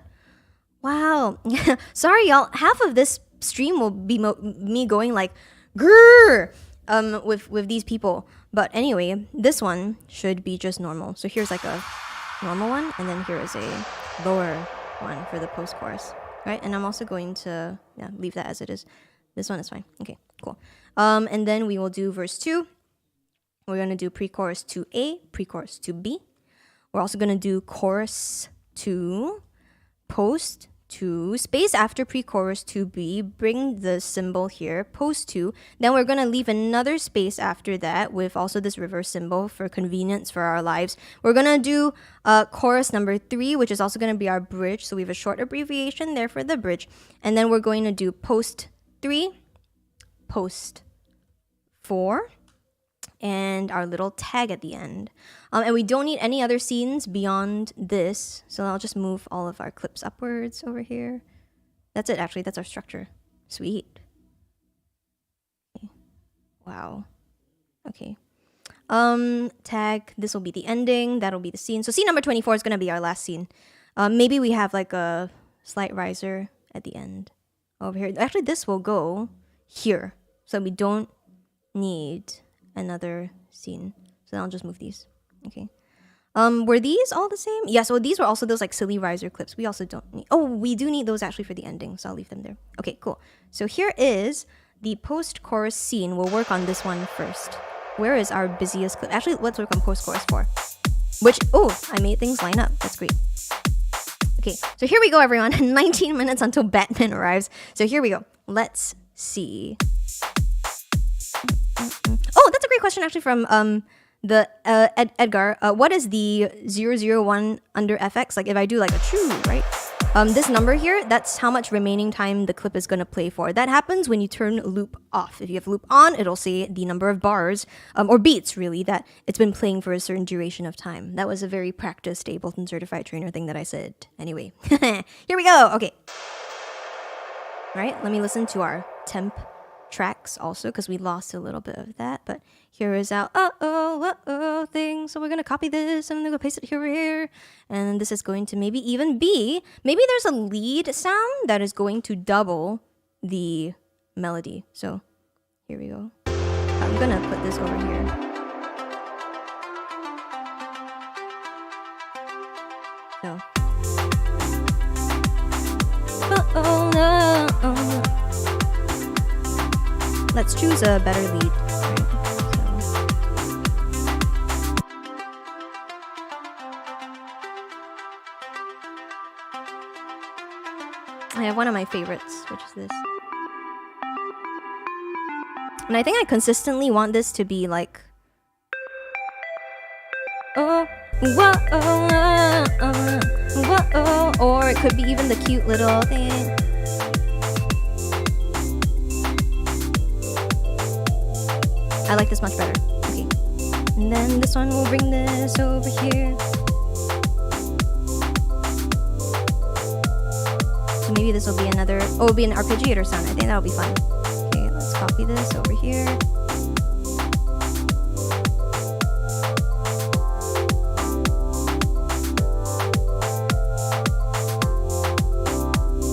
Wow. Sorry, y'all. Half of this stream will be me going like grrr with these people. But anyway, this one should be just normal. So here's like a normal one, and then here is a lower one for the post-chorus, right? And I'm also going to leave that as it is. This one is fine. Okay, cool. And then we will do verse 2. We're going to do pre-chorus 2A, pre-chorus 2B. We're also going to do chorus 2, post 2, space after pre-chorus 2B, bring the symbol here, post 2. Then we're going to leave another space after that with also this reverse symbol for convenience for our lives. We're going to do chorus number 3, which is also going to be our bridge. So we have a short abbreviation there for the bridge. And then we're going to do post 3, post 4, and our little tag at the end. And we don't need any other scenes beyond this. So I'll just move all of our clips upwards over here. That's it, actually. That's our structure. Sweet. Okay. Wow. Okay. Tag. This will be the ending. That'll be the scene. So scene number 24 is going to be our last scene. Maybe we have like a slight riser at the end over here. Actually, this will go here. So we don't need another scene. So I'll just move these. Okay. Were these all the same? Yeah, so these were also those like silly riser clips. We also don't need... Oh, we do need those actually for the ending, so I'll leave them there. Okay, cool. So here is the post-chorus scene. We'll work on this one first. Where is our busiest clip? Actually, let's work on post-chorus 4. Which... Oh, I made things line up. That's great. Okay, so here we go, everyone. 19 minutes until Batman arrives. So here we go. Let's see. Oh, that's a great question actually from Edgar. What is the 001 under FX? Like if I do like a true, right? This number here, that's how much remaining time the clip is going to play for. That happens when you turn loop off. If you have loop on, it'll say the number of bars, or beats really, that it's been playing for a certain duration of time. That was a very practiced Ableton certified trainer thing that I said. Anyway, here we go. Okay. All right, let me listen to our temp tracks also because we lost a little bit of that, but here is our thing. So we're gonna copy this and I'm gonna paste it here, and this is going to maybe there's a lead sound that is going to double the melody. So here we go. I'm gonna put this over here. So let's choose a better lead. Right? So. I have one of my favorites, which is this. And I think I consistently want this to be like... Oh, whoa, whoa, or it could be even the cute little thing. I like this much better. Okay. And then this one will bring this over here. maybe this will be another, oh, it'll be an arpeggiator sound. I think that'll be fun. Okay, let's copy this over here.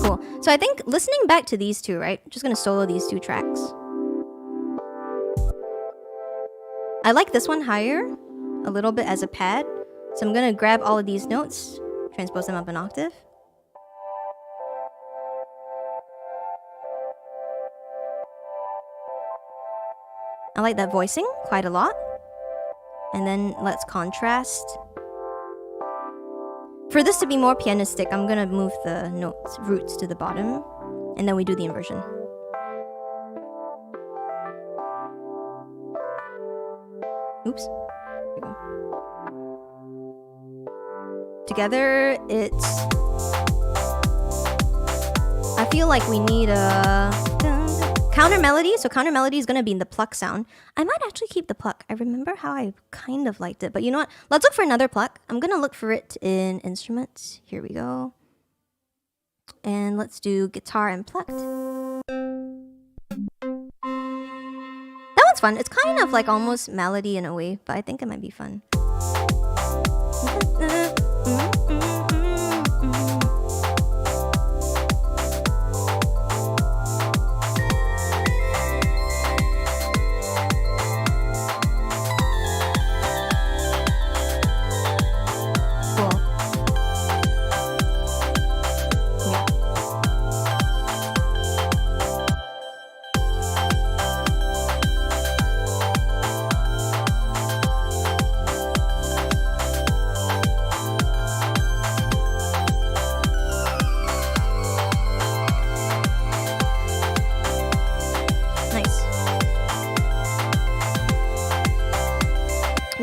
Cool. So I think listening back to these two, right? Just gonna solo these two tracks. I like this one higher, a little bit as a pad. So I'm gonna grab all of these notes, transpose them up an octave. I like that voicing quite a lot. And then let's contrast. For this to be more pianistic, I'm gonna move the notes roots to the bottom, and then we do the inversion. Oops. There we go. Together, it's... I feel like we need a counter melody. So counter melody is gonna be in the pluck sound. I might actually keep the pluck. I remember how I kind of liked it, but you know what? Let's look for another pluck. I'm gonna look for it in instruments. Here we go. And let's do guitar and plucked. That one's fun. It's kind of like almost melody in a way, but I think it might be fun.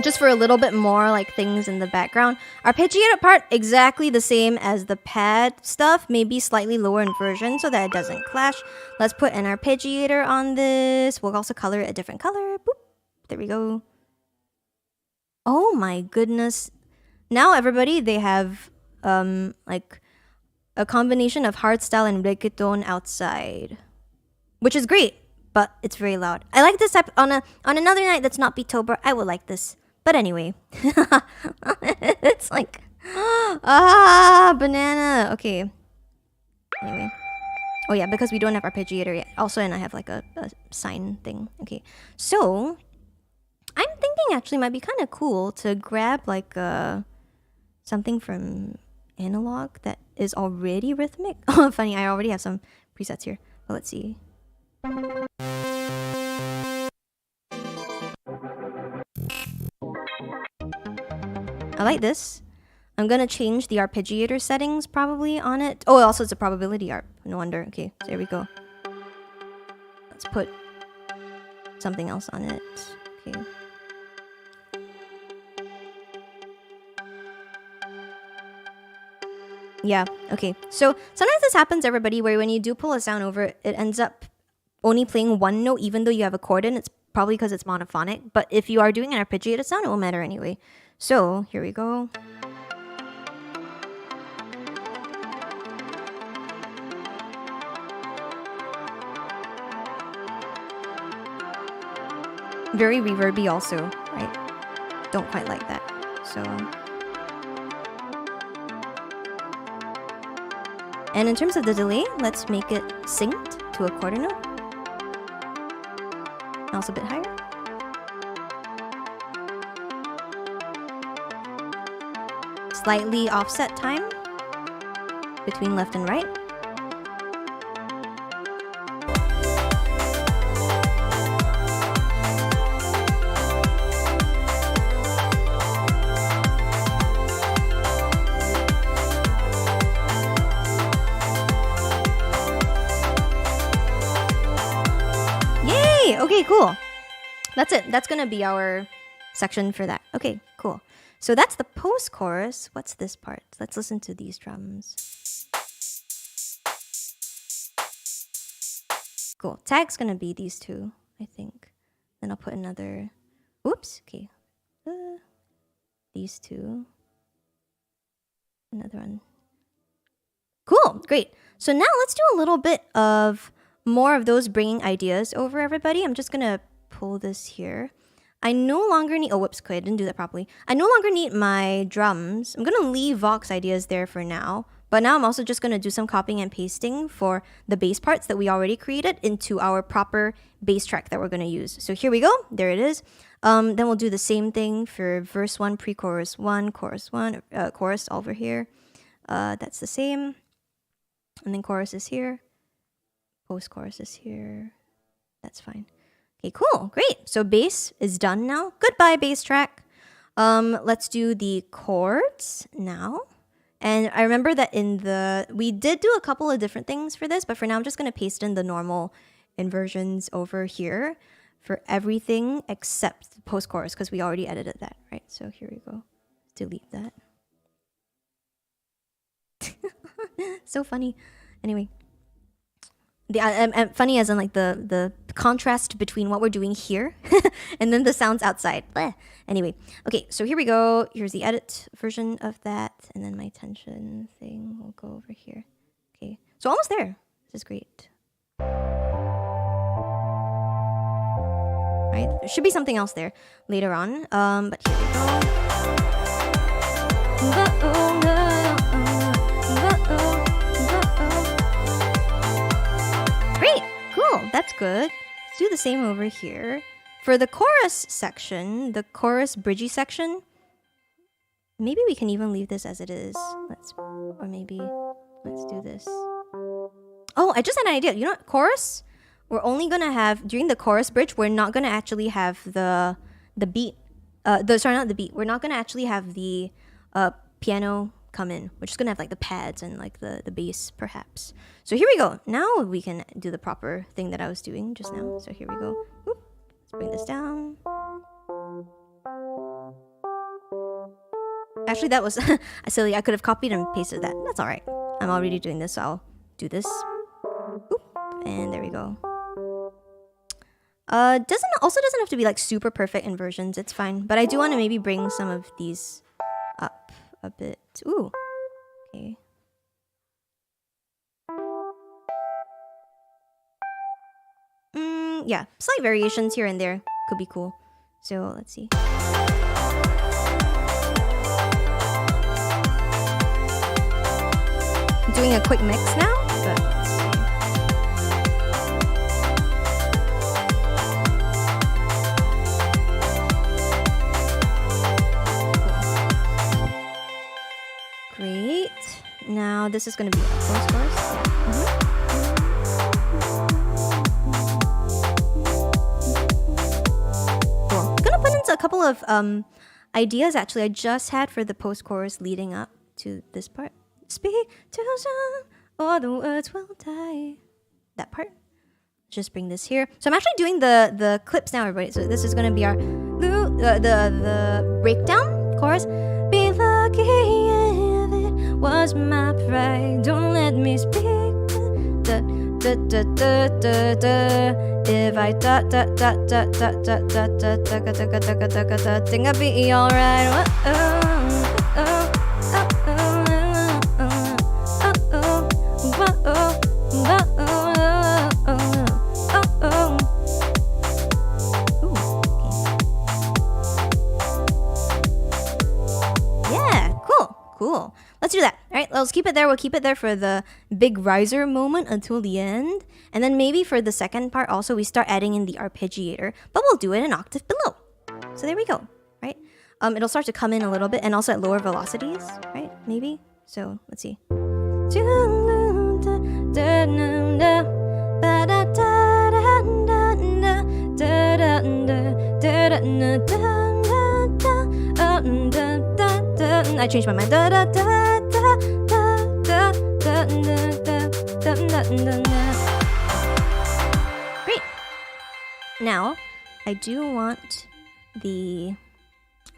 Just for a little bit more like things in the background. Arpeggiated part exactly the same as the pad stuff, maybe slightly lower inversion so that it doesn't clash. Let's put an arpeggiator on this. We'll also color it a different color. Boop. There we go. Oh my goodness. Now everybody, they have like a combination of hardstyle and reggaeton outside, which is great, but it's very loud. I like this type on another night that's not Beatober. I would like this. But anyway, it's like, banana. Okay. Anyway. Oh yeah, because we don't have arpeggiator yet. Also, and I have like a sine thing. Okay. So, I'm thinking actually might be kind of cool to grab like something from analog that is already rhythmic. Oh, funny. I already have some presets here. But let's see. I like this. I'm gonna change the arpeggiator settings probably on it. Oh, also it's a probability arp. No wonder. Okay, so there we go. Let's put something else on it. Okay. Yeah, okay. So sometimes this happens, everybody, where when you do pull a sound over, it ends up only playing one note even though you have a chord in. It's probably because it's monophonic. But if you are doing an arpeggiated sound, it won't matter anyway. So, here we go. Very reverby also, right? Don't quite like that. So... And in terms of the delay, let's make it synced to a quarter note. Also a bit higher. Slightly offset time between left and right. Yay! Okay, cool. That's it. That's gonna be our section for that. Okay, cool. So that's the post-chorus. What's this part? Let's listen to these drums. Cool. Tag's gonna be these two, I think. Then I'll put another... Oops. Okay. These two. Another one. Cool, great. So now let's do a little bit of more of those bringing ideas over, everybody. I'm just gonna pull this here. I no longer need, oh, whoops, I didn't do that properly. I no longer need my drums. I'm gonna leave Vox ideas there for now. But now I'm also just gonna do some copying and pasting for the bass parts that we already created into our proper bass track that we're gonna use. So here we go, there it is. Then we'll do the same thing for verse 1, pre-chorus 1, chorus 1, chorus over here. That's the same. And then chorus is here. Post-chorus is here. That's fine. Okay, cool, great. So bass is done now. Goodbye, bass track. Let's do the chords now. And I remember that we did do a couple of different things for this, but for now I'm just gonna paste in the normal inversions over here for everything except post-chorus because we already edited that, right? So here we go. Delete that. So funny. Anyway. Funny as in like the contrast between what we're doing here and then the sounds outside. Bleh. Anyway, okay, so here we go. Here's the edit version of that, and then my tension thing will go over here. Okay, so almost there. This is great. Right, there should be something else there later on. But here we go. Great, cool, that's good. Let's do the same over here. For the chorus section, the chorus bridgy section, maybe we can even leave this as it is. Let's do this. Oh, I just had an idea. You know what, chorus? We're only gonna have, during the chorus bridge, we're not gonna actually have the beat. Sorry, not the beat. We're not gonna actually have the piano come in. We're just gonna have like the pads and like the bass perhaps. So here we go. Now we can do the proper thing that I was doing just now. So here we go. Whoop. Let's bring this down. Actually, that was silly. I could have copied and pasted that. That's all right. I'm already doing this, so I'll do this. Oop. And there we go. Doesn't have to be like super perfect inversions. It's fine. But I do want to maybe bring some of these up a bit. Ooh. Okay. Yeah, slight variations here and there could be cool. So let's see. I'm doing a quick mix now, but let's see. Great. Now this is going to be a post chorus. A couple of ideas actually I just had for the post-chorus leading up to this part. Speak to some or the words will die. That part. Just bring this here. So I'm actually doing the clips now, everybody. So this is gonna be our the breakdown chorus. Be lucky if it was my pride. Don't let me speak. If I think I'll be alright. Yeah, cool. Let's do that. All right, let's keep it there. We'll keep it there for the big riser moment until the end. And then maybe for the second part also, we start adding in the arpeggiator, but we'll do it an octave below. So there we go, right? It'll start to come in a little bit and also at lower velocities, right? Maybe. So let's see. I changed my mind. Great. Now, I do want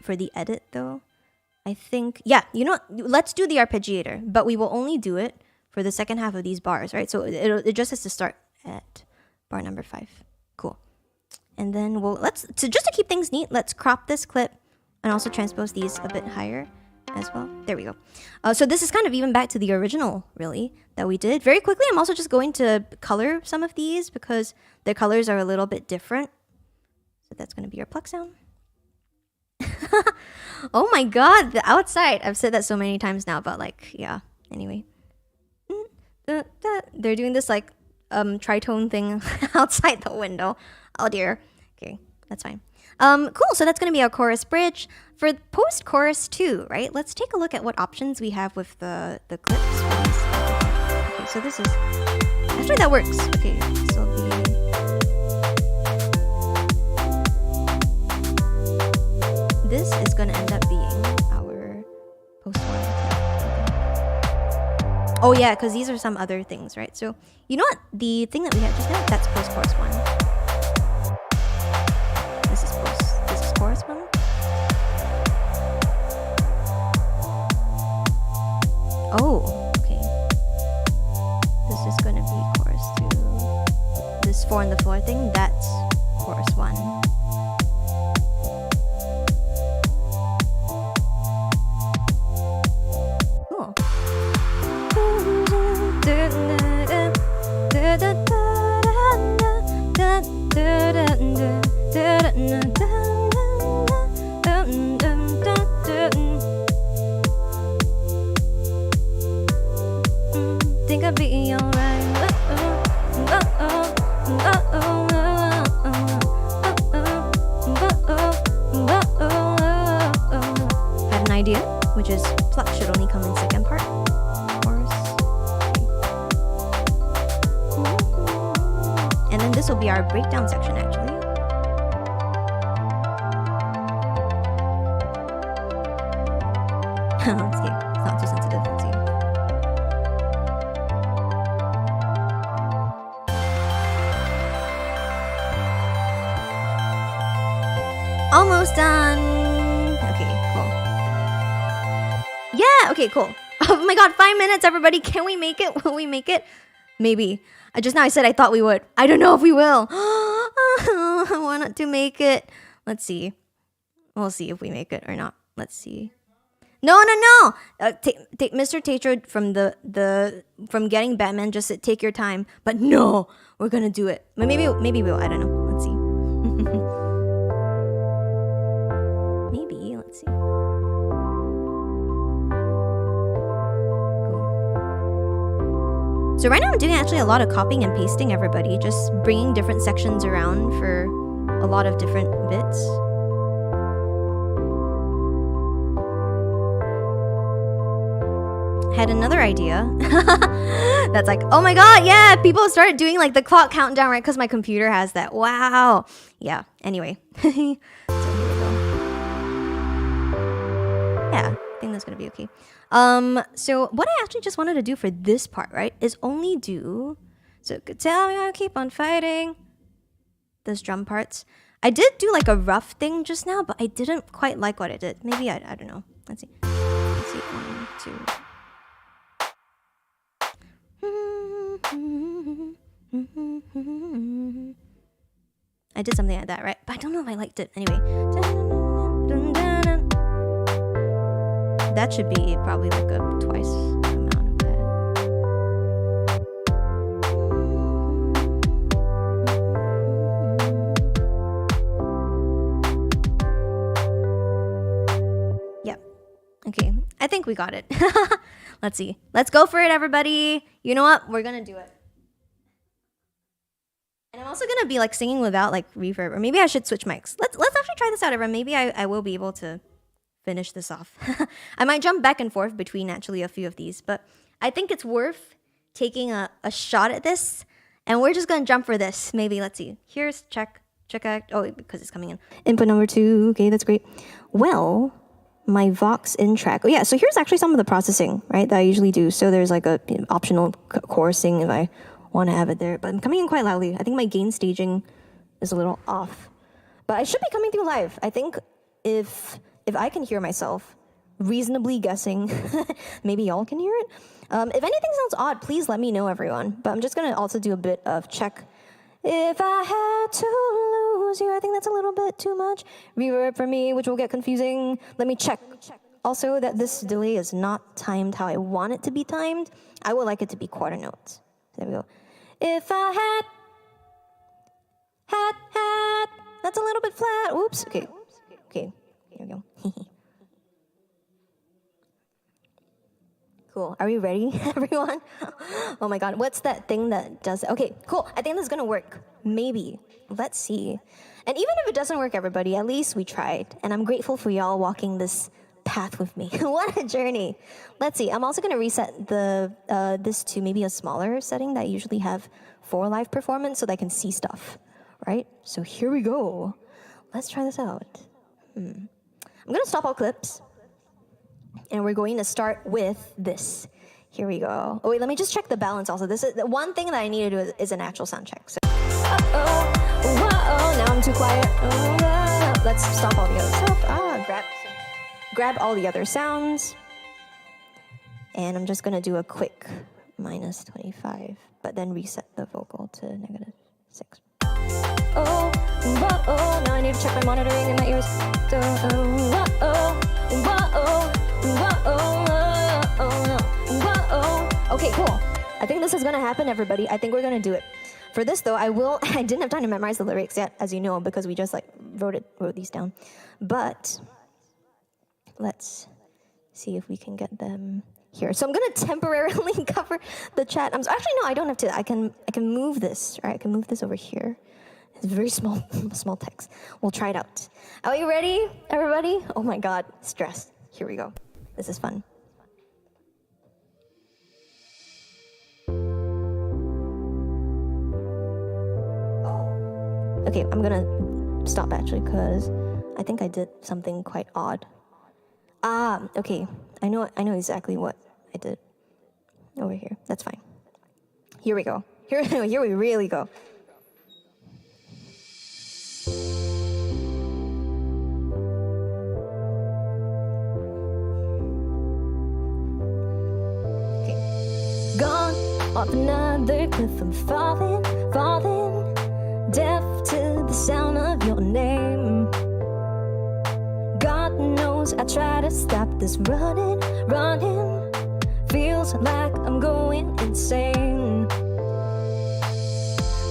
for the edit though, I think, yeah, you know what? Let's do the arpeggiator, but we will only do it for the second half of these bars, right? So it just has to start at bar number 5. Cool. And then just to keep things neat, let's crop this clip and also transpose these a bit higher. as well. There we go. So this is kind of even back to the original, really, that we did. Very quickly, I'm also just going to color some of these because their colors are a little bit different. So that's going to be your pluck sound. Oh my god, the outside. I've said that so many times now, but like, yeah. Anyway. They're doing this like tritone thing outside the window. Oh dear. Okay, that's fine. Cool, so that's going to be our chorus bridge. For post-chorus too, right? Let's take a look at what options we have with the clips. Okay, so this is... Actually, that works. Okay, so this is going to end up being our post-chorus. Oh yeah, because these are some other things, right? So, you know what? The thing that we had just now, that's post-chorus 1. This is chorus 1. Oh, okay. This is going to be chorus 2. This 4 on the floor thing, that's chorus 1. Cool. Think I'll be alright. Had an idea, which is pluck should only come in second part. Chorus. And then this will be our breakdown section actually. Let's see. It's not too sensitive. Let's see. Almost done. Okay, cool. Yeah, okay, cool. Oh my god, 5 minutes, everybody. Can we make it? Will we make it? Maybe. Just now I said I thought we would. I don't know if we will. I want to make it. Let's see. We'll see if we make it or not. Let's see. No. Mr. TAETRO from getting Batman just said take your time. But no, we're gonna do it. But maybe we'll. I don't know. Let's see. Maybe. Let's see. Cool. So right now I'm doing actually a lot of copying and pasting. Everybody, just bringing different sections around for a lot of different bits. Had another idea that's like, oh my god, yeah, people started doing like the clock countdown, right? Because my computer has that. Wow. Yeah, anyway. So here we go. Yeah, I think that's gonna be okay. So what I actually just wanted to do for this part, right, is only do, so could tell me I keep on fighting those drum parts. I did do like a rough thing just now, but I didn't quite like what I did. Maybe I don't know. Let's see. 1, 2. I did something like that, right? But I don't know if I liked it. Anyway. That should be probably like a twice amount of that. Yep. Okay. I think we got it. Let's see. Let's go for it, everybody. You know what? We're gonna do it. And I'm also gonna be like singing without like reverb, or maybe I should switch mics. Let's actually try this out, everyone. Maybe I will be able to finish this off. I might jump back and forth between actually a few of these, but I think it's worth taking a shot at this. And we're just gonna jump for this. Maybe, let's see. Here's check out. Oh, because it's coming in. Input number 2. Okay, that's great. Well, my Vox in track. Oh yeah, so here's actually some of the processing, right, that I usually do. So there's like a optional chorusing if I want to have it there, but I'm coming in quite loudly. I think my gain staging is a little off, but I should be coming through live. I think if I can hear myself reasonably guessing, maybe y'all can hear it. If anything sounds odd, please let me know, everyone. But I'm just gonna also do a bit of check. If I had to lose you, I think that's a little bit too much reverb for me, which will get confusing. Let me check. also that this delay is not timed how I want it to be timed. I would like it to be quarter notes. There we go. If I had. That's a little bit flat. Oops. Okay. Here we go. Cool. Are we ready, everyone? Oh my god. What's that thing that does... Okay, cool. I think this is going to work. Maybe. Let's see. And even if it doesn't work, everybody, at least we tried. And I'm grateful for y'all walking this path with me. What a journey. Let's see. I'm also going to reset this to maybe a smaller setting that I usually have for live performance so that I can see stuff. Right? So here we go. Let's try this out. I'm going to stop all clips. And we're going to start with this. Here we go. Oh, wait, let me just check the balance also. This is the one thing that I need to do is an actual sound check. So, now I'm too quiet. Let's stop all the other stuff. Grab all the other sounds. And I'm just going to do a quick minus 25, but then reset the vocal to -6. Now I need to check my monitoring in my ears. Okay, cool. I think this is gonna happen, everybody. I think we're gonna do it. For this though, I didn't have time to memorize the lyrics yet, as you know, because we just wrote these down. But let's see if we can get them here. So I'm gonna temporarily cover the chat. Actually no, I don't have to. I can move this, right? I can move this over here. It's very small text. We'll try it out. Are you ready, everybody? Oh my god, stress. Here we go. This is fun. Okay, I'm gonna stop actually because I think I did something quite odd. Okay. I know exactly what I did over here. That's fine. Here we go. Here we really go. Okay. Gone off another cliff, I'm falling, deaf to the sound of your name. God knows I try to stop this running. Feels like I'm going insane.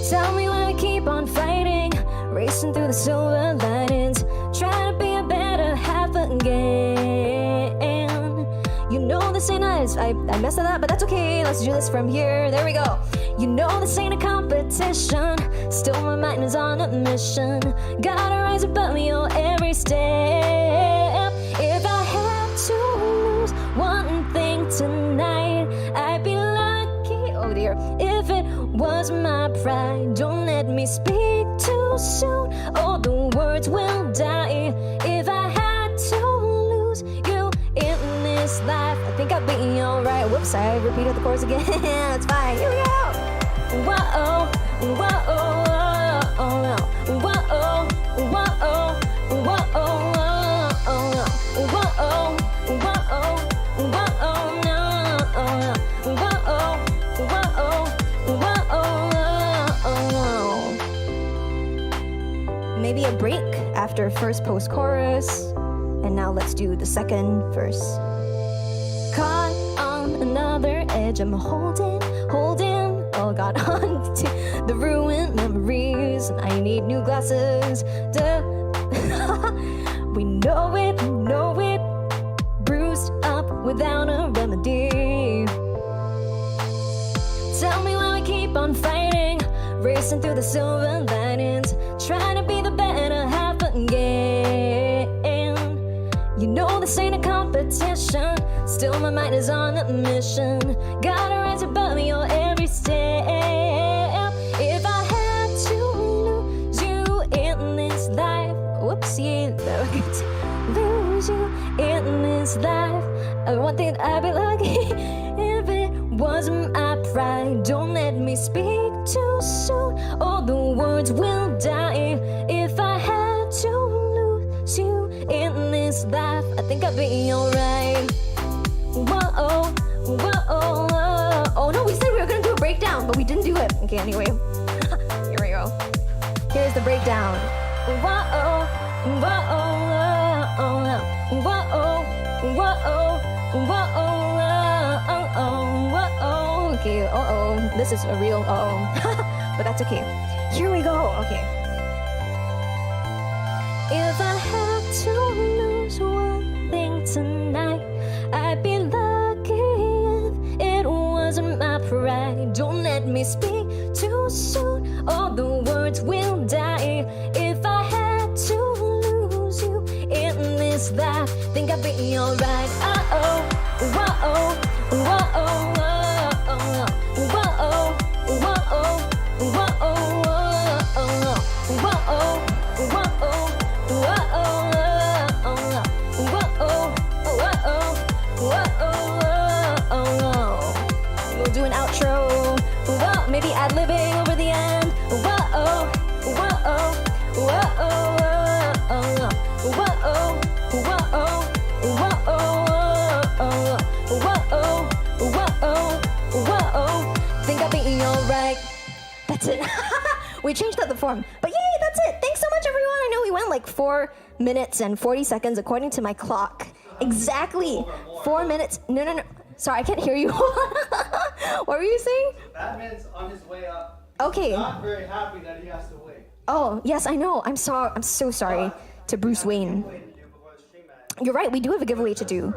Tell me why I keep on fighting, racing through the silver linings, trying to be a better half again. You know this ain't nice, I messed it up, but that's okay. Let's do this from here, there we go. You know this ain't a competition, still my mind is on a mission. Gotta rise above your every step. If I had to lose one thing tonight, I'd be lucky, oh dear. If it was my pride, don't let me speak too soon, or the words will die. If I had to lose you in this life, I think I'd be alright. Whoops, I repeated the chorus again. It's fine, here we go. Whoa, maybe a break after first post-chorus, and now let's do the second verse. Caught on another edge, I'm holding, oh god, on to the ruined memories. I need new glasses. We know it, bruised up without a remedy. Tell me why we keep on fighting, racing through the silver linings, trying to be the better half again. You know this ain't a competition, still my mind is on a mission. Gotta rise above your every step. If I had to lose you in this life, whoopsie, lose you in this life, I one thing I'd be lucky. If it wasn't my pride, don't let me speak too soon, or the words will die. If I had to lose you in this life, I think I'd be alright. Whoa, oh no, we said we were gonna do a breakdown, but we didn't do it. Okay, anyway, here we go. Here's the breakdown. Whoa, okay. This is a real but that's okay. Here we go. Okay. If I had to lose one thing tonight, I'd be lucky if it wasn't my pride. Don't let me speak too soon, all the words will die. If I had to lose you in this life, think I'd be alright. Uh-oh, whoa-oh, whoa-oh, whoa-oh, whoa-oh, whoa-oh, whoa-oh, whoa-oh, whoa-oh. We'll do an outro. Whoa, maybe ad-libbing over the end. Whoa, whoa, whoa. Think I'll be alright. That's it. We changed up the form. But yay, that's it. Thanks so much, everyone. I know we went like 4 minutes and 40 seconds according to my clock. Exactly. 4 minutes. No. Sorry, I can't hear you. What were you saying? Batman's on his way up. Okay. Not very happy that he has to wait. Oh, yes, I know. I'm so sorry to Bruce Wayne. You're right. We do have a giveaway to do.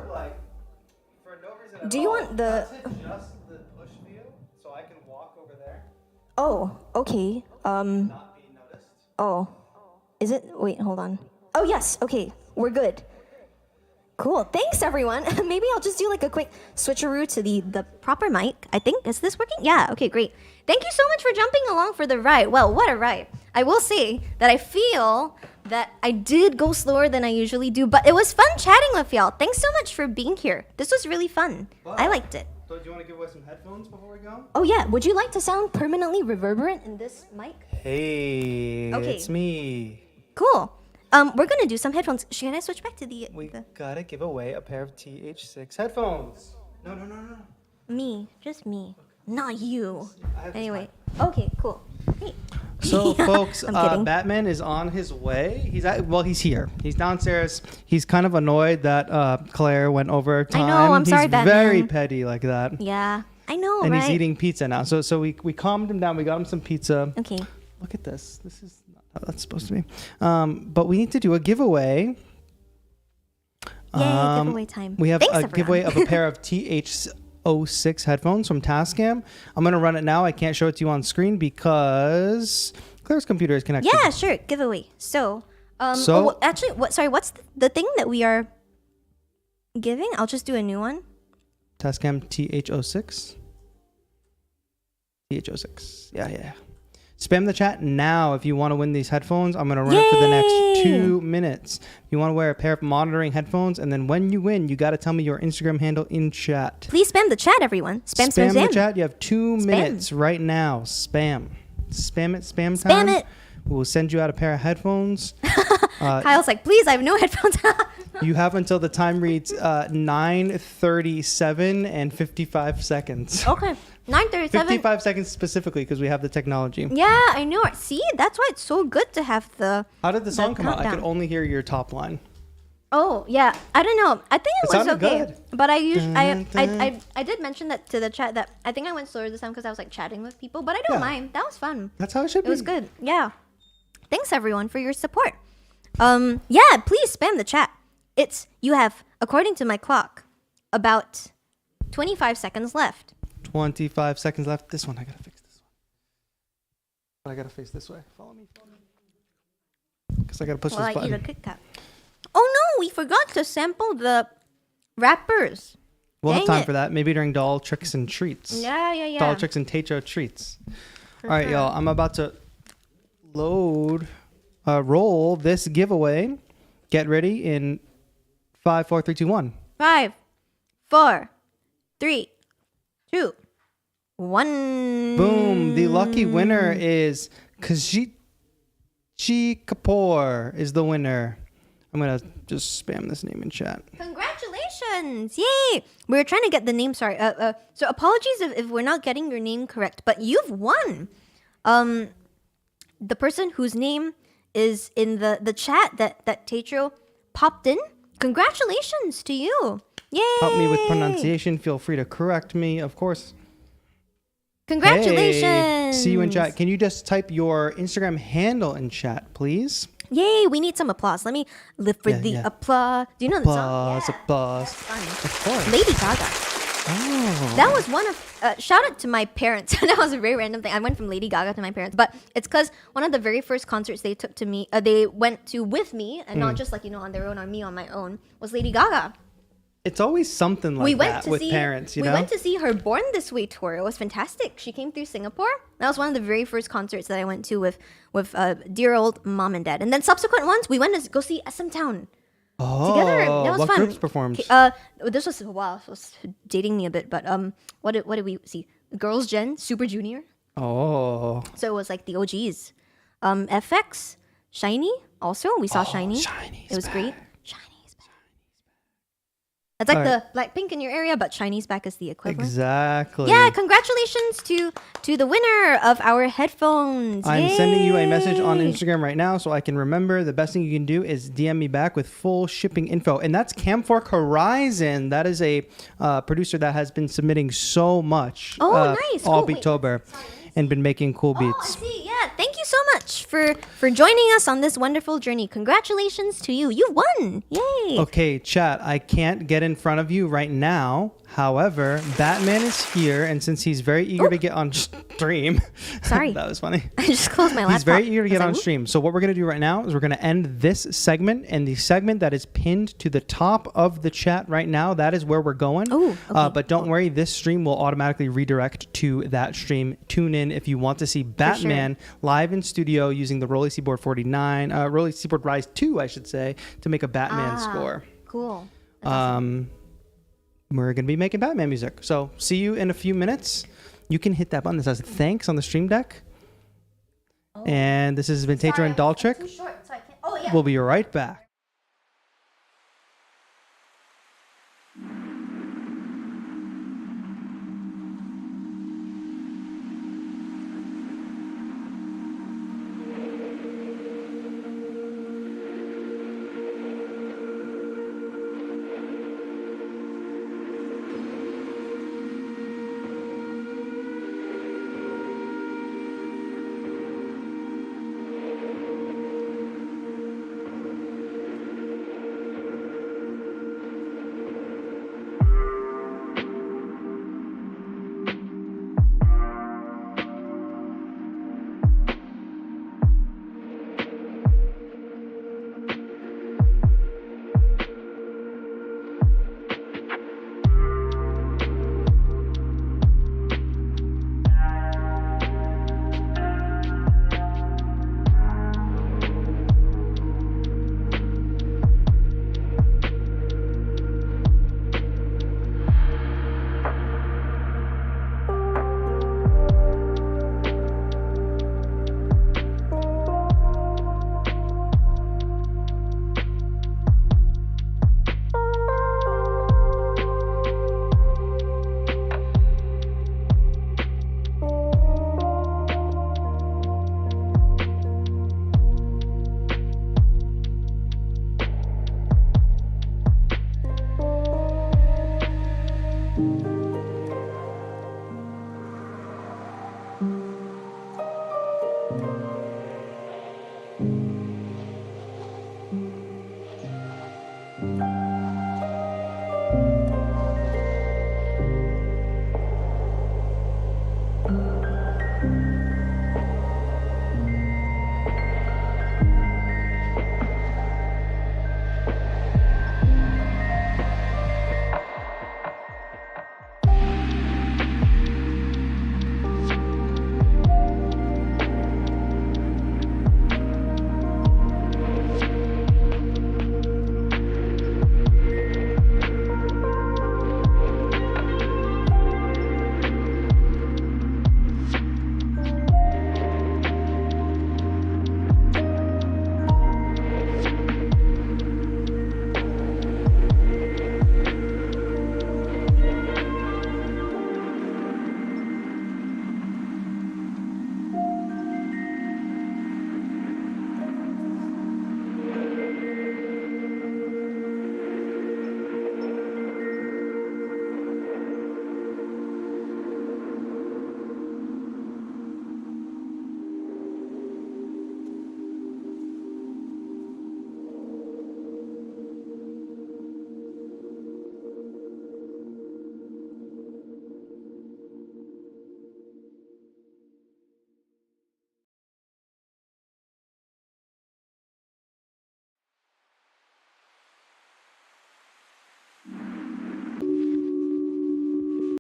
Do you want the... Just the push view, so I can walk over there. Oh, okay. Not be noticed. Oh. Is it? Wait, hold on. Oh, yes. Okay. We're good. Cool. Thanks, everyone. Maybe I'll just do like a quick switcheroo to the proper mic. I think. Is this working? Yeah. Okay, great. Thank you so much for jumping along for the ride. Well, what a ride. I will say that I feel that I did go slower than I usually do, but it was fun chatting with y'all. Thanks so much for being here. This was really fun. I liked it. So do you want to give away some headphones before we go? Oh, yeah. Would you like to sound permanently reverberant in this mic? Hey, Okay. it's me. Cool. We're gonna do some headphones. Should I switch back to the Gotta give away a pair of TH6 headphones. No. me, just me, not you. I have this Anyway, okay, cool. Hey. So, folks, I'm kidding. Batman is on his way. He's here. He's downstairs. He's kind of annoyed that Claire went over time. I know, I'm sorry, He's Batman. very petty like that. Yeah, I know, And right? he's eating pizza now. So we calmed him down. We got him some pizza. Okay. Look at this. This is not how that's supposed to be. But we need to do a giveaway. Yay, giveaway time. We have Thanks, a everyone. giveaway of a pair of TH06 headphones from Tascam. I'm going to run it now. I can't show it to you on screen because Claire's computer is connected. Yeah, sure, giveaway. So, actually, what's the thing that we are giving? I'll just do a new one. Tascam TH06. TH06. Yeah. Spam the chat now if you want to win these headphones. I'm going to run it for the next 2 minutes. You want to wear a pair of monitoring headphones, and then when you win, you got to tell me your Instagram handle in chat. Please spam the chat, everyone. Spam the chat. You have 2 minutes right now. Spam it. Spam time. Spam it. We'll send you out a pair of headphones. Kyle's like, please, I have no headphones. You have until the time reads 9:37 and 55 seconds. Okay, 9:37. 55 seconds specifically because we have the technology. Yeah, I know. See, that's why it's so good to have the. How did the song come out? I countdown. could only hear your top line. Oh yeah, I don't know. I think it was sounded okay, good. but I did mention that to the chat that I think I went slower this time because I was like chatting with people, but I don't Yeah. mind. That was fun. That's how it should be. It was good. Yeah. Thanks everyone for your support. Yeah, please spam the chat. You have, according to my clock, about 25 seconds left. 25 seconds left. This one, I gotta fix this one. I gotta face this way. Follow me. Because I gotta push While this I eat a button. Kit Kat. Oh no, we forgot to sample the wrappers. We'll have Dang time it. for that. Maybe during doll tricks and treats. Yeah. Doll tricks and TAETRO treats. For All right, sure. y'all. I'm about to roll this giveaway. Get ready in 5, 4, 3, 2, 1. 5, 4, 3, 2, 1. Boom. The lucky winner is Kajit Kapoor is the winner. I'm going to just spam this name in chat. Congratulations! Yay! We were trying to get the name. Sorry. So apologies if we're not getting your name correct, but you've won. The person whose name is in the chat that TAETRO popped in. Congratulations to you! Yay! Help me with pronunciation. Feel free to correct me, of course. Congratulations. Hey, see you in chat. Can you just type your Instagram handle in chat, please? Yay, we need some applause. Let me live for the applause. Do you know the song? Applause. Fun. Of course. Lady Gaga. Oh. That was one of, shout out to my parents. That was a very random thing. I went from Lady Gaga to my parents, but it's because one of the very first concerts they took to me, they went to with me, and not just like, on their own or me on my own, was Lady Gaga. It's always something like that with parents, you know? We went to see her Born This Way tour. It was fantastic. She came through Singapore. That was one of the very first concerts that I went to with dear old mom and dad. And then subsequent ones, we went to go see SM Town together. That was what fun. groups performed? This was, wow, it was dating me a bit, but what did we see? Girls' Gen, Super Junior. Oh. So it was like the OGs. FX, Shiny, also. We saw Shiny. Shiny's It was back. great. It's like the Blackpink in your area, but Shiny's back as the equivalent. Exactly. Yeah, congratulations to the winner of our headphones. I'm Yay! sending you a message on Instagram right now so I can remember. The best thing you can do is DM me back with full shipping info. And that's Camfork Horizon. That is a producer that has been submitting so much Nice. all Cool. Beattober and been making cool Oh, beats. I see. Yeah, thank you so much for joining us on this wonderful journey. Congratulations to you. You won. Yay. Okay, chat, I can't get in front of you right now. However, Batman is here, and since he's very eager to get on stream. Sorry. That was funny. I just closed my laptop. He's very eager to get I on was like, stream. So what we're going to do right now is we're going to end this segment, and the segment that is pinned to the top of the chat right now, that is where we're going. Oh, okay. But don't worry, this stream will automatically redirect to that stream. Tune in if you want to see Batman live in studio using the Rolly Seaboard 49, Rolly Seaboard Rise 2, I should say, to make a Batman score. Cool. We're going to be making Batman music. So see you in a few minutes. You can hit that button that says thanks on the stream deck. And this has been TAETRO and Daltrick. Too short, so I can't. Oh, yeah. We'll be right back.